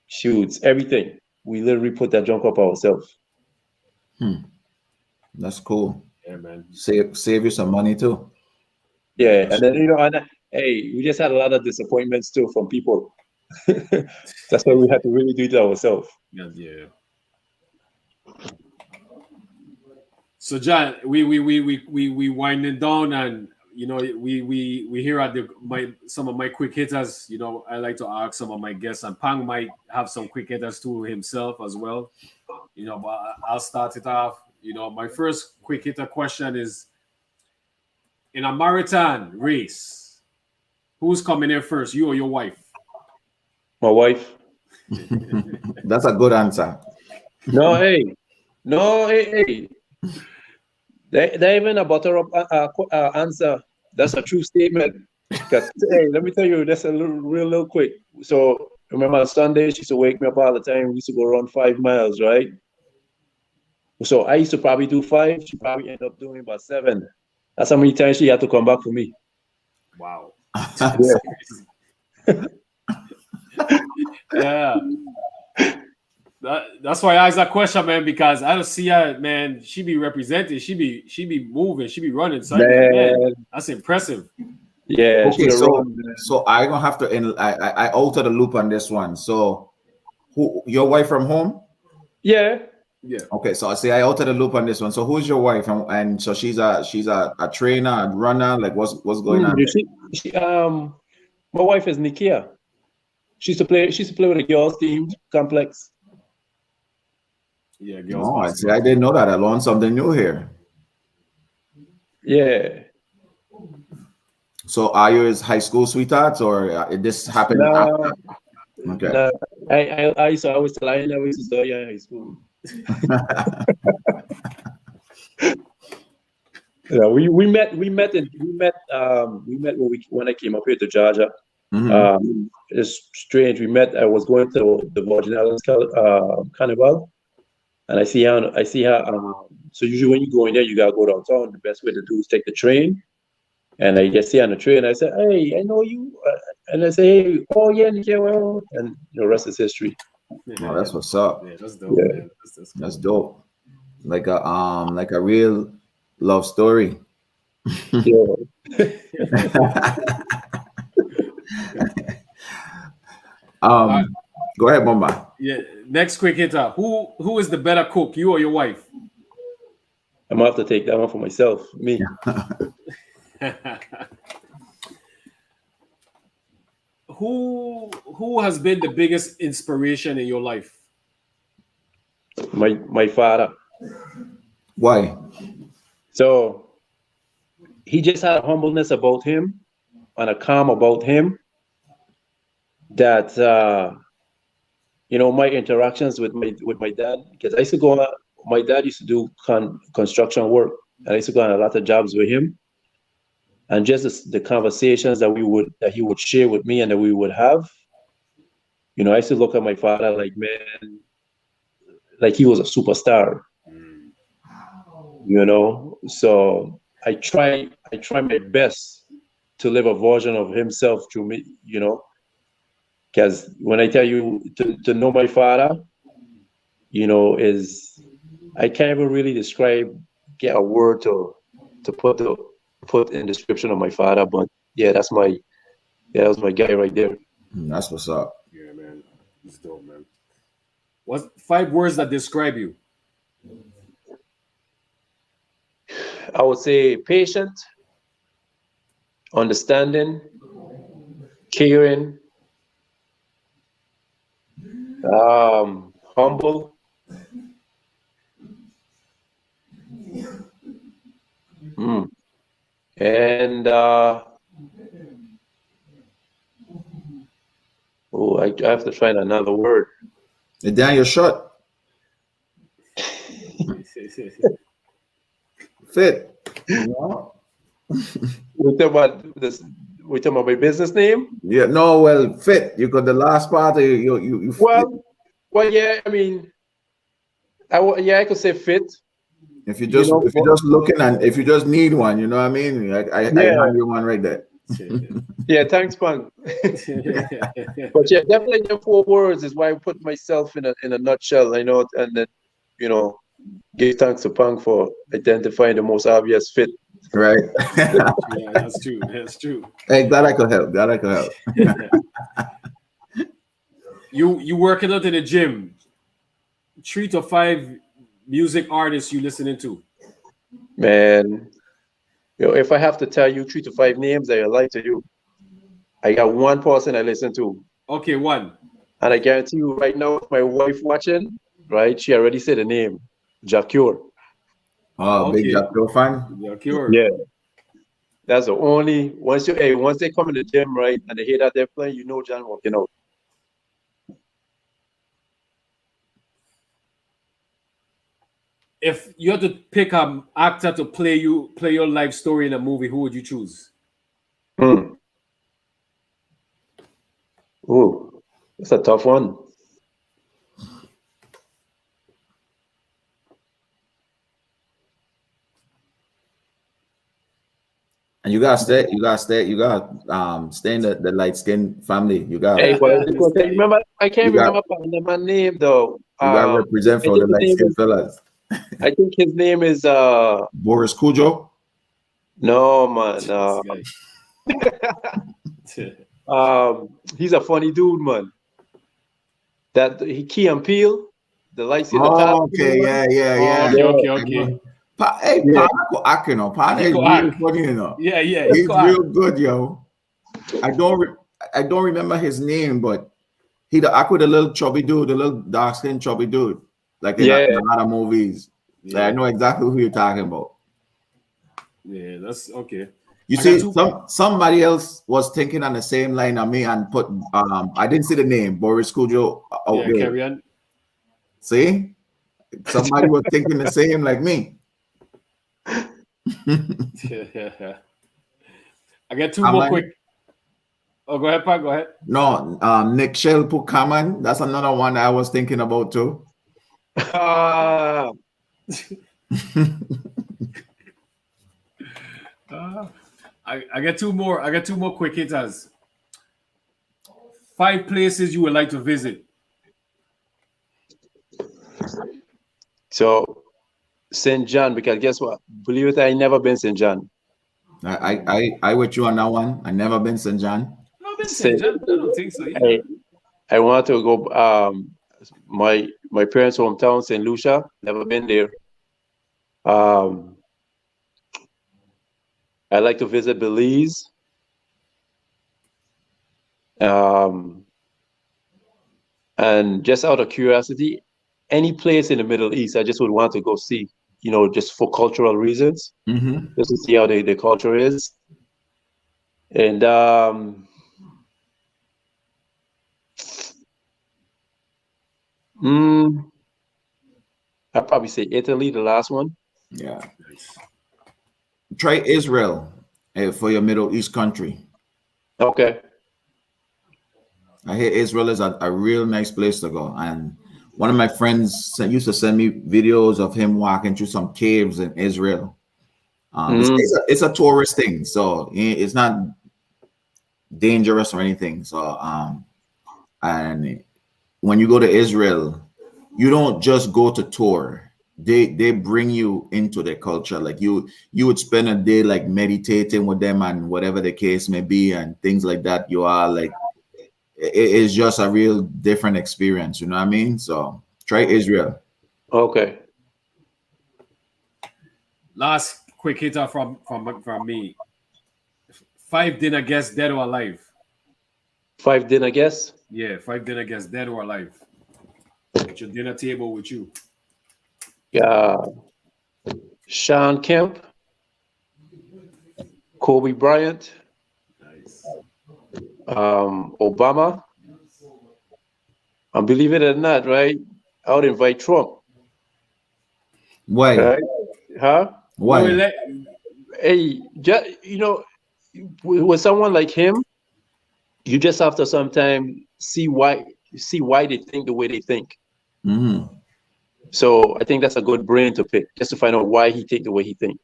shoots, everything. We literally put that junk up ourselves. That's cool. Yeah, man. Save you some money too. Yeah, Yeah, that's and then true. hey, we just had a lot of disappointments too from people. That's why we had to really do it ourselves. Yeah, yeah. So John, we winding down, and you know we here at some of my quick hitters. You know, I like to ask some of my guests, and Pang might have some quick hitters too himself as well. You know, but I'll start it off. You know, my first quick hitter question is: in a marathon race, who's coming in first, you or your wife? My wife. That's a good answer. No, hey. No, hey. They even a butter up answer. That's a true statement. Because hey, let me tell you, that's a little quick. So remember on Sunday, she used to wake me up all the time. We used to go run 5 miles, right? So I used to probably do 5. She probably ended up doing about 7. That's how many times she had to come back for me. Wow. Yeah. Yeah. That's why I asked that question, man, because I don't see her, man. She be represented. She be moving. She be running. So man, that's impressive. Yeah. Okay, so I gonna have to. I alter the loop on this one. So, who your wife from home? Yeah. Yeah. Okay, so I alter the loop on this one. So who's your wife? And so she's a trainer, a runner. Like what's going on? My wife is Nikia. She used to play with the girls team complex. Yeah, girls. Oh, I didn't know that. I learned something new here. Yeah. So are you his high school sweethearts, or this happened after? Okay. No, I used to always tell her I never used to study in high school. Yeah, we met when I came up here to Georgia. Mm-hmm. It's strange. We met. I was going to the Virgin Islands Carnival, and I see her. So usually when you go in there, you gotta go downtown. The best way to do is take the train. And I just see her on the train. I said, "Hey, I know you." And I say, "Hey, oh yeah, well," and the rest is history. Yeah, that's what's up. Yeah, that's dope. Yeah. Man. That's dope. Like a real love story. Yeah. Go ahead, Bomba. Yeah. Next quick hitter. Who is the better cook, you or your wife? I'm gonna have to take that one for myself. Me. Who has been the biggest inspiration in your life? My father. Why? So he just had a humbleness about him and a calm about him that my interactions with my dad, because I used to go. My dad used to do construction work, and I used to go on a lot of jobs with him. And just the conversations that he would share with me and that we would have, I used to look at my father like, man, like he was a superstar. So I try my best to live a version of himself through me, because when I tell you to know my father, is I can't even really get a word to put in description of my father, but yeah, that was my guy right there. That's what's up. Yeah, man, it's dope, man. What's 5 words that describe you? I would say patient, understanding, caring, humble, and I have to find another word. And down your shot. Fit. We talking about this. We talking about my business name? Yeah. No. Well, fit. You got the last part. You. Well. Yeah. I mean, I could say fit. If you just looking and if you just need one, you know what I mean. I hand you one right there. Yeah. Thanks, Pang. But yeah, definitely the 4 words is why I put myself in a nutshell. I know, and then give thanks to Pang for identifying the most obvious fit. Right. Yeah, that's true. That's true. Hey, glad I could help. You working out in the gym. 3 to 5 music artists you listening to? Man, if I have to tell you 3 to 5 names, I lie to you. I got one person I listen to. Okay, one. And I guarantee you right now, if my wife watching, right, she already said the name, Jacure. Oh, big Okay. Jaco fan. Yeah, cure. Yeah. That's the only, once they come in the gym, right, and they hear that they're playing, you know John walking out. If you had to pick an actor to play your life story in a movie, who would you choose? Ooh, that's a tough one. And you gotta stay in the light skin family. You Hey, gotta but remember, I can't You got- remember my name though. represent I for the think his light name skin is, fellas. I think his name is Boris Cujo. no man. This He's a funny dude, man. That he Key and Peele, the lights in the top. Oh, okay, yeah. okay. Hey, Yeah. Pana He is go really act. funny, you know. Yeah, He's real good, yo. I don't remember his name, but he the act with the little chubby dude, the little dark skinned chubby dude, like in Yeah. a lot of movies. Like, I know exactly who you're talking about. Yeah, that's okay. You I see, got somebody else was thinking on the same line of me and put I didn't see the name Boris Cujo out Yeah, there. carry on. See, somebody was thinking the same like me. I got two more quick. Oh, go ahead, Pat. Go ahead. No, Nick Shell put Kaman. That's another one I was thinking about too. Ah, I got two more. I got two more quick hitters. 5 places you would like to visit. so St. John, because guess what? Believe it, I never been St. John. I with you on that one. I never been St. John. No, been Say- St. John. I don't think so. Yeah. I want to go. My parents' hometown, St. Lucia. Never been there. I like to visit Belize. And just out of curiosity, any place in the Middle East, I just would want to go see. You know, just for cultural reasons, Mm-hmm. just to see how the culture is. And I'd probably say Italy, the last one. Yeah. Try Israel for your Middle East country. Okay. I hear Israel is a real nice place to go. And one of my friends used to send me videos of him walking through some caves in Israel. It's a tourist thing, so it's not dangerous or anything. So, and when you go to Israel, you don't just go to tour. They bring you into their culture. Like you would spend a day like meditating with them and whatever the case may be and things like that. You are like, it is just a real different experience. You know what I mean? So try Israel. Okay. Last quick hitter from me. 5 dinner guests, dead or alive. 5 dinner guests. Yeah, 5 dinner guests, dead or alive. At your dinner table with you. Sean Kemp, Kobe Bryant, Nice. Obama. And believe it or not, right? I would invite Trump. Why? Right? Huh? Why? Hey, you know, with someone like him, you just have to sometimes see why they think the way they think. Mm-hmm. So I think that's a good brain to pick, just to find out why he think the way he think.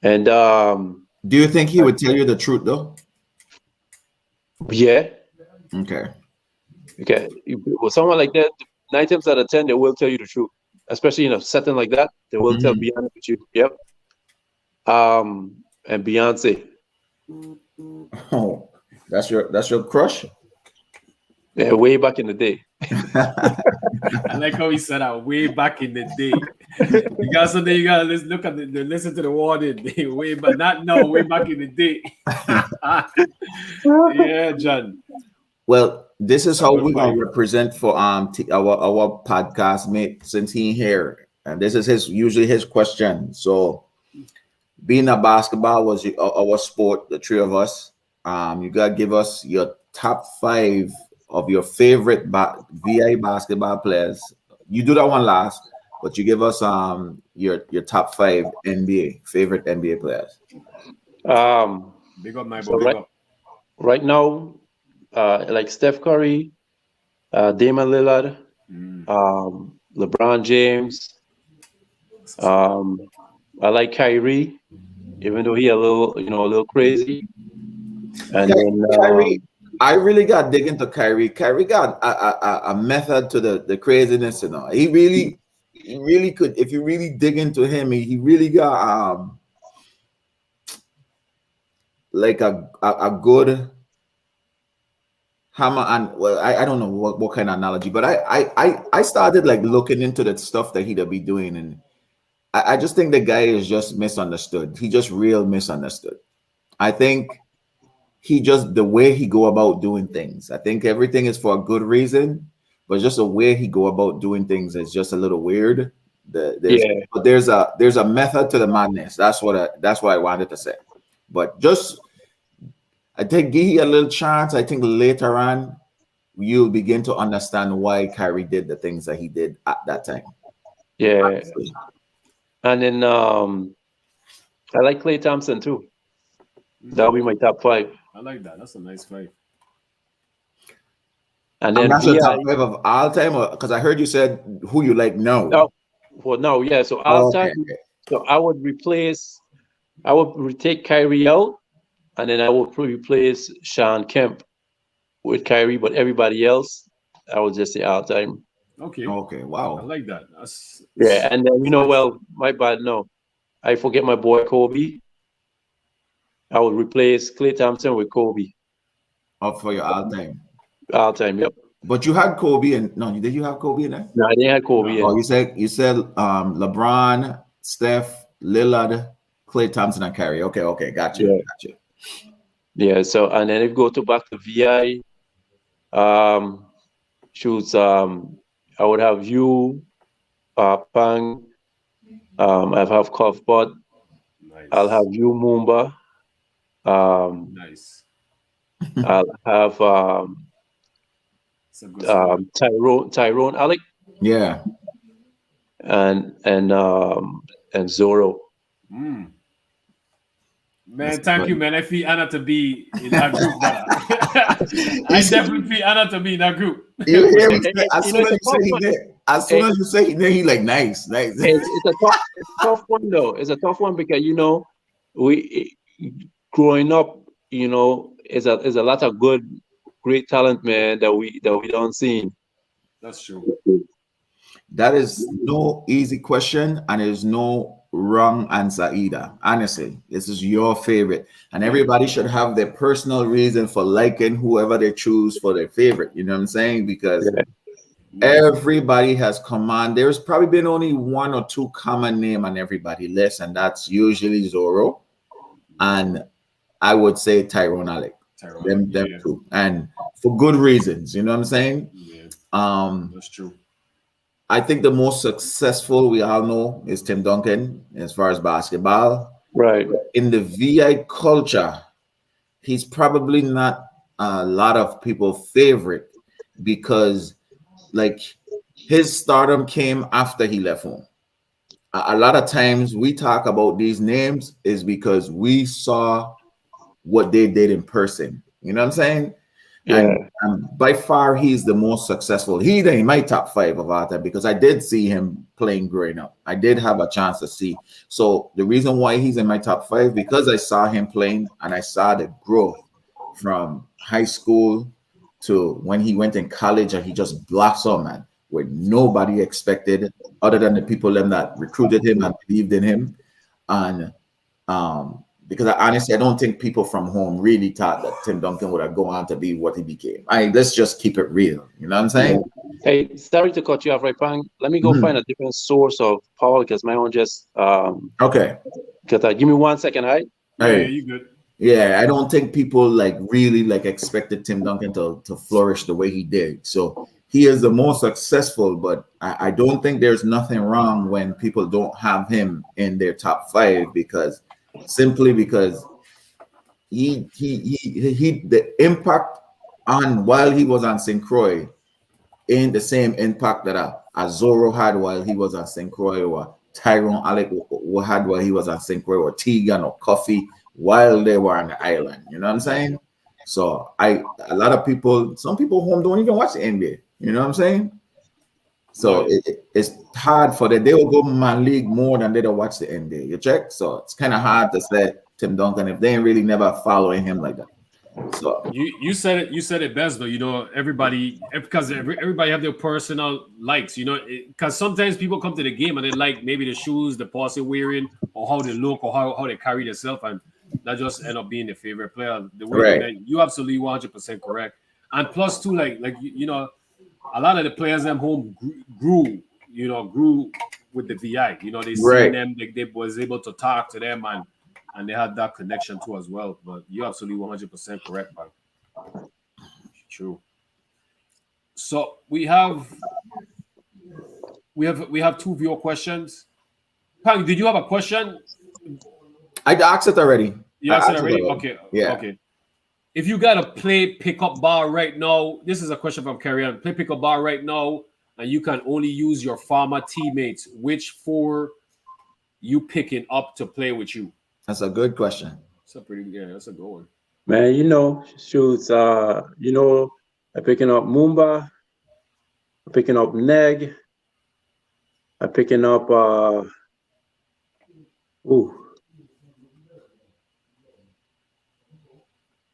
And do you think he would tell you the truth though? Yeah. Okay. With someone like that, 9 times out of 10, they will tell you the truth, especially in a setting like that. They will tell be honest with you. Yep. And Beyonce. Oh, that's your crush? Yeah, way back in the day. I like how he said that way back in the day. You got something you gotta look at listen to the warning way back, not now, way back in the day. Yeah, John. Well, this is That's a how good we're gonna fight. represent for our podcast mate since he here, and this is his usually his question. So, being that basketball was our sport, the three of us, you gotta give us your top five of your favorite VA basketball players. You do that one last, but you give us your top five favorite NBA players. Big up, my So boy. Big up. right now, like Steph Curry, Damian Lillard, LeBron James. I like Kyrie, even though he a little crazy. And then Kyrie, I really got dig into Kyrie. Kyrie got a method to the craziness, you know. He really could. If you really dig into him, he really got like a good hammer. And well, I don't know what kind of analogy, but I started like looking into the stuff that he'd be doing, and I just think the guy is just misunderstood. He just real misunderstood. I think he just the way he go about doing things. I think everything is for a good reason, but just the way he go about doing things is just a little weird. But there's a method to the madness. That's what I wanted to say. But just I think give you a little chance. I think later on you'll begin to understand why Kyrie did the things that he did at that time. yeah, Honestly. and then I like Klay Thompson too. That'll be my top five. I like that. That's a nice fight. And And then that's your VI. top five of all time, because I heard you said who you like now. Oh, well, no, yeah. So all Okay. time. So I would take Kyrie out, and then I would replace Sean Kemp with Kyrie, but everybody else, I would just say all time. Okay. Okay. I Wow. like that. That's Yeah, and then well, my bad. No, I forget my boy Kobe. I would replace Klay Thompson with Kobe. Up for your all time. All time. Yep. But you had Kobe and no, did you have Kobe in there? No, I didn't have Kobe. No. Oh, In. you said LeBron, Steph, Lillard, Klay Thompson, and Kyrie. Okay, got you. Yeah. So and then if you go to back to VI, shoots. I would have you, Pang. I have Cuthbert. nice. I'll have you, Mumba. Nice. I'll have It's a good squad. Tyrone Alec Yeah. and Zorro. Man, That's thank good. you, man. I feel honored to be in that group, brother. I definitely feel honored to be in that group. You hear me? As You soon know, as you say he did, as soon as you say he did, he like nice. It's a tough one though. It's a tough one because we growing up, is a lot of great talent, man, that we don't see. That's true. That is no easy question, and there's no wrong answer either. Honestly, this is your favorite, and everybody should have their personal reason for liking whoever they choose for their favorite. You know what I'm saying? Because everybody has command. There's probably been only one or two common name on everybody list, and that's usually Zorro, and I would say Tyrone Alec. Them two, and for good reasons. You know what I'm saying? Yeah, that's true. I think the most successful we all know is Tim Duncan as far as basketball. Right. In the VI culture, he's probably not a lot of people's favorite because, like, his stardom came after he left home. A lot of times we talk about these names is because we saw what they did in person. You know what I'm saying? Yeah. And by far, he's the most successful. He's in my top five of all time because I did see him playing growing up. I did have a chance to see. So the reason why he's in my top five, because I saw him playing and I saw the growth from high school to when he went in college and he just blossomed, man, where nobody expected other than the people that recruited him and believed in him. And because honestly, I don't think people from home really thought that Tim Duncan would have gone on to be what he became. Let's just keep it real. You know what I'm saying? Hey, sorry to cut you off, right, Pang? Let me go find a different source of power because my own just Okay. cut out. Give me 1 second, right? Yeah, you good. Yeah, I don't think people really expected Tim Duncan to flourish the way he did. So he is the most successful, but I don't think there's nothing wrong when people don't have him in their top 5 because he the impact on while he was on St. Croix ain't the same impact that a Zorro had while he was on St. Croix, or Tyrone Alec had while he was on St. Croix, or Tegan or Coffee while they were on the island. You know what I'm saying? So a lot of people, some people home don't even watch the NBA. You know what I'm saying? So it's hard for them. They will go Man League more than they don't watch the NBA. You check? So it's kind of hard to say Tim Duncan if they ain't really never following him like that. So you said it best though. You know, everybody have their personal likes. You know, because sometimes people come to the game and they like maybe the shoes, the pass they're wearing, or how they look, or how they carry themselves, and that just end up being the favorite player. The way you absolutely 100% correct. And plus too, like you know, a lot of the players at home grew with the VI. You know, they seen them, they was able to talk to them and they had that connection too as well. But you're absolutely 100% correct, man. True. So we have 2 viewer questions. Pang, did you have a question? I asked it already. You asked it already? Okay. Yeah. Okay. If you got to play pickup bar right now, this is a question from Carrie Ann. Play pickup bar right now, and you can only use your former teammates. Which 4 you picking up to play with you? That's a good question. That's a good one. Man, you know, shoots. You know, I'm picking up Mumba. I'm picking up Neg. I'm picking up.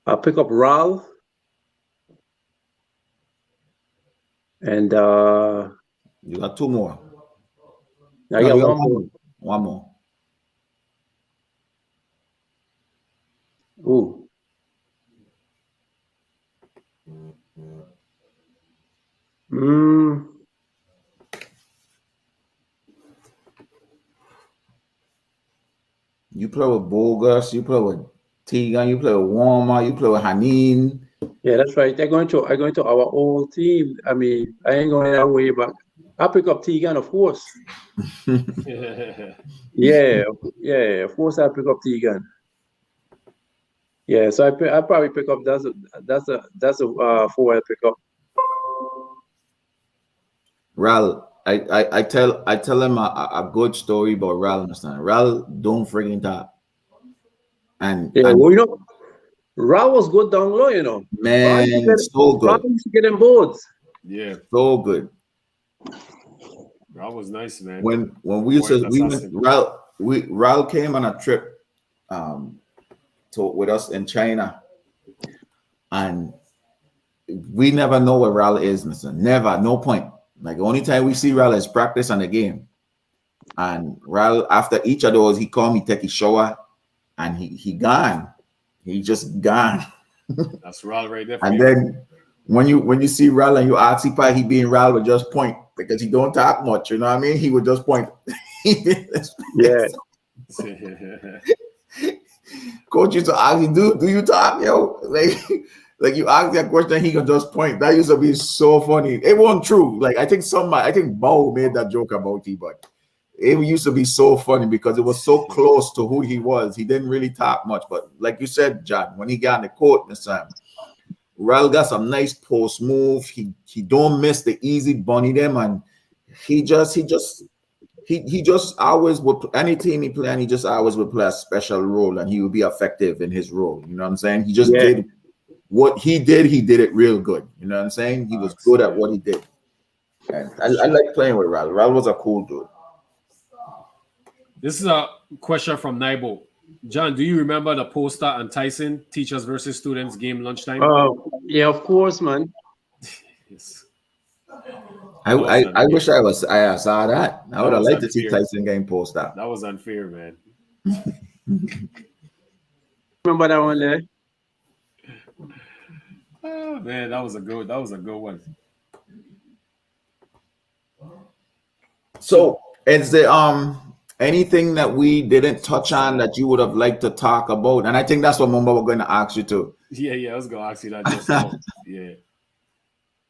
I'll pick up Ral. And you got 2 more. I got one more. One more. Ooh. You play with Bogus, you play with Tegan, you play with Warmer, you play with Haneen. Yeah, that's right. I'm going to our old team. I mean, I ain't going that way, but I'll pick up Tegan, of course. yeah, of course I'll pick up Tegan. Yeah, so I probably pick up that's a 4 I pick up. Ral, I tell him a good story about Ral, understand? Ral don't friggin' talk. And well, you know, Ral was good down low, you know. Man, so good. Ral used to get them boards. Yeah. So good. Ral was nice, man. When Ral came on a trip with us in China, and we never know where Ral is, Mr. Never, no point. Like the only time we see Ral is practice on the game. And Ral, after each of those, he called me, take his shower, and he gone. He just gone. That's Ral right there. And then when you see Ral and you ask him, he being Ral would just point because he don't talk much. You know what I mean? He would just point. Yeah. Coach used to ask you, do you talk, yo? Like you ask that question, he can just point. That used to be so funny. It wasn't true. Like I think Bo made that joke about you, but it used to be so funny because it was so close to who he was. He didn't really talk much, but like you said, John, when he got in the court this time, Ral got some nice post move. He don't miss the easy bunny them, and he just always would, any team he play, and he just always would play a special role, and he would be effective in his role. You know what I'm saying? He just did what he did. He did it real good. You know what I'm saying? He was good at what he did. And I like playing with Ral. Ral was a cool dude. This is a question from Naibo. John, do you remember the poster and Tyson teachers versus students game lunchtime? Yeah, of course, man. Yes. I wish I saw that. I would have liked to see Tyson game poster. That was unfair, man. remember that one there. Oh man, that was a good one. So is there anything that we didn't touch on that you would have liked to talk about? And I think that's what Mumba we're going to ask you to. Yeah, I was gonna ask you that just now. Yeah.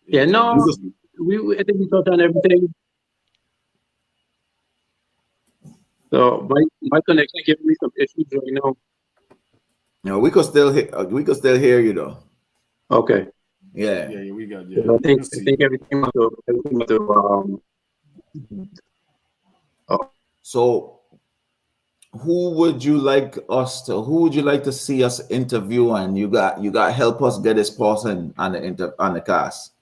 Yeah, no, Jesus. I think we touched on everything. So my connection giving me some issues right now. You know, we could still hear you though. Okay. Yeah. Yeah, we got I think everything must have So who would you like to see us interview, and you got help us get this person on the cast?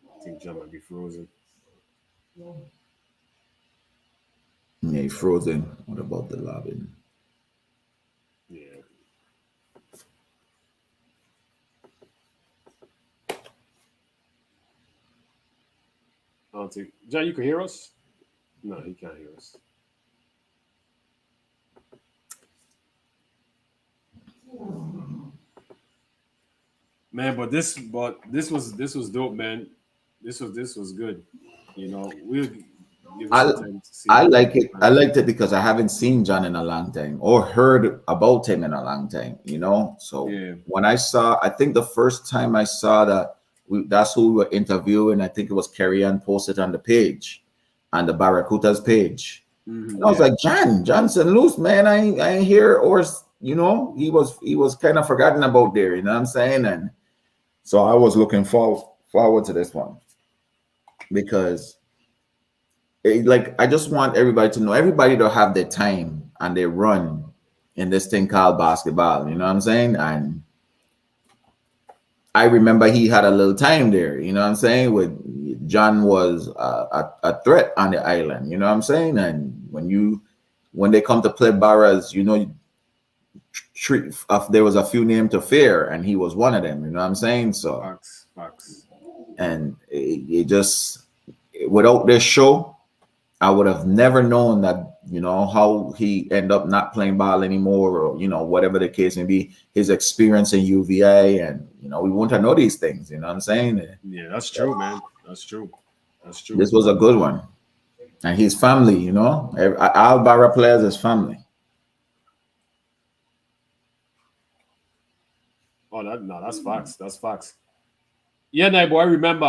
I think John might be frozen. Yeah, he frozen. What about the lobby? Yeah. I don't think John, you can hear us? No, he can't hear us. Man, but this was dope, man. This was good. You know, we'll give us I some time to see. I like it. I liked it because I haven't seen John in a long time or heard about him in a long time. You know, so Yeah. when I think the first time I saw that that's who we were interviewing. I think it was Kerry Ann posted on the page, on the Barracudas page. And I was like, John Stluce, man, I ain't here, or you know, he was kind of forgotten about there. You know what I'm saying? And so I was looking forward to this one because I just want everybody to know, everybody to have their time and their run in this thing called basketball. You know what I'm saying? And I remember he had a little time there. You know what I'm saying? With John was a threat on the island. You know what I'm saying? And when they come to play Barras, you know, there was a few names to fear, and he was one of them. You know what I'm saying? So, Facts. and it just, without this show, I would have never known that, you know, how he ended up not playing ball anymore, or, you know, whatever the case may be, his experience in UVA, and, you know, we want to know these things. You know what I'm saying? Yeah, that's true, man. That's true. This was a good one. And his family, you know, all Barra players is family. Oh, that's facts. That's facts. Yeah, Naibo, I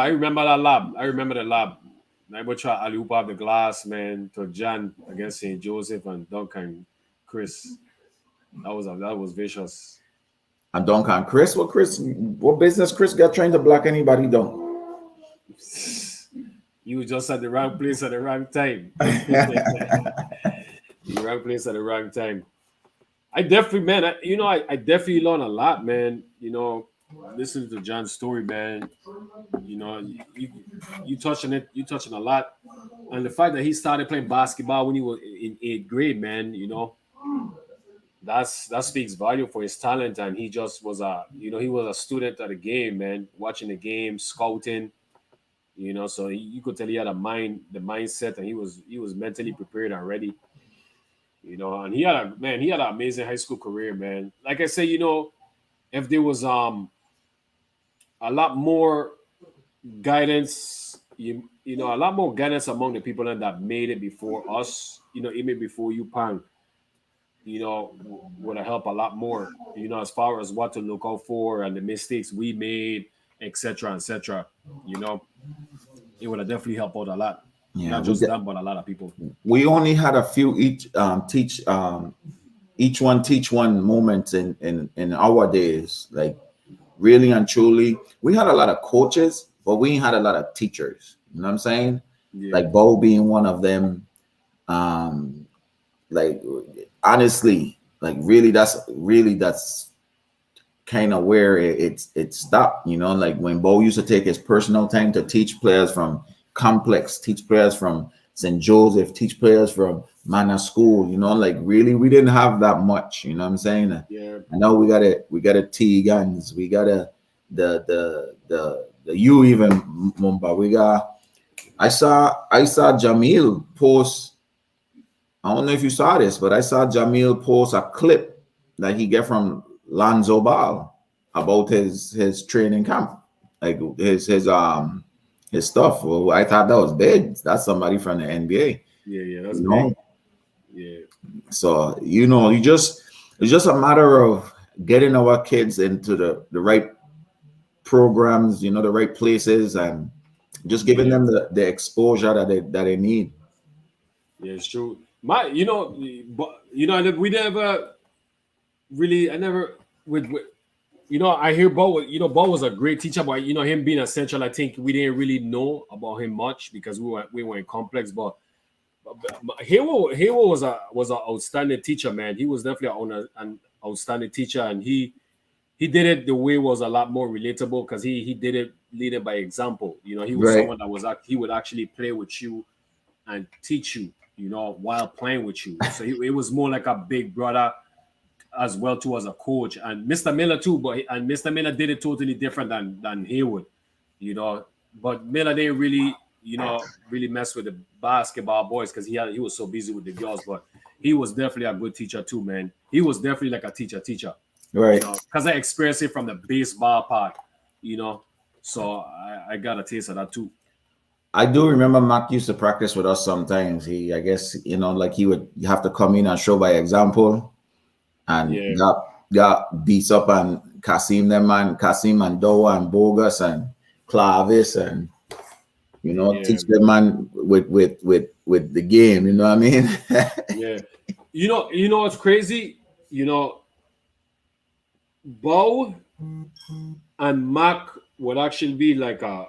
remember that lab. I remember the lab. Naibo tried alley off the glass, man, to John against St. Joseph and Duncan Chris. That was vicious. And Duncan what business Chris got trying to block anybody down? You were just at the wrong place at the wrong time. The wrong place at the wrong time. I definitely, man. I definitely learned a lot, man. You know, listening to John's story, man. You know, you touching it. You touching a lot, and the fact that he started playing basketball when he was in 8th grade, man. You know, that speaks volume for his talent, and he just was he was a student of the game, man. Watching the game, scouting. You know, so you could tell he had the mindset, and he was mentally prepared and ready. You know, and he had an amazing high school career, man. Like I say, you know, if there was a lot more guidance, you know, a lot more guidance among the people that made it before us, you know, even before you, Pang, you know, would have helped a lot more, you know, as far as what to look out for and the mistakes we made, etc., etc. You know, it would have definitely helped out a lot. Yeah, Not just them, but a lot of people. We only had a few each teach one moments in our days. Like, really and truly, we had a lot of coaches, but we had a lot of teachers. You know what I'm saying? Yeah. Like Bo being one of them. Like, honestly, like that's kind of where it stopped. You know, like when Bo used to take his personal time to teach players from Complex, teach players from St. Joseph, teach players from Mana School, you know, like really we didn't have that much, you know what I'm saying? Yeah. I know we got a T guns, we got the you even Mumba, we got I saw Jamil post. I don't know if you saw this, but I saw Jamil post a clip that he get from Lonzo Ball about his training camp, like his stuff. Well, I thought that was big. That's somebody from the NBA. Yeah, that's You big. know? Yeah. So it's just a matter of getting our kids into the right programs, the right places, and just giving them the exposure that they need. Yeah, it's true. But we never really. I never with I hear Bo. Bo was a great teacher, but him being a central, I think we didn't really know about him much because we were in complex. But Hero was an outstanding teacher, man. He was definitely an outstanding teacher, and he did it the way was a lot more relatable because he did it leading by example. He was Right. someone that he would actually play with you and teach you, while playing with you. So it was more like a big brother as well too as a coach, and Mr. Miller too. And Mr. Miller did it totally different than Haywood, But Miller didn't really mess with the basketball boys because he was so busy with the girls. But he was definitely a good teacher too, man. He was definitely like a teacher. Right. Because I experienced it from the baseball part, So I got a taste of that too. I do remember Mac used to practice with us sometimes. I guess, like he would have to come in and show by example, and got beats up on Kasim and Doa and Bogus and Clavis and teach them man with the game. You know what I mean? Yeah. What's crazy? Bo and Mac would actually be like a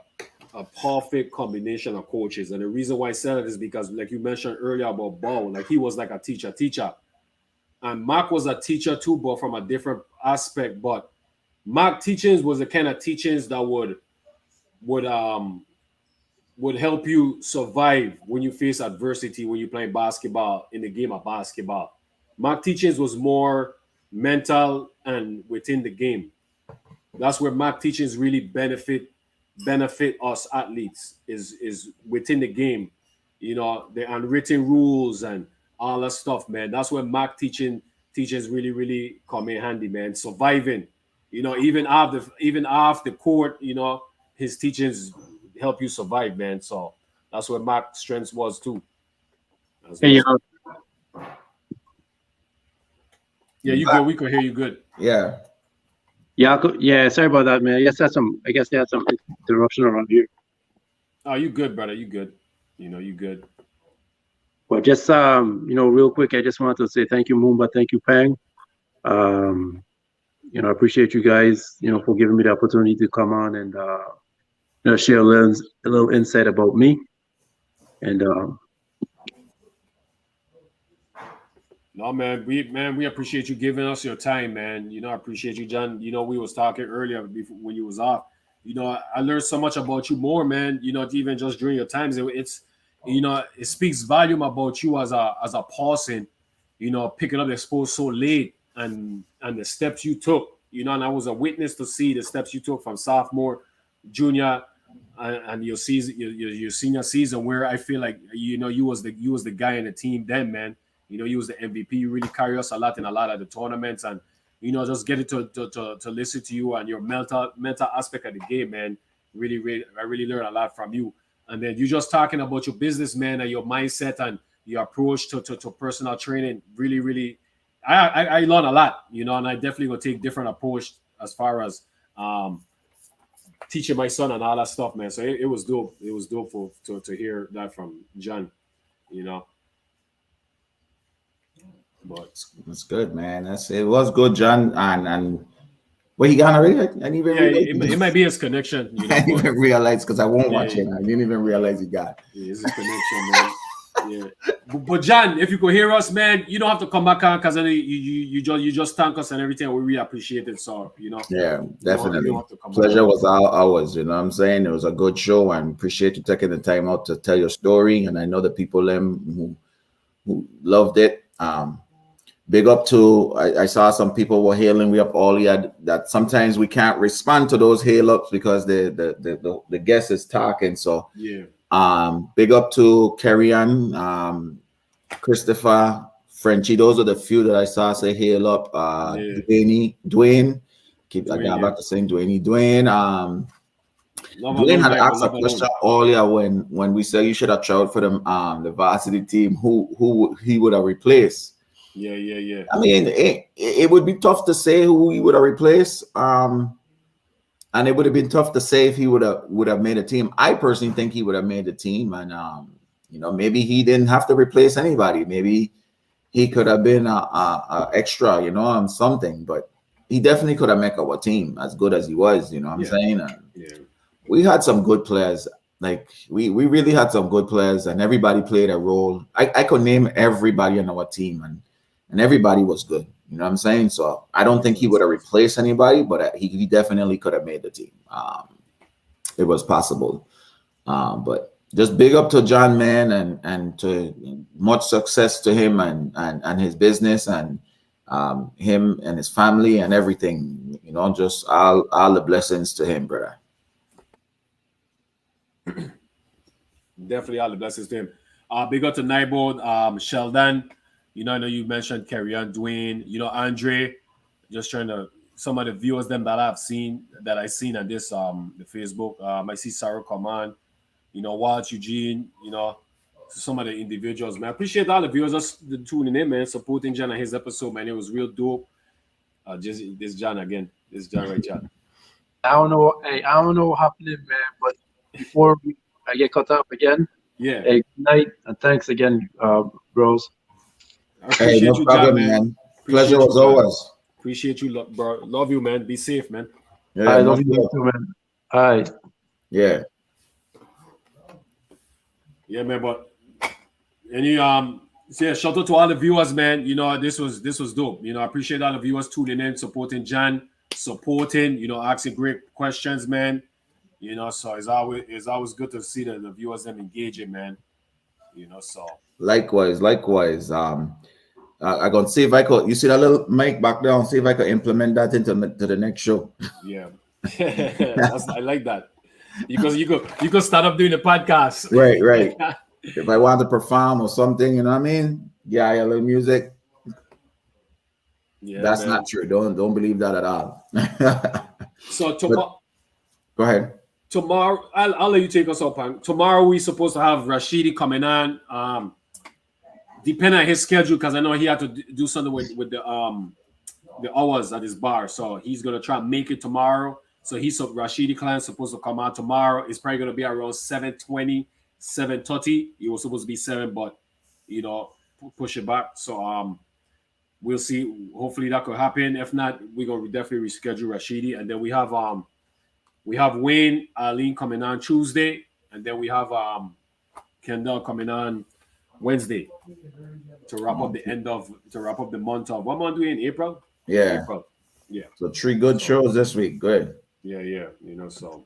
perfect combination of coaches. And the reason why I said it is because, like you mentioned earlier about Bo, like he was like a teacher. And Mac was a teacher too, but from a different aspect. But Mac teachings was the kind of teachings that would help you survive when you face adversity when you're playing basketball in the game of basketball. Mac teachings was more mental and within the game. That's where Mac teachings really benefit us athletes is within the game. The unwritten rules and all that stuff, man. That's where Mac teachings really, really come in handy, man. Surviving, even off the court, his teachings help you survive, man. So that's where Mac's strength was too. Hey, yeah, you good. We could hear you good. Yeah. Yeah. Sorry about that, man. I guess they had some interruption around here. Oh, you good, brother. You good. You good. But just real quick, I just wanted to say thank you, Moomba. Thank you, Pang. I appreciate you guys, for giving me the opportunity to come on and share a little insight about me. And no, man, we appreciate you giving us your time, man. I appreciate you, John. We was talking earlier before when you was off. I learned so much about you more, man. Even just during your times, it's it speaks volume about you as a person. Picking up the sport so late and the steps you took. And I was a witness to see the steps you took from sophomore, junior, and your season, your senior season, where I feel like you was the guy in the team then, man. You was the MVP. You really carry us a lot in a lot of the tournaments, and just getting to listen to you and your mental aspect of the game, man. Really, I really learned a lot from you. And then you just talking about your business, man, and your mindset and your approach to personal training. Really, really, I learned a lot, and I definitely will take different approach as far as teaching my son and all that stuff, man. So it was dope. It was dope to hear that from John, But it's good, man. It was good, John. And well, he gone already. I didn't even realize. It might be his connection. I didn't even realize because I won't watch it. I didn't even realize he got. Yeah, it's his connection, man. Yeah, but John, if you could hear us, man, you don't have to come back on because you just thank us and everything. We really appreciate it. So yeah, definitely. You don't have to come Pleasure was ours. You know what I'm saying? It was a good show, and appreciate you taking the time out to tell your story. And I know the people who loved it. Big up to I saw some people were hailing we up all yet. That sometimes we can't respond to those hail ups because the guest is talking. So yeah. Big up to Kerryon, Christopher, Frenchie. Those are the few that I saw say hail up. Yeah. Dwayne. I Dwayne, got yeah. back to saying Dwayne. Dwayne. Love Dwayne alone, had Bible, asked a love question alone. earlier when we said you should have tried for them the varsity team. Who he would have replaced? Yeah. I mean, it would be tough to say who he would have replaced. And it would have been tough to say if he would have made a team. I personally think he would have made the team, and maybe he didn't have to replace anybody. Maybe he could have been a extra, on something. But he definitely could have made our team as good as he was. You know what I'm Yeah. saying? Yeah. We had some good players. Like we really had some good players, and everybody played a role. I could name everybody on our team, and everybody was good. You know what I'm saying? So I don't think he would have replaced anybody, but he definitely could have made the team. It was possible. But just big up to John, man, and to much success to him and his business and him and his family and everything. Just all the blessings to him, brother. Definitely all the blessings to him. Big up to Naibo, Sheldon. I know you mentioned Kerryon, Dwayne, Andre. Just trying to some of the viewers them that I seen on this the Facebook. I see Sarah Command, Walt Eugene, some of the individuals, man. I appreciate all the viewers just tuning in, man, supporting John and his episode, man. It was real dope. Just this John again. This John right, John. I don't know. Hey, I don't know what happened, man. But before I get cut up again, Yeah. hey, good night and thanks again, bros. I appreciate no you, problem, John, man. Pleasure Appreciate was you, John. always. Appreciate you, bro. Love you, man. Be safe, man. Yeah, I love you too, man. All right. Yeah. Yeah, man. But any so yeah, shout out to all the viewers, man. This was dope. I appreciate all the viewers tuning in, supporting Jan, asking great questions, man. So it's always good to see the viewers them engaging, man. So Likewise. I gonna see if I could. You see that little mic back there? See if I could implement that into to the next show. yeah. I like that. Because you could start up doing the podcast. Right. If I want to perform or something, you know what I mean? Yeah, a little music. Yeah, That's man. not true. Don't believe that at all. So tomorrow, go ahead. Tomorrow, I'll let you take us up. Tomorrow we're supposed to have Rashidi coming on. Depending on his schedule, because I know he had to do something with the hours at his bar, so he's gonna try and make it tomorrow. So Rashidi Clan's supposed to come out tomorrow. It's probably gonna be around 7:20, 7:30. It was supposed to be 7, but push it back. So we'll see. Hopefully that could happen. If not, we're gonna definitely reschedule Rashidi, and then we have Wayne Arlene coming on Tuesday, and then we have Kendall coming on Wednesday to wrap up the month of what month are we in? April? Yeah. April. Yeah. So 3 good shows this week. Good. Yeah. So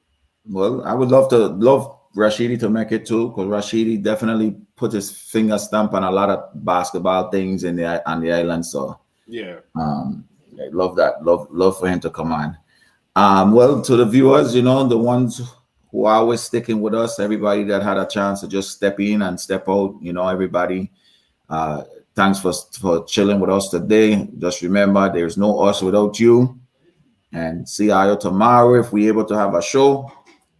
well, I would love Rashidi to make it too, because Rashidi definitely put his finger stamp on a lot of basketball things on the island. So yeah. I love that. Love for him to come on. Well, to the viewers, the ones who are always sticking with us, everybody that had a chance to just step in and step out, everybody, thanks for chilling with us today. Just remember, there's no us without you. And see you tomorrow if we're able to have a show.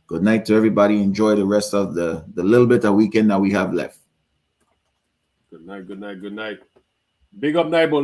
Good night to everybody. Enjoy the rest of the little bit of weekend that we have left. Good night. Big up, Naibo.